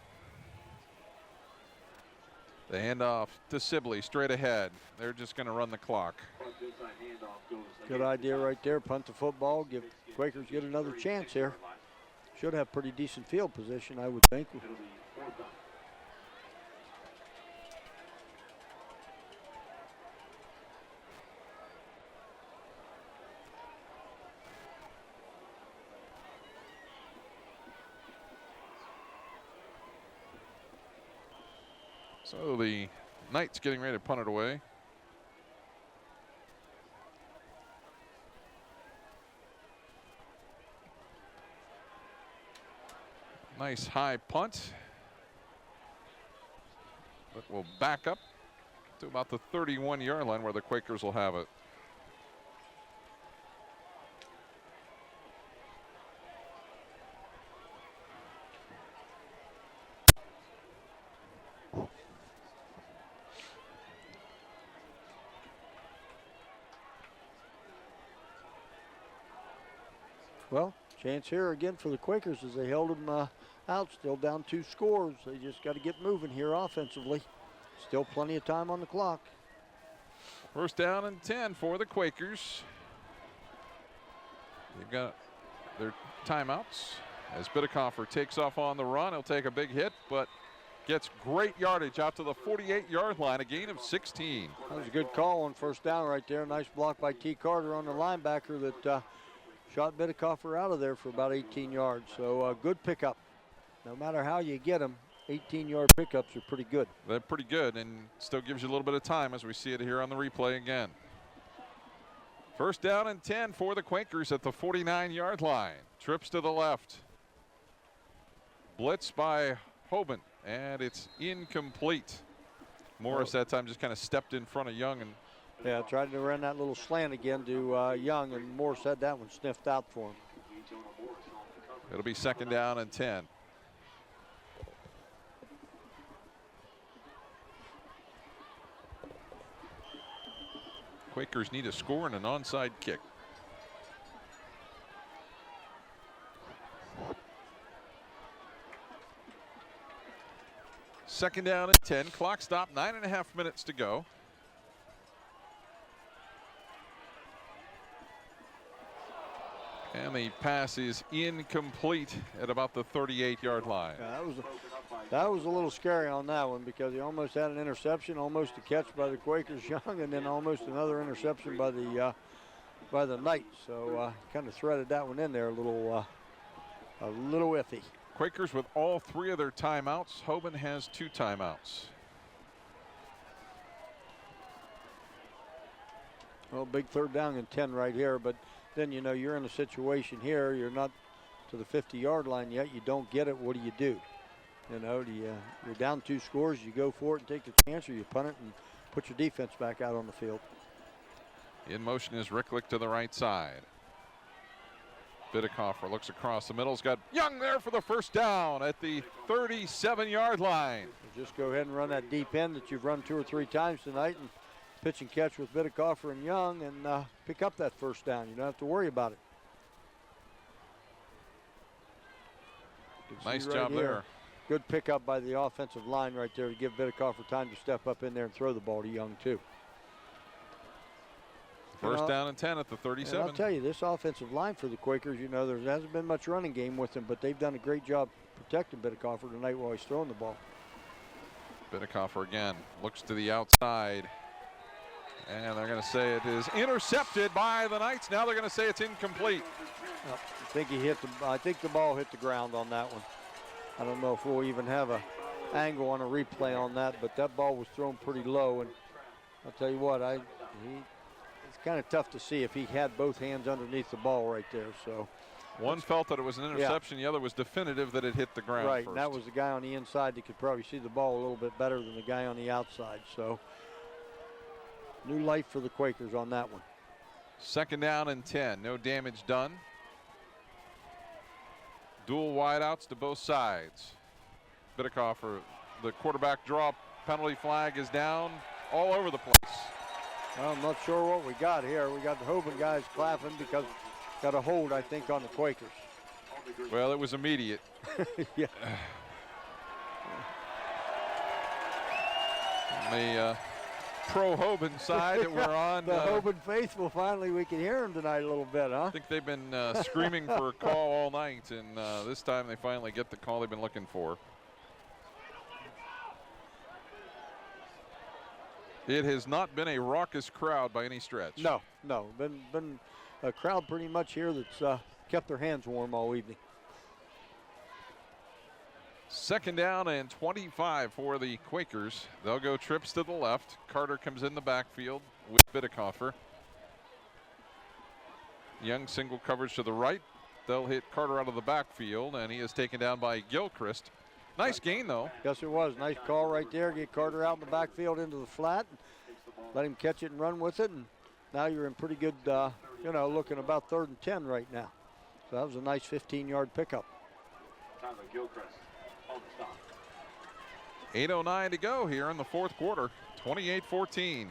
The handoff to Sibley straight ahead. They're just going to run the clock. Good idea right there. Punt the football. Give Quakers get another chance here. Should have pretty decent field position, I would think. So the Knights getting ready to punt it away. Nice high punt. But we'll back up to about the 31-yard line where the Quakers will have it. Well, chance here again for the Quakers as they held them out, still down 2 scores. They just got to get moving here offensively. Still plenty of time on the clock. First down and 10 for the Quakers. They've got their timeouts as Bidekoffer takes off on the run. He'll take a big hit, but gets great yardage out to the 48-yard line, a gain of 16. That was a good call on first down right there. Nice block by T. Carter on the linebacker that shot Bidekoffer out of there for about 18 yards. So good pickup. No matter how you get them, 18-yard pickups are pretty good. They're pretty good and still gives you a little bit of time as we see it here on the replay again. First down and 10 for the Quakers at the 49-yard line. Trips to the left. Blitz by Hoban, and it's incomplete. Morris that time just kind of stepped in front of Young and yeah, tried to run that little slant again to Young, and Morris had that one sniffed out for him. It'll be second down and 10. Quakers need a score and an onside kick. Second down and 10. Clock stop, 9.5 minutes to go. And the pass is incomplete at about the 38-yard line. Yeah, that was a little scary on that one because he almost had an interception, almost a catch by the Quakers Young, and then almost another interception by the Knights. So kind of threaded that one in there a little iffy. Quakers with all 3 of their timeouts. Hoban has 2 timeouts. Well, big third down and 10 right here, but then you know you're in a situation here. You're not to the 50-yard line yet. You don't get it. What do? You know, you're down 2 scores. You go for it and take the chance, or you punt it and put your defense back out on the field. In motion is Ricklick to the right side. Bidekoffer looks across the middle. He's got Young there for the first down at the 37-yard line. Just go ahead and run that deep end that you've run 2 or 3 times tonight and pitch and catch with Bidekoffer and Young and pick up that first down. You don't have to worry about it. Nice job there. Good pickup by the offensive line right there to give Bidekoffer time to step up in there and throw the ball to Young too. First down and 10 at the 37. And I'll tell you, this offensive line for the Quakers, you know, there hasn't been much running game with them, but they've done a great job protecting Bidekoffer tonight while he's throwing the ball. Bidekoffer again looks to the outside. And they're going to say it is intercepted by the Knights. Now they're going to say it's incomplete. I think the ball hit the ground on that one. I don't know if we'll even have a angle on a replay on that, but that ball was thrown pretty low. And I'll tell you what, it's kind of tough to see if he had both hands underneath the ball right there. So one felt that it was an interception. The other was definitive that it hit the ground right, first. And that was the guy on the inside that could probably see the ball a little bit better than the guy on the outside. So new life for the Quakers on that one. Second down and 10. No damage done. Dual wideouts to both sides. Bidekoffer, the quarterback draw penalty flag is down all over the place. Well, I'm not sure what we got here. We got the Hoban guys clapping because got a hold, I think, on the Quakers. Well, it was immediate. Yeah. The pro Hoban side that we're on. The Hoban faithful, finally we can hear them tonight a little bit, huh? I think they've been screaming for a call all night, and this time they finally get the call they've been looking for. It has not been a raucous crowd by any stretch. No. Been a crowd pretty much here that's kept their hands warm all evening. Second down and 25 for the Quakers. They'll go trips to the left. Carter comes in the backfield with Bidekoffer. Young single coverage to the right. They'll hit Carter out of the backfield, and he is taken down by Gilchrist. Nice gain, though. Yes, it was. Nice call right there. Get Carter out in the backfield into the flat. Let him catch it and run with it. And now you're in pretty good, looking about 3rd and 10 right now. So that was a nice 15-yard pickup. 8:09 to go here in the 4th quarter. 28-14.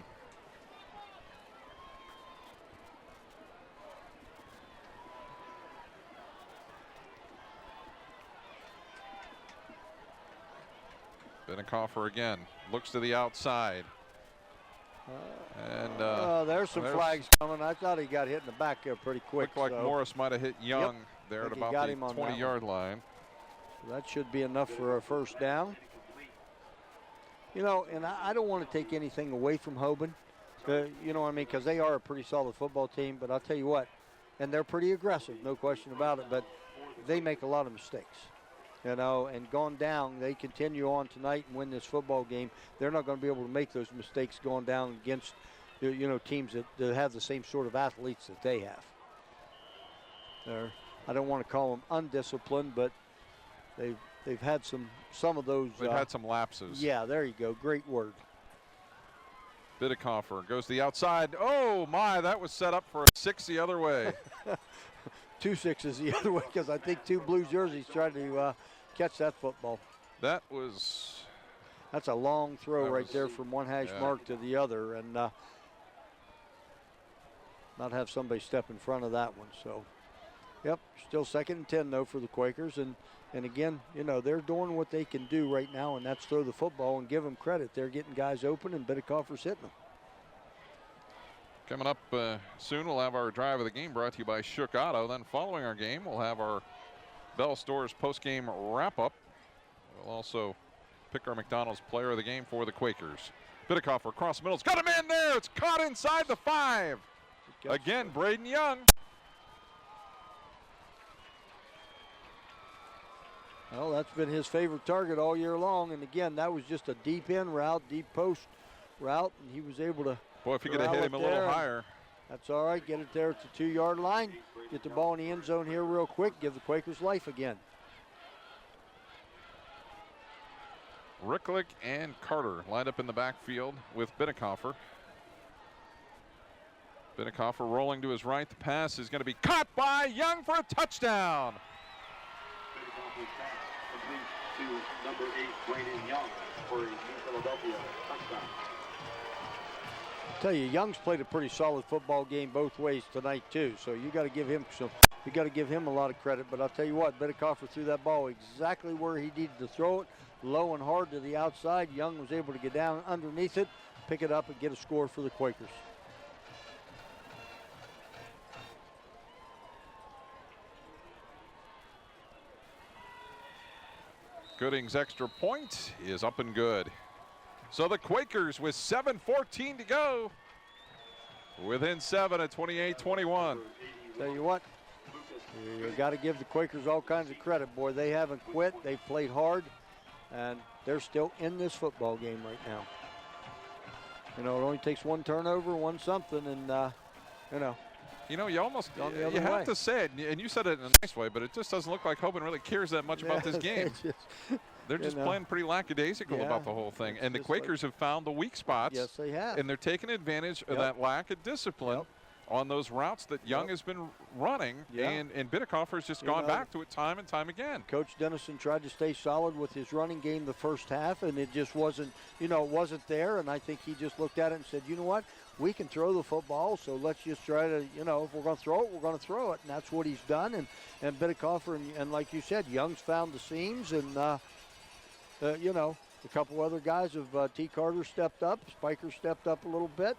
Binnenkofer again looks to the outside. There's some flags coming. I thought he got hit in the back there pretty quick. Looked like Morris might have hit Young there at about the 20-yard line. So that should be enough for a first down. You know, and I don't want to take anything away from Hoban. You know what I mean? Because they are a pretty solid football team. But I'll tell you what, and they're pretty aggressive, no question about it. But they make a lot of mistakes. You know, and gone down, they continue on tonight and win this football game. They're not going to be able to make those mistakes going down against, you know, teams that have the same sort of athletes that they have. I don't want to call them undisciplined, but they've had some of those. They've had some lapses. Yeah, there you go. Great word. Binnenkofer goes to the outside. Oh my, that was set up for a 6 the other way. 2 6s the other way, because I think 2 blue jerseys tried to catch that football. That's a long throw right there from one hash mark to the other, and not have somebody step in front of that one. So, yep, still 2nd and 10 though for the Quakers, and again, you know, they're doing what they can do right now, and that's throw the football and give them credit. They're getting guys open, and Binnenkofer's hitting them. Coming up soon, we'll have our drive of the game brought to you by Shook Auto. Then following our game, we'll have our Bell Stores post-game wrap-up. We'll also pick our McDonald's player of the game for the Quakers. Binnenkofer across the middle. It's got a man there. It's caught inside the 5. Again, Braden Young. Well, that's been his favorite target all year long. And again, that was just a deep in route, deep post route, and he was able to. Boy, if he could have hit him a little higher. That's all right. Get it there at the 2-yard line. Get the ball in the end zone here real quick. Give the Quakers life again. Ricklick and Carter lined up in the backfield with Binnenkofer. Binnenkofer rolling to his right. The pass is going to be caught by Young for a touchdown. To number 8, Braden Young for a New Philadelphia touchdown. I tell you, Young's played a pretty solid football game both ways tonight too. So you got to give him a lot of credit. But I'll tell you what, Binnenkofer threw that ball exactly where he needed to throw it, low and hard to the outside. Young was able to get down underneath it, pick it up, and get a score for the Quakers. Gooding's extra point is up and good. So the Quakers with 7:14 to go. Within 7 at 28-21. Tell you what, you got to give the Quakers all kinds of credit. Boy, they haven't quit. They've played hard, and they're still in this football game right now. You know, it only takes one turnover, one something, and, you know. You know, you have to say it, and you said it in a nice way, but it just doesn't look like Hoban really cares that much about this game. They're just playing pretty lackadaisical about the whole thing. And the Quakers have found the weak spots. Yes, they have. And they're taking advantage of that lack of discipline on those routes that Young has been running. And Binnenkofer's just gone back to it time and time again. Coach Dennison tried to stay solid with his running game the first half, and it just wasn't, wasn't there. And I think he just looked at it and said, you know what? We can throw the football, so let's just try to, if we're going to throw it, we're going to throw it. And that's what he's done. And Binnenkofer, and like you said, Young's found the seams, and, a couple other guys have, T. Carter stepped up, Spiker stepped up a little bit,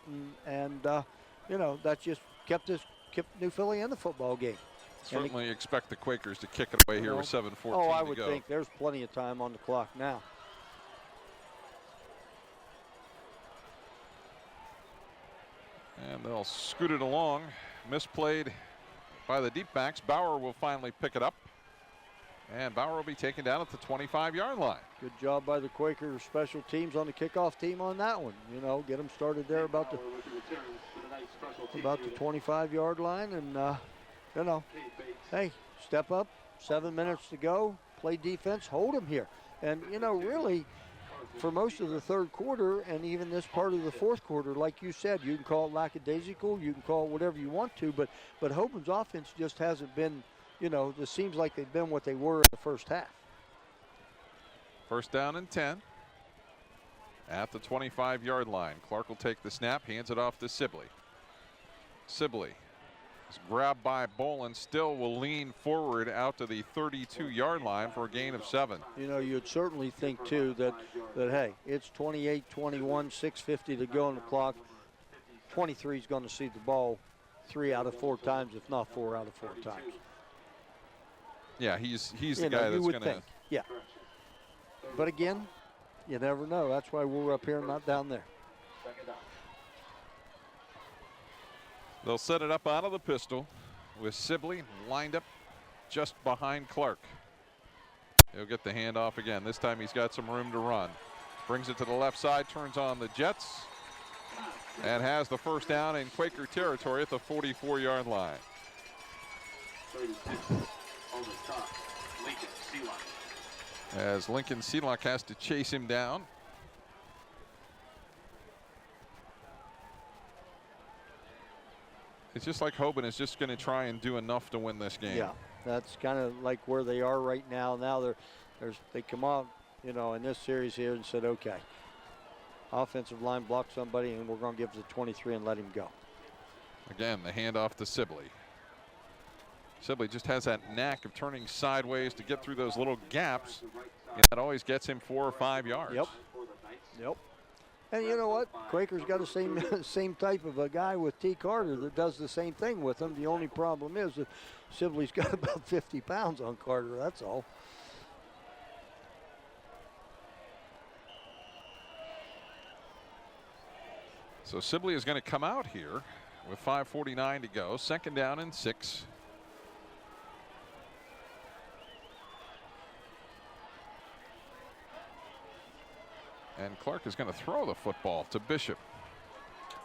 and that just kept New Philly in the football game. Certainly expect the Quakers to kick it away here with 7:14 to go. Oh, I would think there's plenty of time on the clock now. And they'll scoot it along. Misplayed by the deep backs. Bauer will finally pick it up. And Bauer will be taken down at the 25-yard line. Good job by the Quaker special teams on the kickoff team on that one. Get them started there about the 25-yard line. And, hey, step up. 7 minutes to go. Play defense. Hold them here. And, really, for most of the third quarter and even this part of the fourth quarter, like you said, you can call it lackadaisical, you can call it whatever you want to, but Hoban's offense just hasn't been, it seems like they've been what they were in the first half. First down and 10 at the 25-yard line. Clark will take the snap, hands it off to Sibley. Sibley It's grabbed by Bolin, still will lean forward out to the 32-yard line for a gain of 7. You know, you'd certainly think, too, that hey, it's 28-21, 6:50 to go on the clock. 23 is going to see the ball 3 out of 4 times, if not 4 out of 4 times. Yeah, he's the guy that's going to. Yeah. But again, you never know. That's why we're up here and not down there. They'll set it up out of the pistol with Sibley lined up just behind Clark. He'll get the handoff again. This time he's got some room to run. Brings it to the left side, turns on the Jets, and has the first down in Quaker territory at the 44-yard line. 36 on the top, Lincoln Seelock. As Lincoln Seelock has to chase him down. It's just like Hoban is just going to try and do enough to win this game. Yeah, that's kind of like where they are right now. Now they come out, you know, in this series here and said, okay, offensive line block somebody and we're going to give it to 23 and let him go. Again, the handoff to Sibley. Sibley just has that knack of turning sideways to get through those little gaps, and that always gets him 4 or 5 yards. Yep. Yep. And you know what? Quaker's got the same type of a guy with T. Carter that does the same thing with him. The only problem is that Sibley's got about 50 pounds on Carter, that's all. So Sibley is going to come out here with 5:49 to go. 2nd down and 6. And Clark is going to throw the football to Bishop.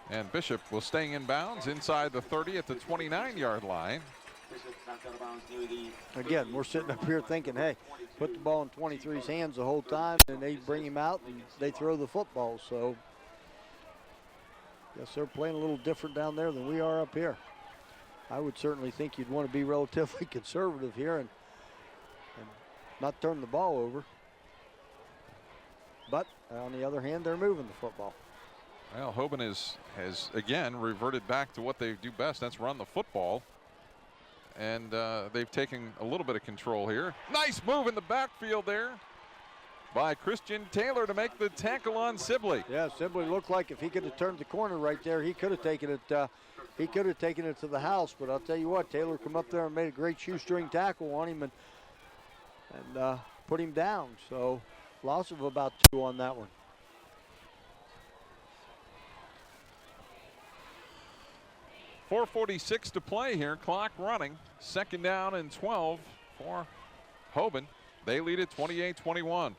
And Bishop will stay in bounds inside the 30 at the 29-yard line. Again, we're sitting up here thinking, hey, put the ball in 23's hands the whole time, and they bring him out and they throw the football. So, guess they're playing a little different down there than we are up here. I would certainly think you'd want to be relatively conservative here and not turn the ball over. But on the other hand, they're moving the football. Well, Hoban has again reverted back to what they do best. That's run the football. And they've taken a little bit of control here. Nice move in the backfield there by Christian Taylor to make the tackle on Sibley. Yeah, Sibley looked like if he could have turned the corner right there, he could have taken it. He could have taken it to the house. But I'll tell you what, Taylor come up there and made a great shoestring tackle on him and put him down. So loss of about 2 on that one. .446 to play here, clock running. 2nd down and 12 for Hoban. They lead it 28-21.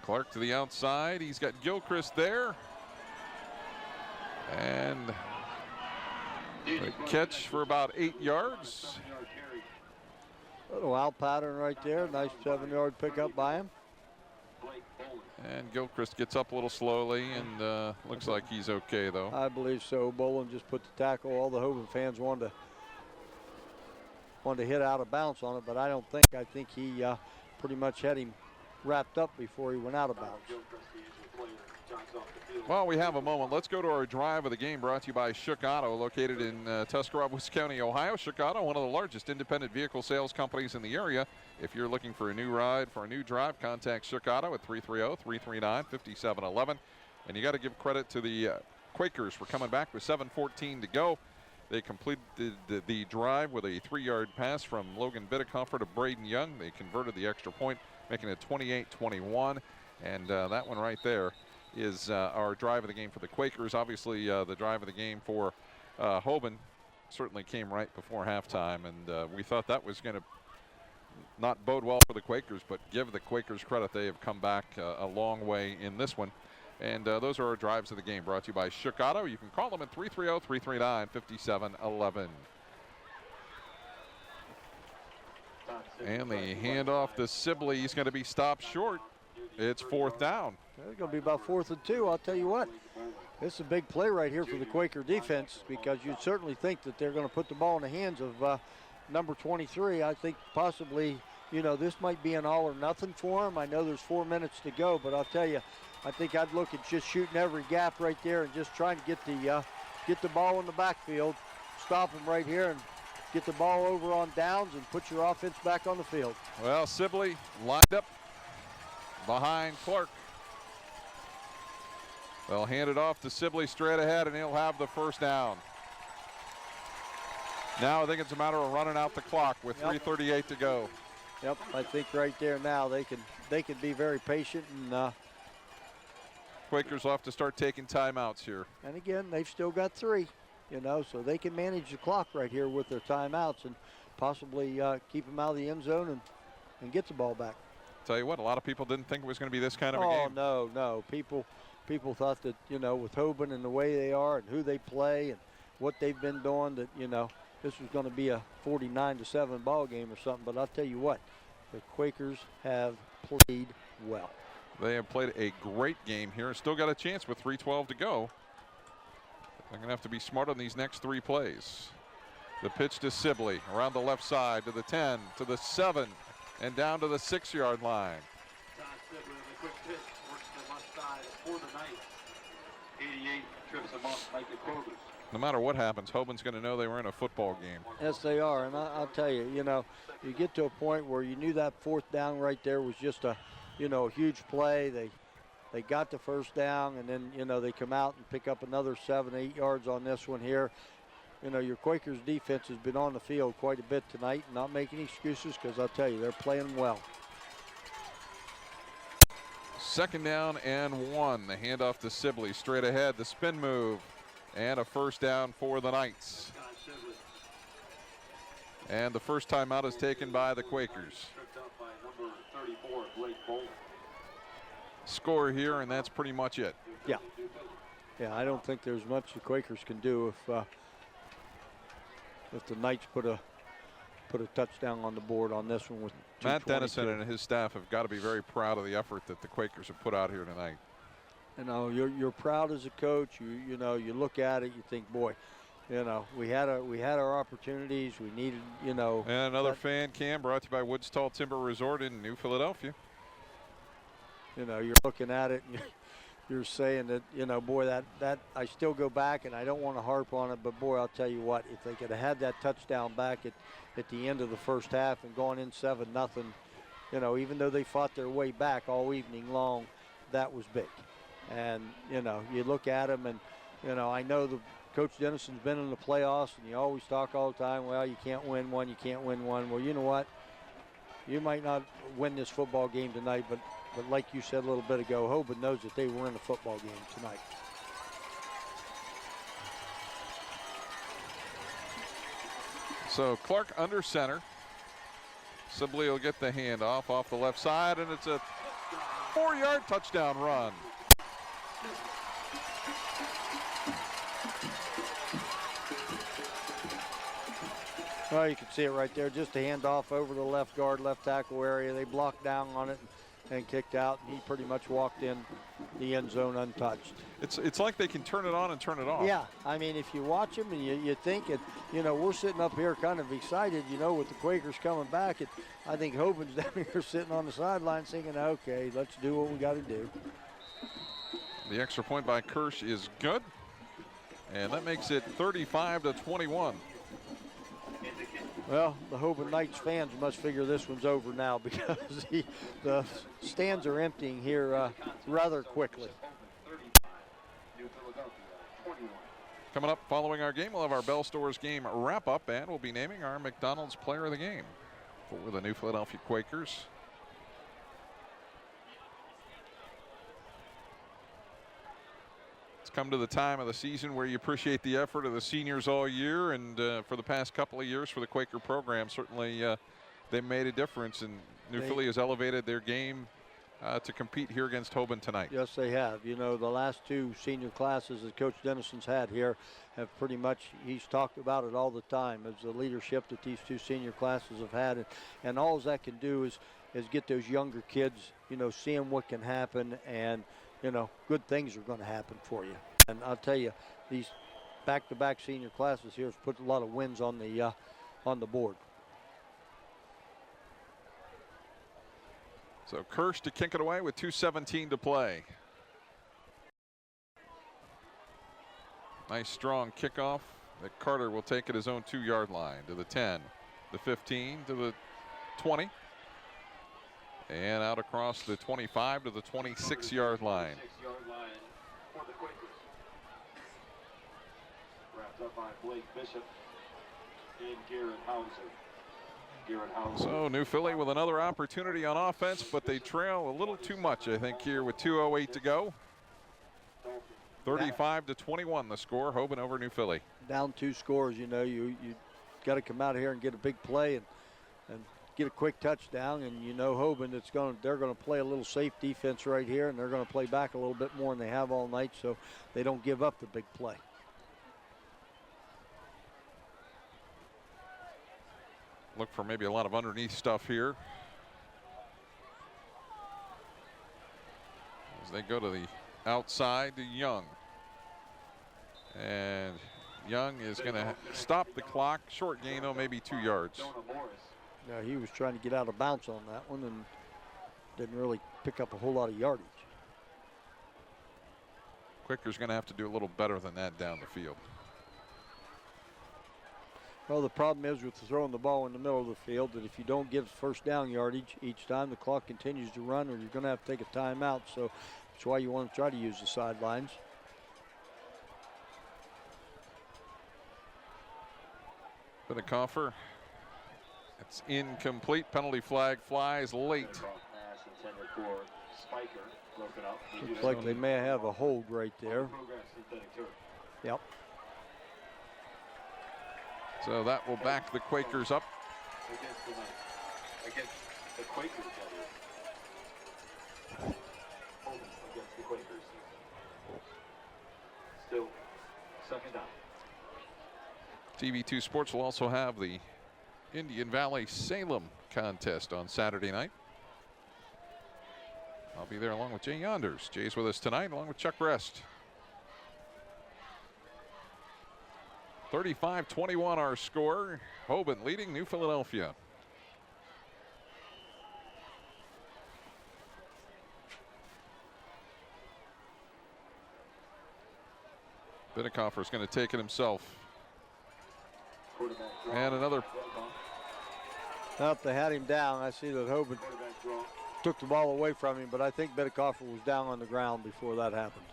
Clark to the outside. He's got Gilchrist there. And a catch for about 8 yards. Little out pattern right there. Nice 7-yard pickup by him. And Gilchrist gets up a little slowly and looks like he's okay, though. I believe so. Bolin just put the tackle. All the Hoban fans wanted to hit out of bounds on it, but I don't think. I think he pretty much had him wrapped up before he went out of bounds. Well, we have a moment. Let's go to our drive of the game, brought to you by Shook Auto, located in Tuscarawas County, Ohio. Shook Auto, one of the largest independent vehicle sales companies in the area. If you're looking for a new ride, for a new drive, contact Shook Auto at 330-339-5711. And you got to give credit to the Quakers for coming back with 7:14 to go. They completed the drive with a 3-yard pass from Logan Biddicoffer to Braden Young. They converted the extra point, making it 28-21. And that one right there is our drive of the game for the Quakers. Obviously, the drive of the game for Hoban certainly came right before halftime, and we thought that was going to not bode well for the Quakers, but give the Quakers credit. They have come back a long way in this one. And those are our drives of the game, brought to you by Shook Auto. You can call them at 330-339-5711. And the handoff to Sibley. He's going to be stopped short. It's 4th down. It's going to be about 4th and 2. I'll tell you what, this is a big play right here for the Quaker defense, because you'd certainly think that they're going to put the ball in the hands of number 23. I think possibly you know, this might be an all or nothing for them. I know there's 4 minutes to go, but I'll tell you, I think I'd look at just shooting every gap right there and just trying to get the ball in the backfield, stop them right here, and get the ball over on downs and put your offense back on the field. Well, Sibley lined up behind Clark. They'll hand it off to Sibley straight ahead, and he'll have the first down. Now I think it's a matter of running out the clock with 3:38 to go. Yep, I think right there now they can be very patient, and Quakers will have to start taking timeouts here. and again, they've still got 3, you know, so they can manage the clock right here with their timeouts and possibly keep them out of the end zone and get the ball back. Tell you what, a lot of people didn't think it was going to be this kind of a Oh, game. no. People thought that, you know, with Hoban and the way they are and who they play and what they've been doing, that, you know, this was going to be a 49-7 ball game or something. But I'll tell you what, the Quakers have played well. They have played a great game here and still got a chance with 3:12 to go. They're going to have to be smart on these next 3 plays. The pitch to Sibley around the left side to the 10, to the 7, and down to the 6-yard line. John Sibley with a quick pitch, works to the left side for the night. 88 trips a month, like the Quakers. No matter what happens, Hoban's going to know they were in a football game. Yes, they are. And I'll tell you, you know, you get to a point where you knew that 4th down right there was just a, you know, a huge play. They got the first down, and then, you know, they come out and pick up another 7, 8 yards on this one here. You know, your Quakers defense has been on the field quite a bit tonight, not making excuses, because I'll tell you, they're playing well. 2nd down and 1. The handoff to Sibley straight ahead. The spin move and a first down for the Knights. And the first timeout is taken by the Quakers. Score here, and that's pretty much it. Yeah. Yeah, I don't think there's much the Quakers can do if the Knights put a touchdown on the board on this one with Matt 2:22. Dennison and his staff have got to be very proud of the effort that the Quakers have put out here tonight. You know, you're proud as a coach. You know, you look at it, you think, boy, you know, we had our opportunities. We needed, you know. And another fan cam brought to you by Woodstall Timber Resort in New Philadelphia. You know, you're looking at it and you're saying that, you know, boy, that I still go back, and I don't want to harp on it, but boy, I'll tell you what, if they could have had that touchdown back at the end of the first half and gone in 7-0, you know, even though they fought their way back all evening long, that was big. And, you know, you look at them, and, you know, I know Coach Dennison's been in the playoffs, and you always talk all the time, well, you can't win one, you can't win one. Well, you know what? You might not win this football game tonight, but like you said a little bit ago, Hoban knows that they were in a football game tonight. So Clark under center. Sibley will get the handoff off the left side, and it's a 4-yard touchdown run. Well, you can see it right there. Just a handoff over the left guard, left tackle area. They blocked down on it and kicked out. And he pretty much walked in the end zone untouched. It's like they can turn it on and turn it off. Yeah, I mean, if you watch them and you think it, you know, we're sitting up here kind of excited, you know, with the Quakers coming back. And I think Hoban's down here sitting on the sideline thinking, okay, let's do what we got to do. The extra point by Kirsch is good, and that makes it 35-21. Well, the Hoban Knights fans must figure this one's over now, because the stands are emptying here rather quickly. Coming up following our game, we'll have our Bell Stores game wrap-up, and we'll be naming our McDonald's Player of the Game for the New Philadelphia Quakers. It's come to the time of the season where you appreciate the effort of the seniors all year, and for the past couple of years for the Quaker program, certainly they made a difference, and Philly has elevated their game to compete here against Hoban tonight. Yes, they have. You know, the last 2 senior classes that Coach Dennison's had here have pretty much, he's talked about it all the time, as the leadership that these 2 senior classes have had. And all that can do is get those younger kids, you know, seeing what can happen, and, you know, good things are going to happen for you. And I'll tell you, these back-to-back senior classes here have put a lot of wins on the board. So Kirsch to kick it away with 2:17 to play. Nice strong kickoff that Carter will take at his own 2-yard line to the 10, the 15 to the 20, and out across the 25 to the 26-yard line. 26-yard line for the Quakers. Wrapped up by Blake Bishop and Garrett Hauser. So New Philly with another opportunity on offense, but they trail a little too much, I think, here with 2:08 to go. 35-21 the score. Hoban over New Philly. Down 2 scores, you know, you got to come out here and get a big play and get a quick touchdown. And you know, Hoban, they're going to play a little safe defense right here, and they're going to play back a little bit more than they have all night, so they don't give up the big play. Look for maybe a lot of underneath stuff here as they go to the outside to Young. And Young is going to stop the clock. Short gain, though, maybe 2 yards. Yeah, he was trying to get out of bounds on that one and didn't really pick up a whole lot of yardage. Quaker's going to have to do a little better than that down the field. Well, the problem is with throwing the ball in the middle of the field that if you don't get first down yardage each time, the clock continues to run, or you're going to have to take a timeout. So that's why you want to try to use the sidelines. Bittencofer. It's incomplete. Penalty flag flies late. Looks like they may have a hold right there. Yep. So that will back the Quakers up. Against the Quakers, against the Quakers. Still second down. TV2 Sports will also have the Indian Valley Salem contest on Saturday night. I'll be there along with Jay Yonders. Jay's with us tonight along with Chuck Rest. 35-21 our score. Hoban leading New Philadelphia. Bittencofer is going to take it himself. And another. Nope, they had him down. I see that Hoban took the ball away from him, but I think Bittencofer was down on the ground before that happened.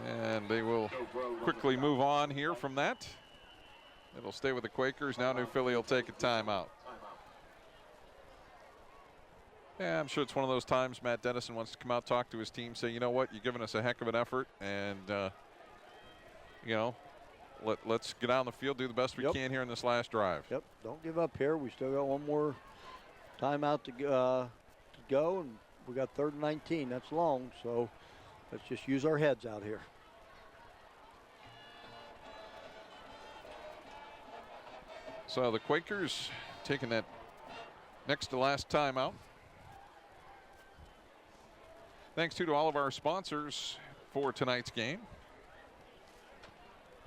And they will quickly move on here from that. It'll stay with the Quakers. Now New Philly will take a timeout. Yeah, I'm sure it's one of those times Matt Dennison wants to come out, talk to his team, say, you know what, you've given us a heck of an effort, and, you know, let's get out on the field, do the best we can here in this last drive. Yep, don't give up here. We still got one more timeout to go, and we got 3rd and 19. That's long, so let's just use our heads out here. So the Quakers taking that next to last timeout. Thanks to all of our sponsors for tonight's game.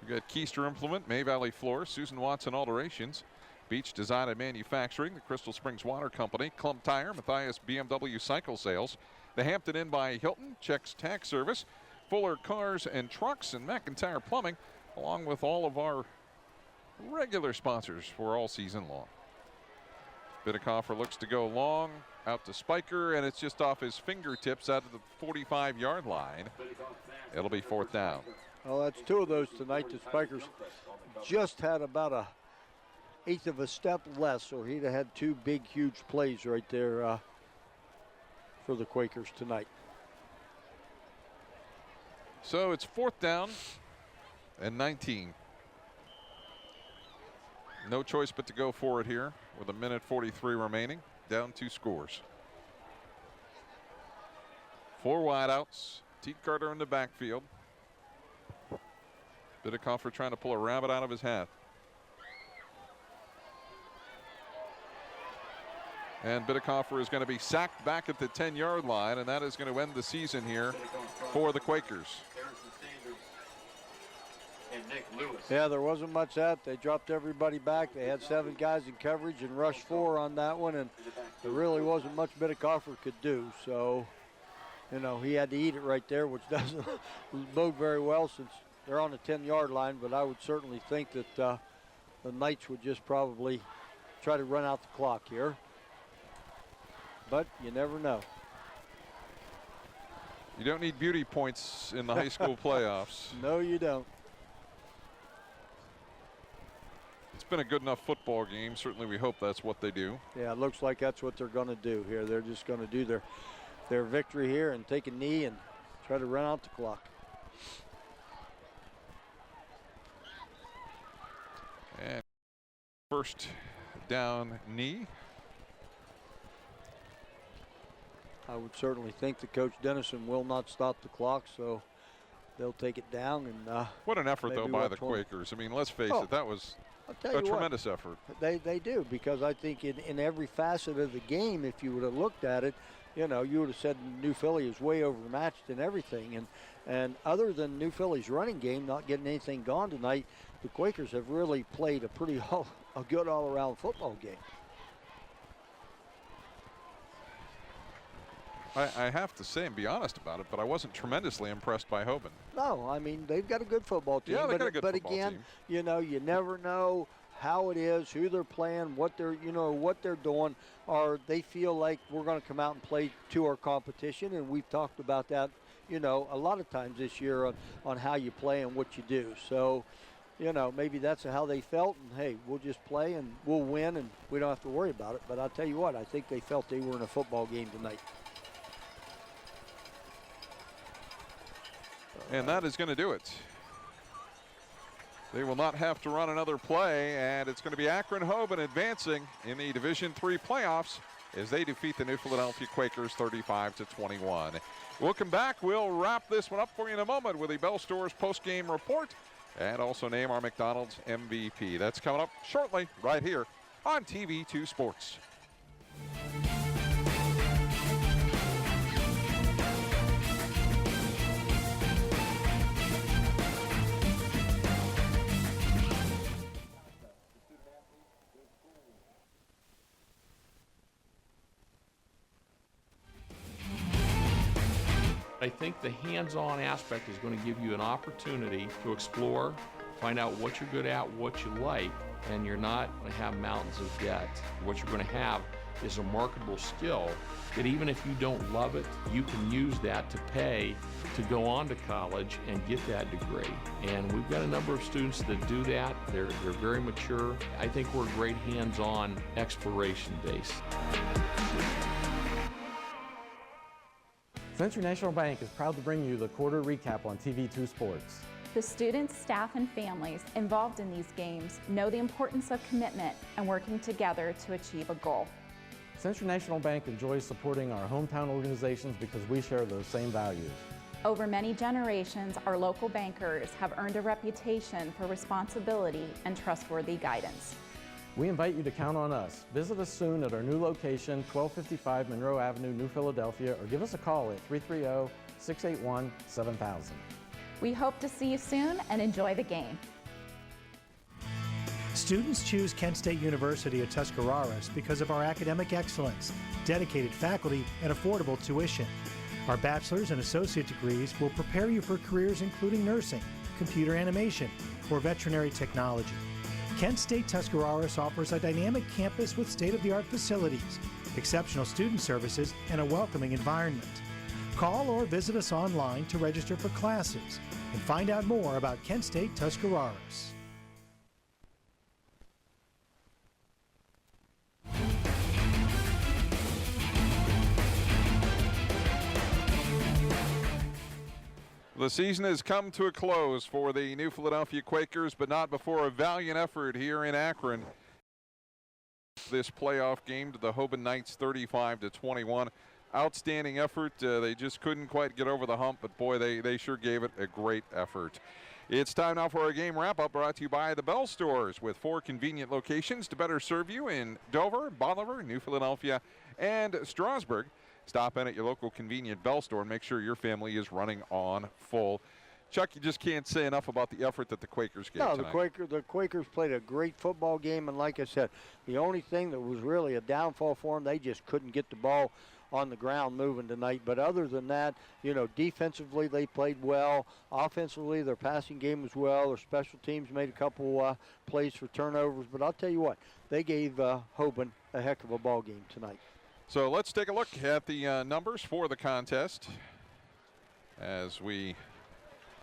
We've got Keister Implement, May Valley Floor, Susan Watson Alterations, Beach Design and Manufacturing, the Crystal Springs Water Company, Clump Tire, Matthias BMW Cycle Sales, the Hampton Inn by Hilton, Chex Tax Service, Fuller Cars and Trucks, and McIntyre Plumbing, along with all of our regular sponsors for all season long. Bittencofer looks to go long, out to Spiker, and it's just off his fingertips out of the 45-yard line. It'll be 4th down. Well, that's 2 of those tonight. The Spikers just had about a 1/8 of a step less, so he'd have had 2 big, huge plays right there for the Quakers tonight. So it's 4th down and 19. No choice but to go for it here with 1:43 remaining. Down 2 scores. 4 wideouts. Teat Carter in the backfield. Bittencofer trying to pull a rabbit out of his hat. And Bittencofer is going to be sacked back at the 10-yard line, and that is going to end the season here for the Quakers. And Yeah, there wasn't much that. They dropped everybody back. They had 7 guys in coverage and rushed 4 on that one, and there really wasn't much Bidicoffer could do. So, you know, he had to eat it right there, which doesn't bode very well since they're on the 10-yard line, but I would certainly think that the Knights would just probably try to run out the clock here. But you never know. You don't need beauty points in the high school playoffs. No, you don't. It's been a good enough football game. Certainly we hope that's what they do. Yeah, it looks like that's what they're going to do here. They're just going to do their victory here and take a knee and try to run out the clock. And first down knee. I would certainly think that Coach Dennison will not stop the clock, so they'll take it down. And what an effort, though, by the Quakers. I mean, let's face it, that was a tremendous effort. They do, because I think in every facet of the game, if you would have looked at it, you know, you would have said New Philly is way overmatched in everything. And other than New Philly's running game not getting anything gone tonight, the Quakers have really played a good all-around football game. I have to say and be honest about it, but I wasn't tremendously impressed by Hoban. No, I mean, they've got a good football team. Yeah, they've got a good but football again, team. you know, you never know how it is, who they're playing, what they're doing, or they feel like we're going to come out and play to our competition, and we've talked about that, you know, a lot of times this year on how you play and what you do. So, you know, maybe that's how they felt, and hey, we'll just play and we'll win, and we don't have to worry about it. But I'll tell you what, I think they felt they were in a football game tonight. And that is going to do it. They will not have to run another play, and it's going to be Akron Hoban advancing in the Division III playoffs as they defeat the New Philadelphia Quakers 35-21. We'll come back. We'll wrap this one up for you in a moment with the Bell Stores post-game report and also name our McDonald's MVP. That's coming up shortly right here on TV2 Sports. I think the hands-on aspect is going to give you an opportunity to explore, find out what you're good at, what you like, and you're not going to have mountains of debt. What you're going to have is a marketable skill that even if you don't love it, you can use that to pay to go on to college and get that degree. And we've got a number of students that do that. They're very mature. I think we're a great hands-on exploration base. Century National Bank is proud to bring you the quarter recap on TV2 Sports. The students, staff, and families involved in these games know the importance of commitment and working together to achieve a goal. Century National Bank enjoys supporting our hometown organizations because we share those same values. Over many generations, our local bankers have earned a reputation for responsibility and trustworthy guidance. We invite you to count on us. Visit us soon at our new location, 1255 Monroe Avenue, New Philadelphia, or give us a call at 330-681-7000. We hope to see you soon and enjoy the game. Students choose Kent State University at Tuscarawas because of our academic excellence, dedicated faculty, and affordable tuition. Our bachelor's and associate degrees will prepare you for careers including nursing, computer animation, or veterinary technology. Kent State Tuscarawas offers a dynamic campus with state-of-the-art facilities, exceptional student services, and a welcoming environment. Call or visit us online to register for classes and find out more about Kent State Tuscarawas. The season has come to a close for the New Philadelphia Quakers, but not before a valiant effort here in Akron. This playoff game to the Hoban Knights 35-21. Outstanding effort. They just couldn't quite get over the hump, but boy, they sure gave it a great effort. It's time now for a game wrap-up brought to you by the Bell Stores, with 4 convenient locations to better serve you in Dover, Bolivar, New Philadelphia, and Strasburg. Stop in at your local convenient Bell Store and make sure your family is running on full. Chuck, you just can't say enough about the effort that the Quakers gave No, tonight. the Quakers played a great football game, and like I said, the only thing that was really a downfall for them, they just couldn't get the ball on the ground moving tonight. But other than that, defensively they played well. Offensively, their passing game was well. Their special teams made a couple plays for turnovers. But I'll tell you what, they gave Hoban a heck of a ball game tonight. So let's take a look at the numbers for the contest. As we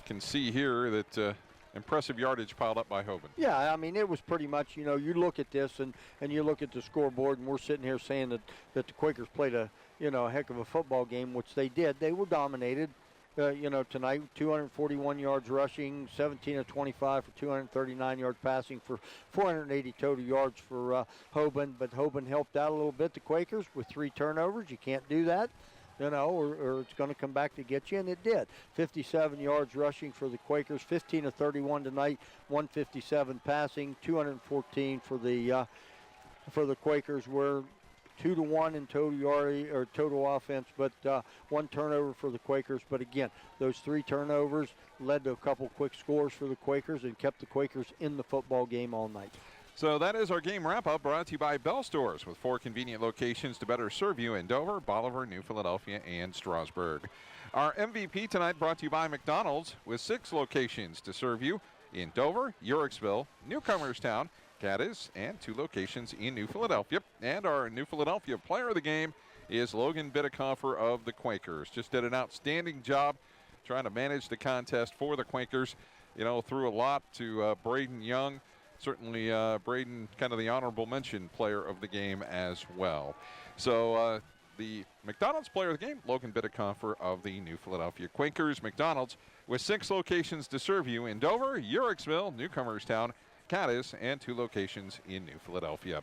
can see here that impressive yardage piled up by Hoban. Yeah, I mean, it was pretty much, you look at this and you look at the scoreboard, and we're sitting here saying that the Quakers played a heck of a football game, which they did. They were dominated, tonight, 241 yards rushing, 17 of 25 for 239 yards passing for 480 total yards for Hoban. But Hoban helped out a little bit, the Quakers, with 3 turnovers. You can't do that. Or it's going to come back to get you, and it did. 57 yards rushing for the Quakers, 15 of 31 tonight, 157 passing, 214 for the Quakers. We're 2-1 in total yardage or total offense, but 1 turnover for the Quakers. But again, those 3 turnovers led to a couple quick scores for the Quakers and kept the Quakers in the football game all night. So that is our game wrap-up, brought to you by Bell Stores, with 4 convenient locations to better serve you in Dover, Bolivar, New Philadelphia, and Strasburg. Our MVP tonight brought to you by McDonald's, with 6 locations to serve you in Dover, Uricksville, Newcomerstown, Cadiz, and 2 locations in New Philadelphia. And our New Philadelphia player of the game is Logan Bidecoffer of the Quakers. Just did an outstanding job trying to manage the contest for the Quakers. Threw a lot to Braden Young. Certainly, Braden, kind of the honorable mention player of the game as well. So the McDonald's player of the game, Logan Bidecoffer of the New Philadelphia Quakers. McDonald's with 6 locations to serve you in Dover, Uricksville, Newcomerstown, Cadiz, and 2 locations in New Philadelphia.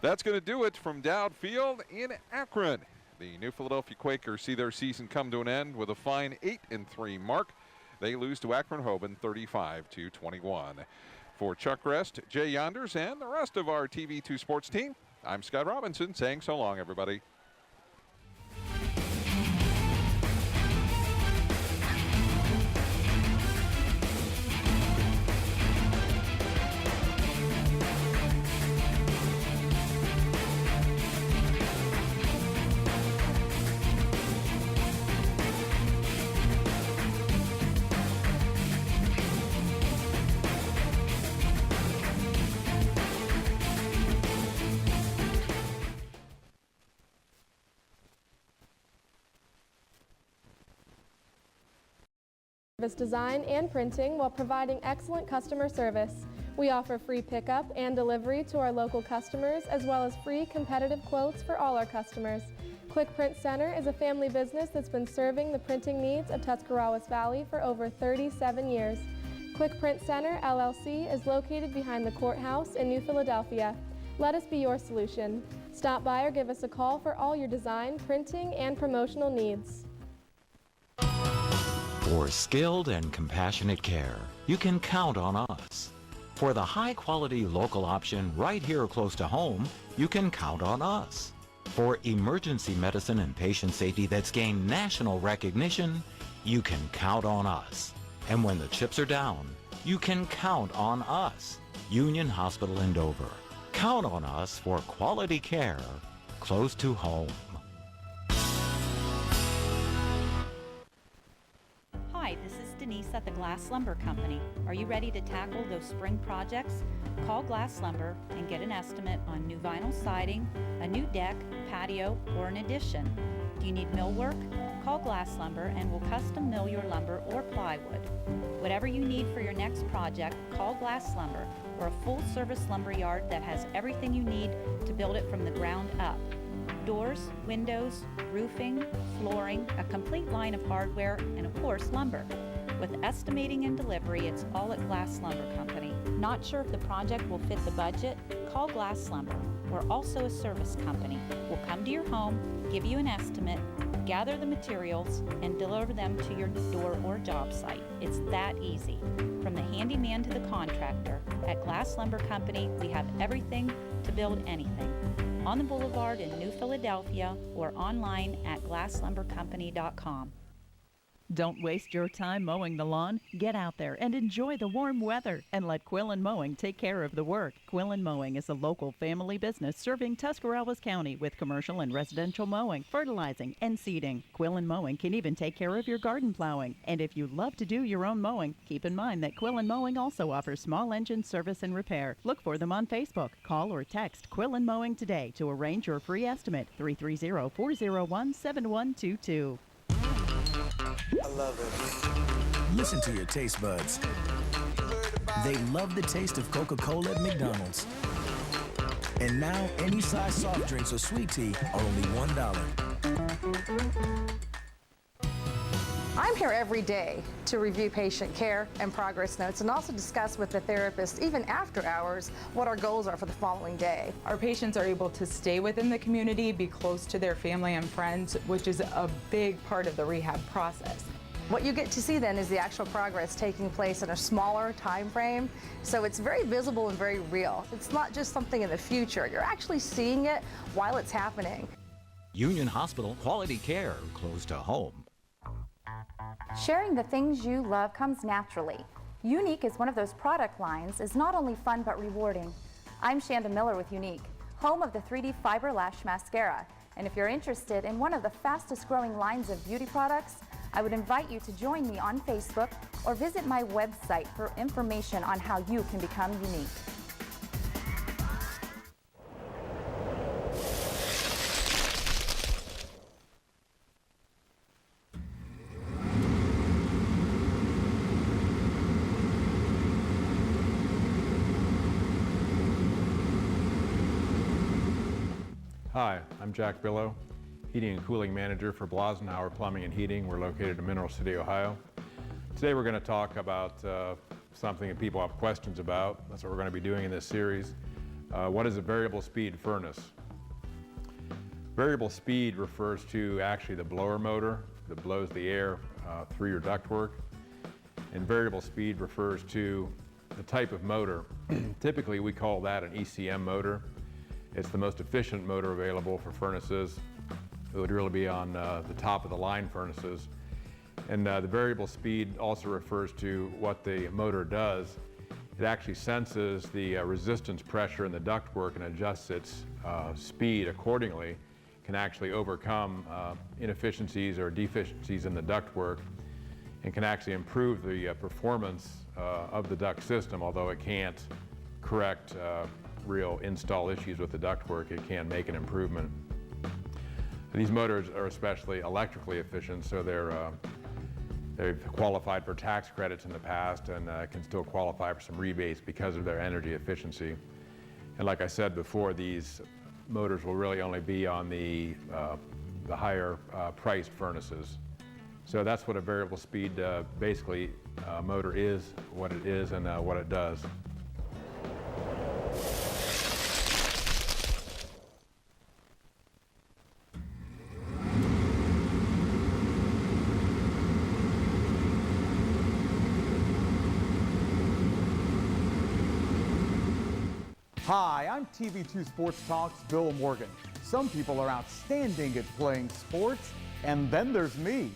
That's going to do it from Dowd Field in Akron. The New Philadelphia Quakers see their season come to an end with a fine 8-3 mark. They lose to Akron Hoban 35-21. For Chuck Rest, Jay Yonders, and the rest of our TV2 Sports team, I'm Scott Robinson saying so long, everybody. Design and printing while providing excellent customer service. We offer free pickup and delivery to our local customers, as well as free competitive quotes for all our customers. Quick Print Center is a family business that's been serving the printing needs of Tuscarawas Valley for over 37 years. Quick Print Center, LLC, is located behind the courthouse in New Philadelphia. Let us be your solution. Stop by or give us a call for all your design, printing, and promotional needs. For skilled and compassionate care, you can count on us. For the high-quality local option right here close to home, you can count on us. For emergency medicine and patient safety that's gained national recognition, you can count on us. And when the chips are down, you can count on us. Union Hospital in Dover. Count on us for quality care close to home. Hi, this is Denise at the Glass Lumber Company. Are you ready to tackle those spring projects? Call Glass Lumber and get an estimate on new vinyl siding, a new deck, patio, or an addition. Do you need millwork? Call Glass Lumber and we'll custom mill your lumber or plywood. Whatever you need for your next project, call Glass Lumber. We're a full-service lumber yard that has everything you need to build it from the ground up. Doors, windows, roofing, flooring, a complete line of hardware, and of course lumber. With estimating and delivery, it's all at Glass Lumber Company. Not sure if the project will fit the budget? Call Glass Lumber. We're also a service company. We'll come to your home, give you an estimate, gather the materials, and deliver them to your door or job site. It's that easy. From the handyman to the contractor, at Glass Lumber Company, we have everything to build anything. On the Boulevard in New Philadelphia or online at glasslumbercompany.com. Don't waste your time mowing the lawn. Get out there and enjoy the warm weather and let Quillen Mowing take care of the work. Quillen Mowing is a local family business serving Tuscarawas County with commercial and residential mowing, fertilizing, and seeding. Quillen Mowing can even take care of your garden plowing. And if you love to do your own mowing, keep in mind that Quillen Mowing also offers small engine service and repair. Look for them on Facebook. Call or text Quillen Mowing today to arrange your free estimate. 330-401-7122. I love it. Listen to your taste buds. They love the taste of Coca-Cola at McDonald's. And now, any size soft drinks or sweet tea are only $1. I'm here every day to review patient care and progress notes and also discuss with the therapist, even after hours, what our goals are for the following day. Our patients are able to stay within the community, be close to their family and friends, which is a big part of the rehab process. What you get to see then is the actual progress taking place in a smaller time frame, so it's very visible and very real. It's not just something in the future. You're actually seeing it while it's happening. Union Hospital, quality care close to home. Sharing the things you love comes naturally. Unique is one of those product lines is not only fun but rewarding. I'm Shanda Miller with Unique, home of the 3D Fiber Lash Mascara. And if you're interested in one of the fastest growing lines of beauty products, I would invite you to join me on Facebook or visit my website for information on how you can become unique. Hi, I'm Jack Billow, Heating and Cooling Manager for Blasenhauer Plumbing and Heating. We're located in Mineral City, Ohio. Today we're going to talk about something that people have questions about. That's what we're going to be doing in this series. What is a variable speed furnace? Variable speed refers to actually the blower motor that blows the air through your ductwork. And variable speed refers to the type of motor. Typically we call that an ECM motor. It's the most efficient motor available for furnaces. It would really be on the top of the line furnaces. And the variable speed also refers to what the motor does. It actually senses the resistance pressure in the ductwork and adjusts its speed accordingly. It can actually overcome inefficiencies or deficiencies in the ductwork and can actually improve the performance of the duct system, although it can't correct real install issues with the ductwork. It can make an improvement. These motors are especially electrically efficient, so they've qualified for tax credits in the past and can still qualify for some rebates because of their energy efficiency. And like I said before, these motors will really only be on the higher priced furnaces. So that's what a variable speed basically motor is, what it is, and what it does. Hi, I'm TV2 Sports Talk's Bill Morgan. Some people are outstanding at playing sports, and then there's me.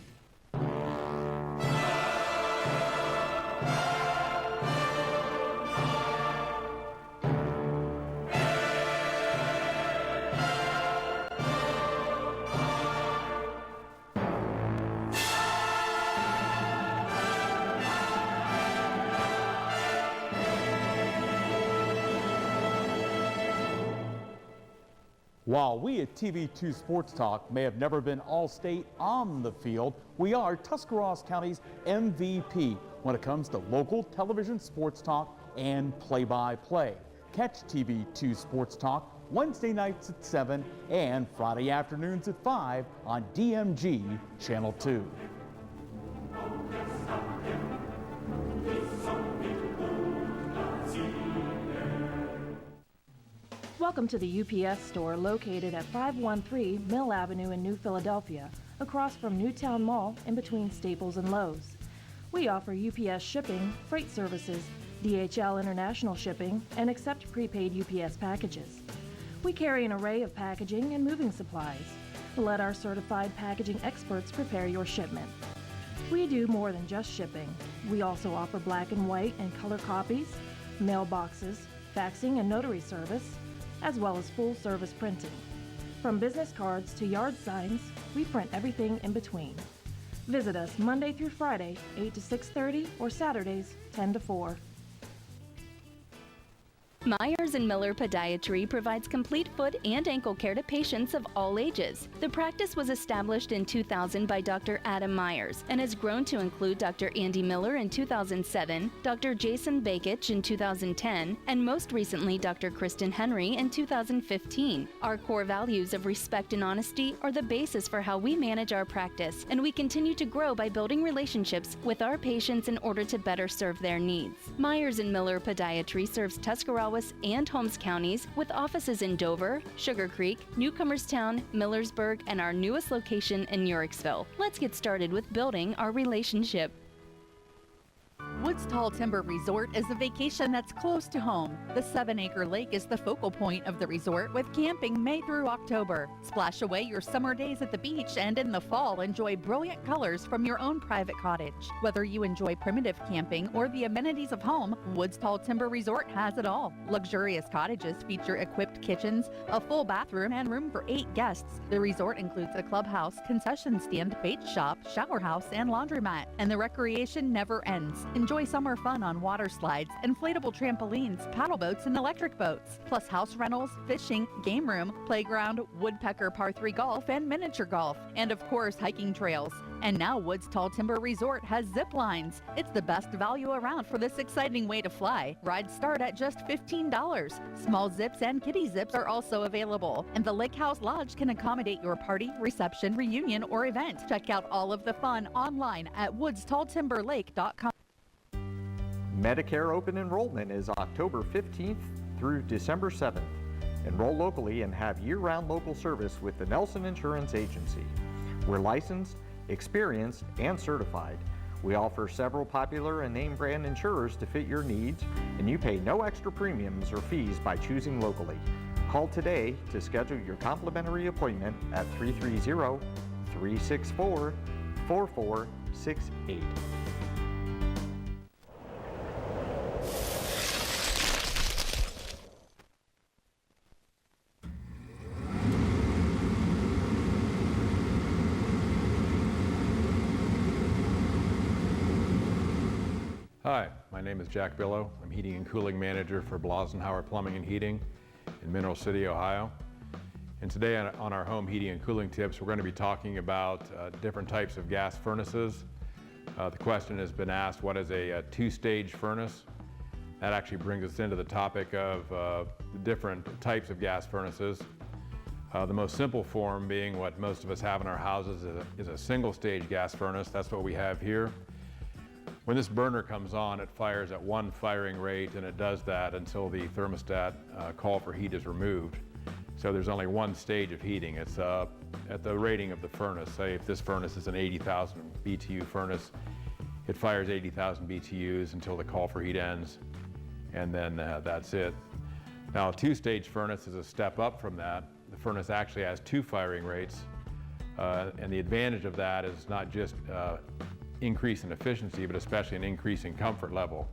While we at TV2 Sports Talk may have never been All-State on the field, we are Tuscarawas County's MVP when it comes to local television sports talk and play-by-play. Catch TV2 Sports Talk Wednesday nights at 7 and Friday afternoons at 5 on DMG Channel 2. Welcome to the UPS store located at 513 Mill Avenue in New Philadelphia, across from Newtown Mall in between Staples and Lowe's. We offer UPS shipping, freight services, DHL international shipping, and accept prepaid UPS packages. We carry an array of packaging and moving supplies. Let our certified packaging experts prepare your shipment. We do more than just shipping. We also offer black and white and color copies, mailboxes, faxing and notary service, as well as full-service printing. From business cards to yard signs, we print everything in between. Visit us Monday through Friday, 8 to 6:30, or Saturdays, 10 to 4. Myers & Miller Podiatry provides complete foot and ankle care to patients of all ages. The practice was established in 2000 by Dr. Adam Myers and has grown to include Dr. Andy Miller in 2007, Dr. Jason Bakich in 2010, and most recently Dr. Kristen Henry in 2015. Our core values of respect and honesty are the basis for how we manage our practice, and we continue to grow by building relationships with our patients in order to better serve their needs. Myers & Miller Podiatry serves Tuscarawas and Holmes counties with offices in Dover, Sugar Creek, Newcomerstown, Millersburg, and our newest location in Uricksville. Let's get started with building our relationship. Woods Tall Timber Resort is a vacation that's close to home. The 7-acre lake is the focal point of the resort with camping May through October. Splash away your summer days at the beach and in the fall enjoy brilliant colors from your own private cottage. Whether you enjoy primitive camping or the amenities of home, Woods Tall Timber Resort has it all. Luxurious cottages feature equipped kitchens, a full bathroom, and room for 8 guests. The resort includes a clubhouse, concession stand, bait shop, shower house, and laundromat. And the recreation never ends. Enjoy summer fun on water slides, inflatable trampolines, paddle boats, and electric boats, plus house rentals, fishing, game room, playground, woodpecker par 3 golf, and miniature golf, and of course hiking trails. And now Woods Tall Timber Resort has zip lines. It's the best value around for this exciting way to fly. Rides start at just $15. Small zips and kiddie zips are also available, and the Lake House Lodge can accommodate your party, reception, reunion, or event. Check out all of the fun online at woodstalltimberlake.com. Medicare open enrollment is October 15th through December 7th. Enroll locally and have year-round local service with the Nelson Insurance Agency. We're licensed, experienced, and certified. We offer several popular and name brand insurers to fit your needs, and you pay no extra premiums or fees by choosing locally. Call today to schedule your complimentary appointment at 330-364-4468. Hi, my name is Jack Billow. I'm Heating and Cooling Manager for Blasenhauer Plumbing and Heating in Mineral City, Ohio. And today on our home heating and cooling tips, we're going to be talking about different types of gas furnaces. The question has been asked, what is a 2-stage furnace? That actually brings us into the topic of the different types of gas furnaces. The most simple form being what most of us have in our houses is a single-stage gas furnace. That's what we have here. When this burner comes on, it fires at 1 firing rate, and it does that until the thermostat call for heat is removed. So there's only 1 stage of heating. It's at the rating of the furnace. Say if this furnace is an 80,000 BTU furnace, it fires 80,000 BTUs until the call for heat ends, and then that's it. Now a 2-stage furnace is a step up from that. The furnace actually has 2 firing rates, and the advantage of that is not just increase in efficiency, but especially an increase in comfort level.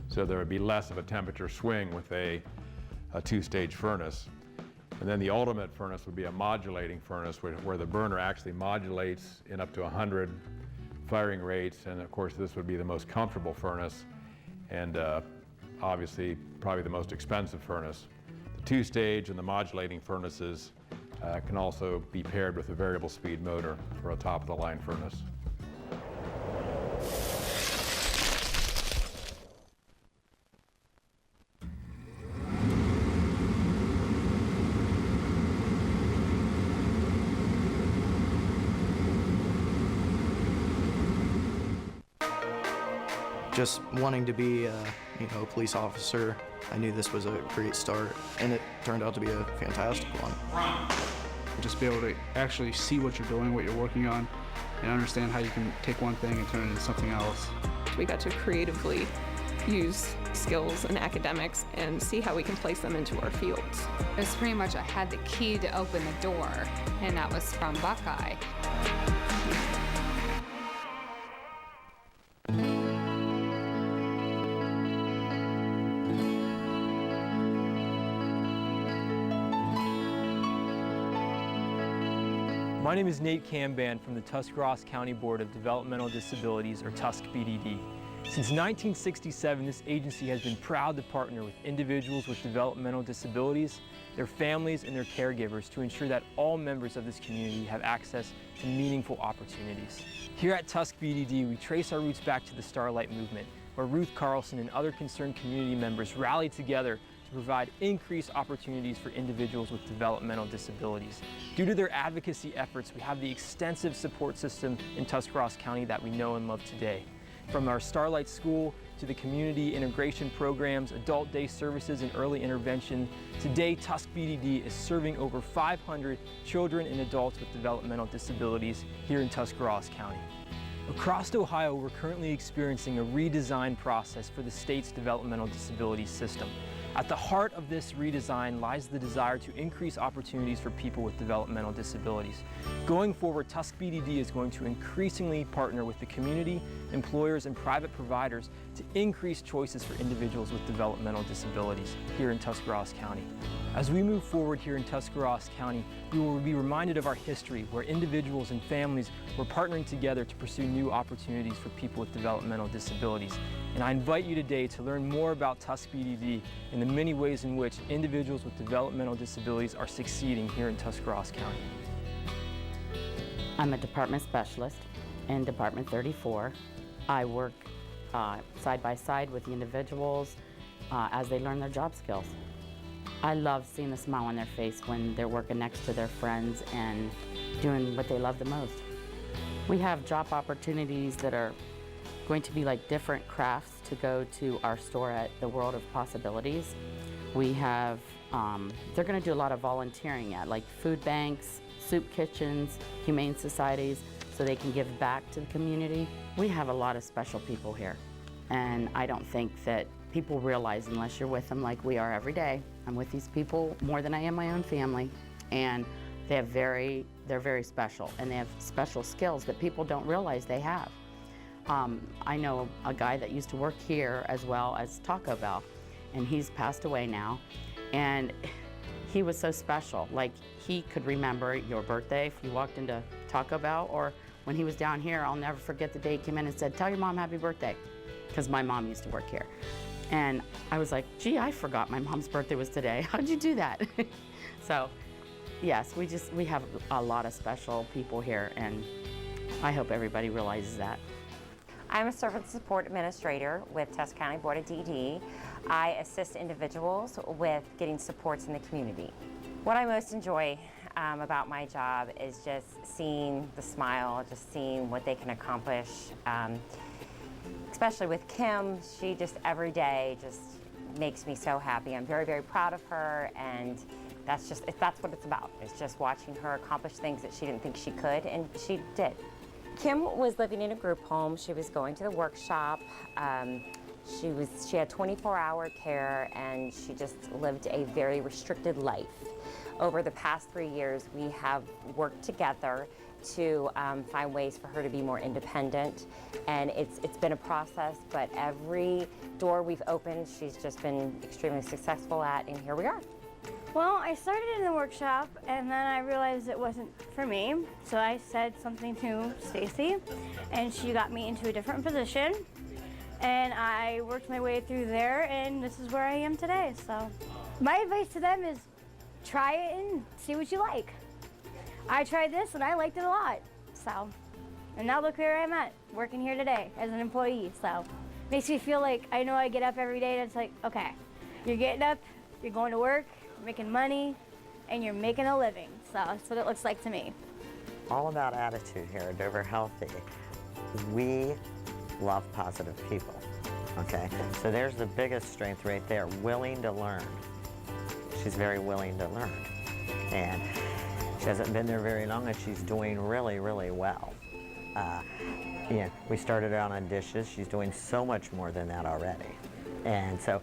So there would be less of a temperature swing with a 2-stage furnace. And then the ultimate furnace would be a modulating furnace where the burner actually modulates in up to 100 firing rates. And of course, this would be the most comfortable furnace and obviously probably the most expensive furnace. The 2-stage and the modulating furnaces can also be paired with a variable speed motor for a top-of-the-line furnace. Just wanting to be a police officer, I knew this was a great start, and it turned out to be a fantastic one. Just be able to actually see what you're doing, what you're working on, and understand how you can take one thing and turn it into something else. We got to creatively use skills and academics and see how we can place them into our fields. It was pretty much I had the key to open the door, and that was from Buckeye. My name is Nate Camban from the Tuscarawas County Board of Developmental Disabilities, or TUSC BDD. Since 1967, this agency has been proud to partner with individuals with developmental disabilities, their families, and their caregivers to ensure that all members of this community have access to meaningful opportunities. Here at TUSC BDD, we trace our roots back to the Starlight Movement, where Ruth Carlson and other concerned community members rallied together to provide increased opportunities for individuals with developmental disabilities. Due to their advocacy efforts, we have the extensive support system in Tuscarawas County that we know and love today. From our Starlight School to the community integration programs, adult day services, and early intervention, today TUSC BDD is serving over 500 children and adults with developmental disabilities here in Tuscarawas County. Across Ohio, we're currently experiencing a redesign process for the state's developmental disability system. At the heart of this redesign lies the desire to increase opportunities for people with developmental disabilities. Going forward, TUSC BDD is going to increasingly partner with the community, employers, and private providers to increase choices for individuals with developmental disabilities here in Tuscarawas County. As we move forward here in Tuscarawas County, we will be reminded of our history where individuals and families were partnering together to pursue new opportunities for people with developmental disabilities. And I invite you today to learn more about TUSC BDD and the many ways in which individuals with developmental disabilities are succeeding here in Tuscarawas County. I'm a department specialist in Department 34. I work side by side with the individuals as they learn their job skills. I love seeing the smile on their face when they're working next to their friends and doing what they love the most. We have job opportunities that are going to be like different crafts to go to our store at the World of Possibilities. We have, they're going to do a lot of volunteering at like food banks, soup kitchens, humane societies, so they can give back to the community. We have a lot of special people here, and I don't think that people realize unless you're with them like we are every day. I'm with these people more than I am my own family, and they're very special, and they have special skills that people don't realize they have. I know a guy that used to work here as well as Taco Bell, and he's passed away now, and he was so special. Like, he could remember your birthday if you walked into Taco Bell, or when he was down here, I'll never forget the day he came in and said, "Tell your mom happy birthday," because my mom used to work here. And I was like, gee, I forgot my mom's birthday was today. How'd you do that? So, yes, we have a lot of special people here, and I hope everybody realizes that. I'm a Servant Support Administrator with Tusc County Board of DD. I assist individuals with getting supports in the community. What I most enjoy about my job is just seeing the smile, just seeing what they can accomplish. Especially with Kim, she just every day just makes me so happy. I'm very, very proud of her, and that's what it's about. It's just watching her accomplish things that she didn't think she could, and she did. Kim was living in a group home. She was going to the workshop. She had 24-hour care, and she just lived a very restricted life. Over the past 3 years, we have worked together to find ways for her to be more independent, and it's been a process, but every door we've opened, she's just been extremely successful at, and here we are. Well, I started in the workshop, and then I realized it wasn't for me, so I said something to Stacy, and she got me into a different position, and I worked my way through there, and this is where I am today. So my advice to them is try it and see what you like. I tried this and I liked it a lot, so, and now look where I'm at, working here today as an employee. So makes me feel like I know I get up every day and it's like, okay, you're getting up, you're going to work, you're making money, and you're making a living. So that's what it looks like to me. All about attitude here at Dover Healthy. We love positive people, okay? So there's the biggest strength right there, willing to learn. She's very willing to learn. And she hasn't been there very long, and she's doing really, really well. We started her on dishes. She's doing so much more than that already. And so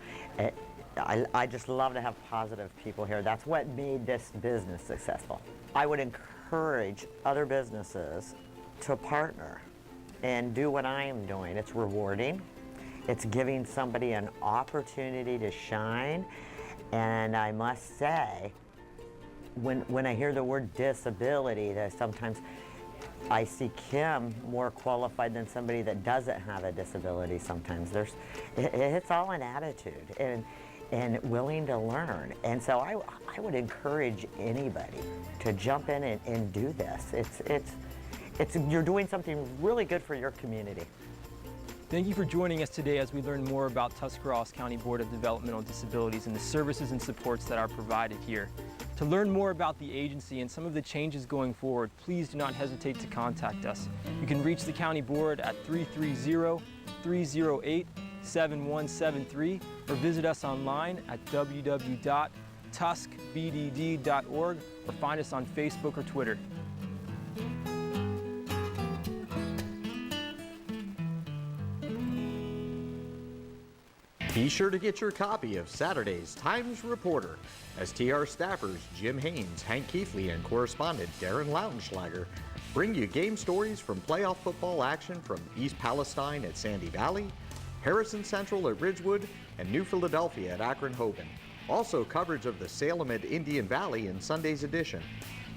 I just love to have positive people here. That's what made this business successful. I would encourage other businesses to partner and do what I am doing. It's rewarding. It's giving somebody an opportunity to shine. And I must say, when I hear the word disability, that sometimes I see Kim more qualified than somebody that doesn't have a disability. Sometimes it's all an attitude and willing to learn. And so I would encourage anybody to jump in and do this. You're doing something really good for your community. Thank you for joining us today as we learn more about Tuscarawas County Board of Developmental Disabilities and the services and supports that are provided here. To learn more about the agency and some of the changes going forward, please do not hesitate to contact us. You can reach the County Board at 330-308-7173 or visit us online at www.tuskbdd.org or find us on Facebook or Twitter. Be sure to get your copy of Saturday's Times Reporter as TR staffers Jim Haynes, Hank Keithley, and correspondent Darren Lautenschlager bring you game stories from playoff football action from East Palestine at Sandy Valley, Harrison Central at Ridgewood, and New Philadelphia at Akron Hoban. Also coverage of the Salem at Indian Valley in Sunday's edition.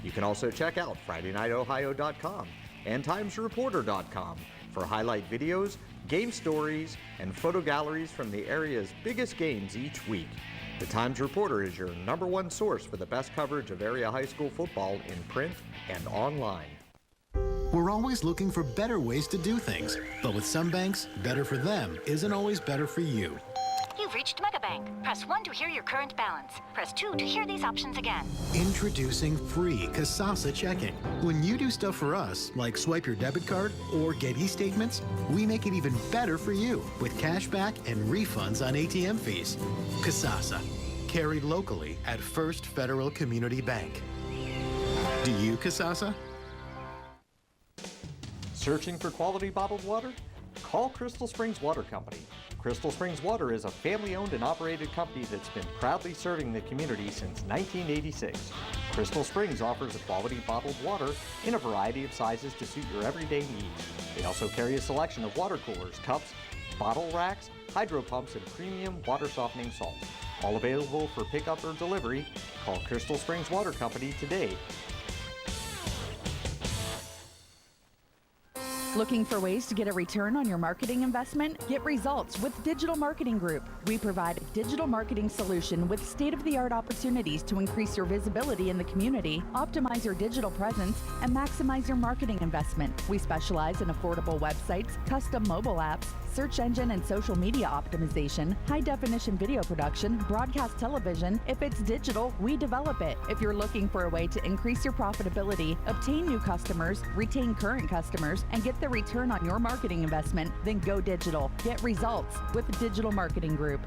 You can also check out FridayNightOhio.com and TimesReporter.com for highlight videos, game stories, and photo galleries from the area's biggest games each week. The Times Reporter is your #1 source for the best coverage of area high school football in print and online. We're always looking for better ways to do things, but with some banks, better for them isn't always better for you. You've reached MegaBank. Press 1 to hear your current balance. Press 2 to hear these options again. Introducing free Kasasa checking. When you do stuff for us, like swipe your debit card or get e-statements, we make it even better for you with cash back and refunds on ATM fees. Kasasa, carried locally at First Federal Community Bank. Do you, Kasasa? Searching for quality bottled water? Call Crystal Springs Water Company. Crystal Springs Water is a family-owned and operated company that's been proudly serving the community since 1986. Crystal Springs offers a quality bottled water in a variety of sizes to suit your everyday needs. They also carry a selection of water coolers, cups, bottle racks, hydro pumps, and premium water softening salts. All available for pickup or delivery. Call Crystal Springs Water Company today. Looking for ways to get a return on your marketing investment? Get results with Digital Marketing Group. We provide a digital marketing solution with state-of-the-art opportunities to increase your visibility in the community, optimize your digital presence, and maximize your marketing investment. We specialize in affordable websites, custom mobile apps, search engine and social media optimization, high-definition video production, broadcast television. If it's digital, we develop it. If you're looking for a way to increase your profitability, obtain new customers, retain current customers, and get the return on your marketing investment, then go digital. Get results with the Digital Marketing Group.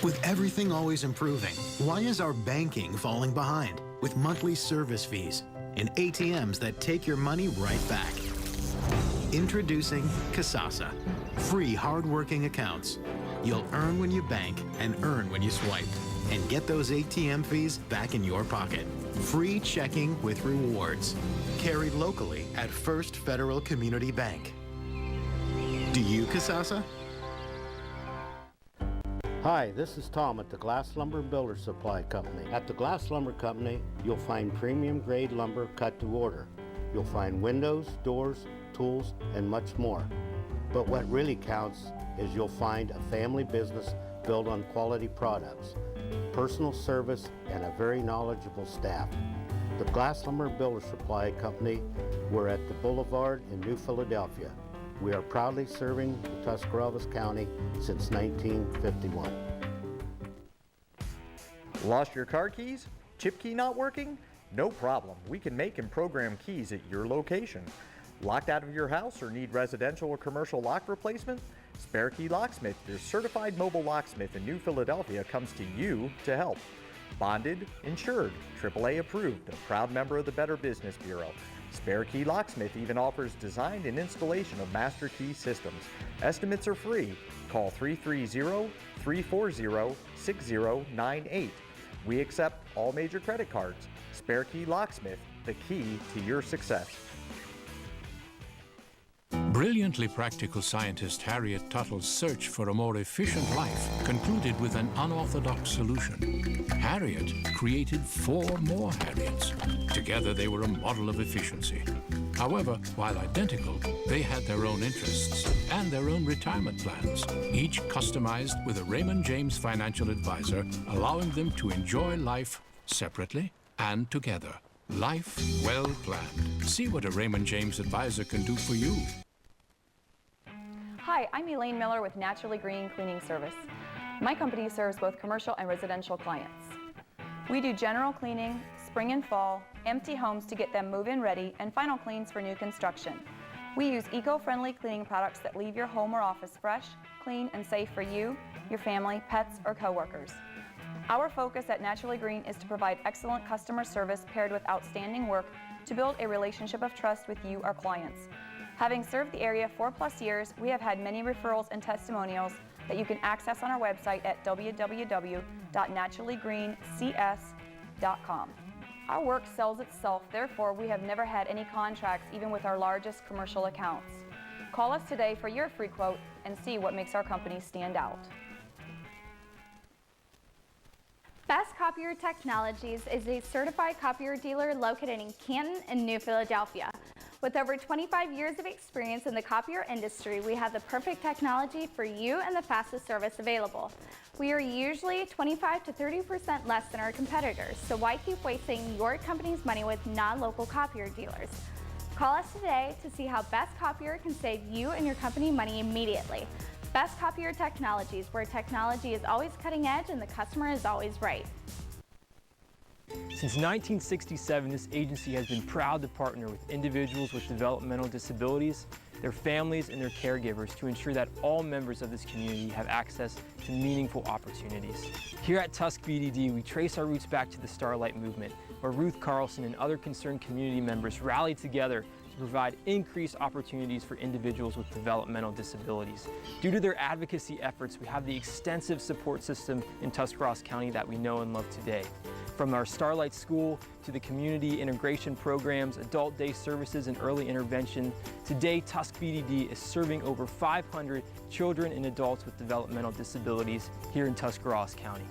With everything always improving, why is our banking falling behind? With monthly service fees and ATMs that take your money right back. Introducing Kasasa. Free hard-working accounts. You'll earn when you bank and earn when you swipe. And get those ATM fees back in your pocket. Free checking with rewards. Carried locally at First Federal Community Bank. Do you, Kasasa? Hi, this is Tom at the Glass Lumber Builder Supply Company. At the Glass Lumber Company, you'll find premium grade lumber cut to order. You'll find windows, doors, tools, and much more. But what really counts is you'll find a family business built on quality products, personal service, and a very knowledgeable staff. The Glass Lumber Builder Supply Company, we're at the Boulevard in New Philadelphia. We are proudly serving Tuscarawas County since 1951. Lost your car keys? Chip key not working? No problem. We can make and program keys at your location. Locked out of your house or need residential or commercial lock replacement? Spare Key Locksmith, your certified mobile locksmith in New Philadelphia, comes to you to help. Bonded, insured, AAA approved, a proud member of the Better Business Bureau. Spare Key Locksmith even offers design and installation of master key systems. Estimates are free. Call 330-340-6098. We accept all major credit cards. Spare Key Locksmith, the key to your success. Brilliantly practical scientist Harriet Tuttle's search for a more efficient life concluded with an unorthodox solution. Harriet created 4 more Harriets. Together they were a model of efficiency. However, while identical, they had their own interests and their own retirement plans, each customized with a Raymond James financial advisor, allowing them to enjoy life separately and together. Life well planned. See what a Raymond James advisor can do for you. Hi, I'm Elaine Miller with Naturally Green Cleaning Service. My company serves both commercial and residential clients. We do general cleaning, spring and fall, empty homes to get them move-in ready, and final cleans for new construction. We use eco-friendly cleaning products that leave your home or office fresh, clean, and safe for you, your family, pets, or coworkers. Our focus at Naturally Green is to provide excellent customer service paired with outstanding work to build a relationship of trust with you, our clients. Having served the area 4+ years, we have had many referrals and testimonials that you can access on our website at www.naturallygreencs.com. Our work sells itself, therefore we have never had any contracts even with our largest commercial accounts. Call us today for your free quote and see what makes our company stand out. Best Copier Technologies is a certified copier dealer located in Canton and New Philadelphia. With over 25 years of experience in the copier industry, we have the perfect technology for you and the fastest service available. We are usually 25 to 30% less than our competitors, so why keep wasting your company's money with non-local copier dealers? Call us today to see how Best Copier can save you and your company money immediately. Best Copier Technologies, where technology is always cutting edge and the customer is always right. Since 1967, this agency has been proud to partner with individuals with developmental disabilities, their families, and their caregivers to ensure that all members of this community have access to meaningful opportunities. Here at Tusk BDD, we trace our roots back to the Starlight Movement, where Ruth Carlson and other concerned community members rallied together to provide increased opportunities for individuals with developmental disabilities. Due to their advocacy efforts, we have the extensive support system in Tuscarawas County that we know and love today. From our Starlight School to the community integration programs, adult day services, and early intervention, today Tusk BDD is serving over 500 children and adults with developmental disabilities here in Tuscarawas County.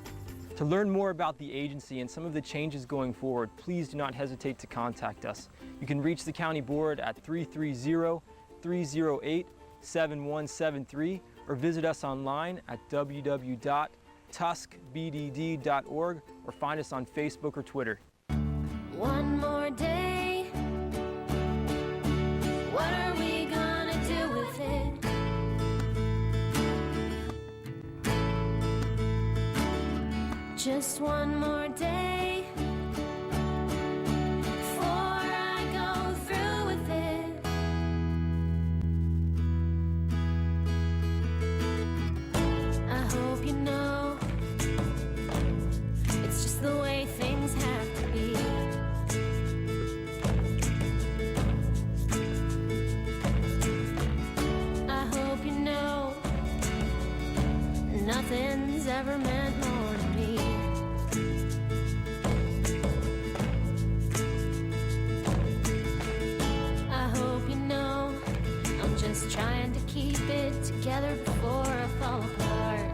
To learn more about the agency and some of the changes going forward, please do not hesitate to contact us. You can reach the County Board at 330-308-7173 or visit us online at www.tuskbdd.org or find us on Facebook or Twitter. One more day. What are we gonna do with it? Just one more day before I go through with it. I hope you know it's just the way things have to be. I hope you know nothing's ever meant more to me. I hope you know I'm just trying to keep it together before I fall apart.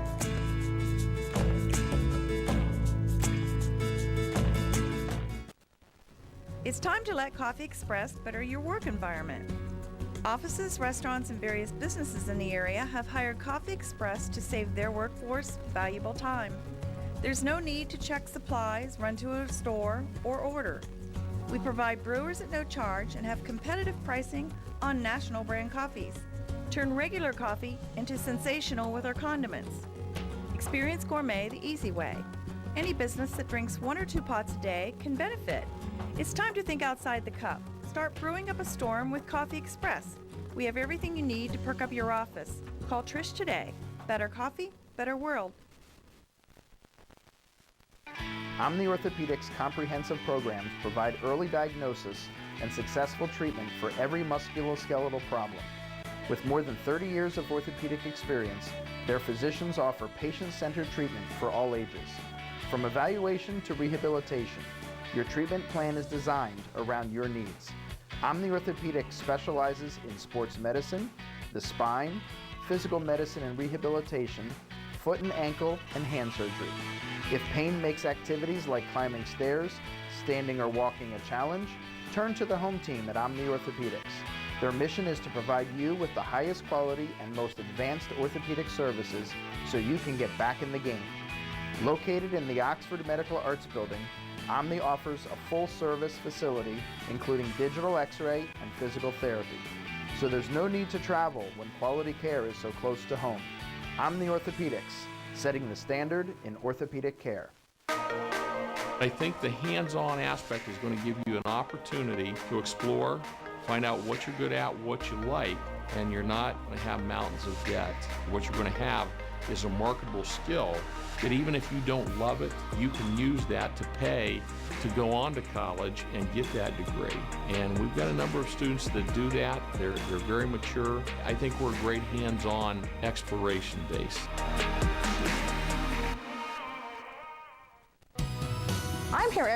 It's time to let Coffee Express better your work environment. Offices, restaurants, and various businesses in the area have hired Coffee Express to save their workforce valuable time. There's no need to check supplies, run to a store, or order. We provide brewers at no charge and have competitive pricing on national brand coffees. Turn regular coffee into sensational with our condiments. Experience gourmet the easy way. Any business that drinks 1 or 2 pots a day can benefit. It's time to think outside the cup. Start brewing up a storm with Coffee Express. We have everything you need to perk up your office. Call Trish today. Better coffee, better world. Omni Orthopedics comprehensive programs provide early diagnosis and successful treatment for every musculoskeletal problem. With more than 30 years of orthopedic experience, their physicians offer patient-centered treatment for all ages. From evaluation to rehabilitation, your treatment plan is designed around your needs. Omni Orthopedics specializes in sports medicine, the spine, physical medicine and rehabilitation, foot and ankle, and hand surgery. If pain makes activities like climbing stairs, standing or walking a challenge, turn to the home team at Omni Orthopedics. Their mission is to provide you with the highest quality and most advanced orthopedic services so you can get back in the game. Located in the Oxford Medical Arts Building, Omni offers a full-service facility including digital x-ray and physical therapy. So there's no need to travel when quality care is so close to home. Omni Orthopedics, setting the standard in orthopedic care. I think the hands-on aspect is going to give you an opportunity to explore, find out what you're good at, what you like, and you're not going to have mountains of debt. What you're going to have is a marketable skill that even if you don't love it, you can use that to pay to go on to college and get that degree. And we've got a number of students that do that. They're very mature. I think we're a great hands-on exploration base.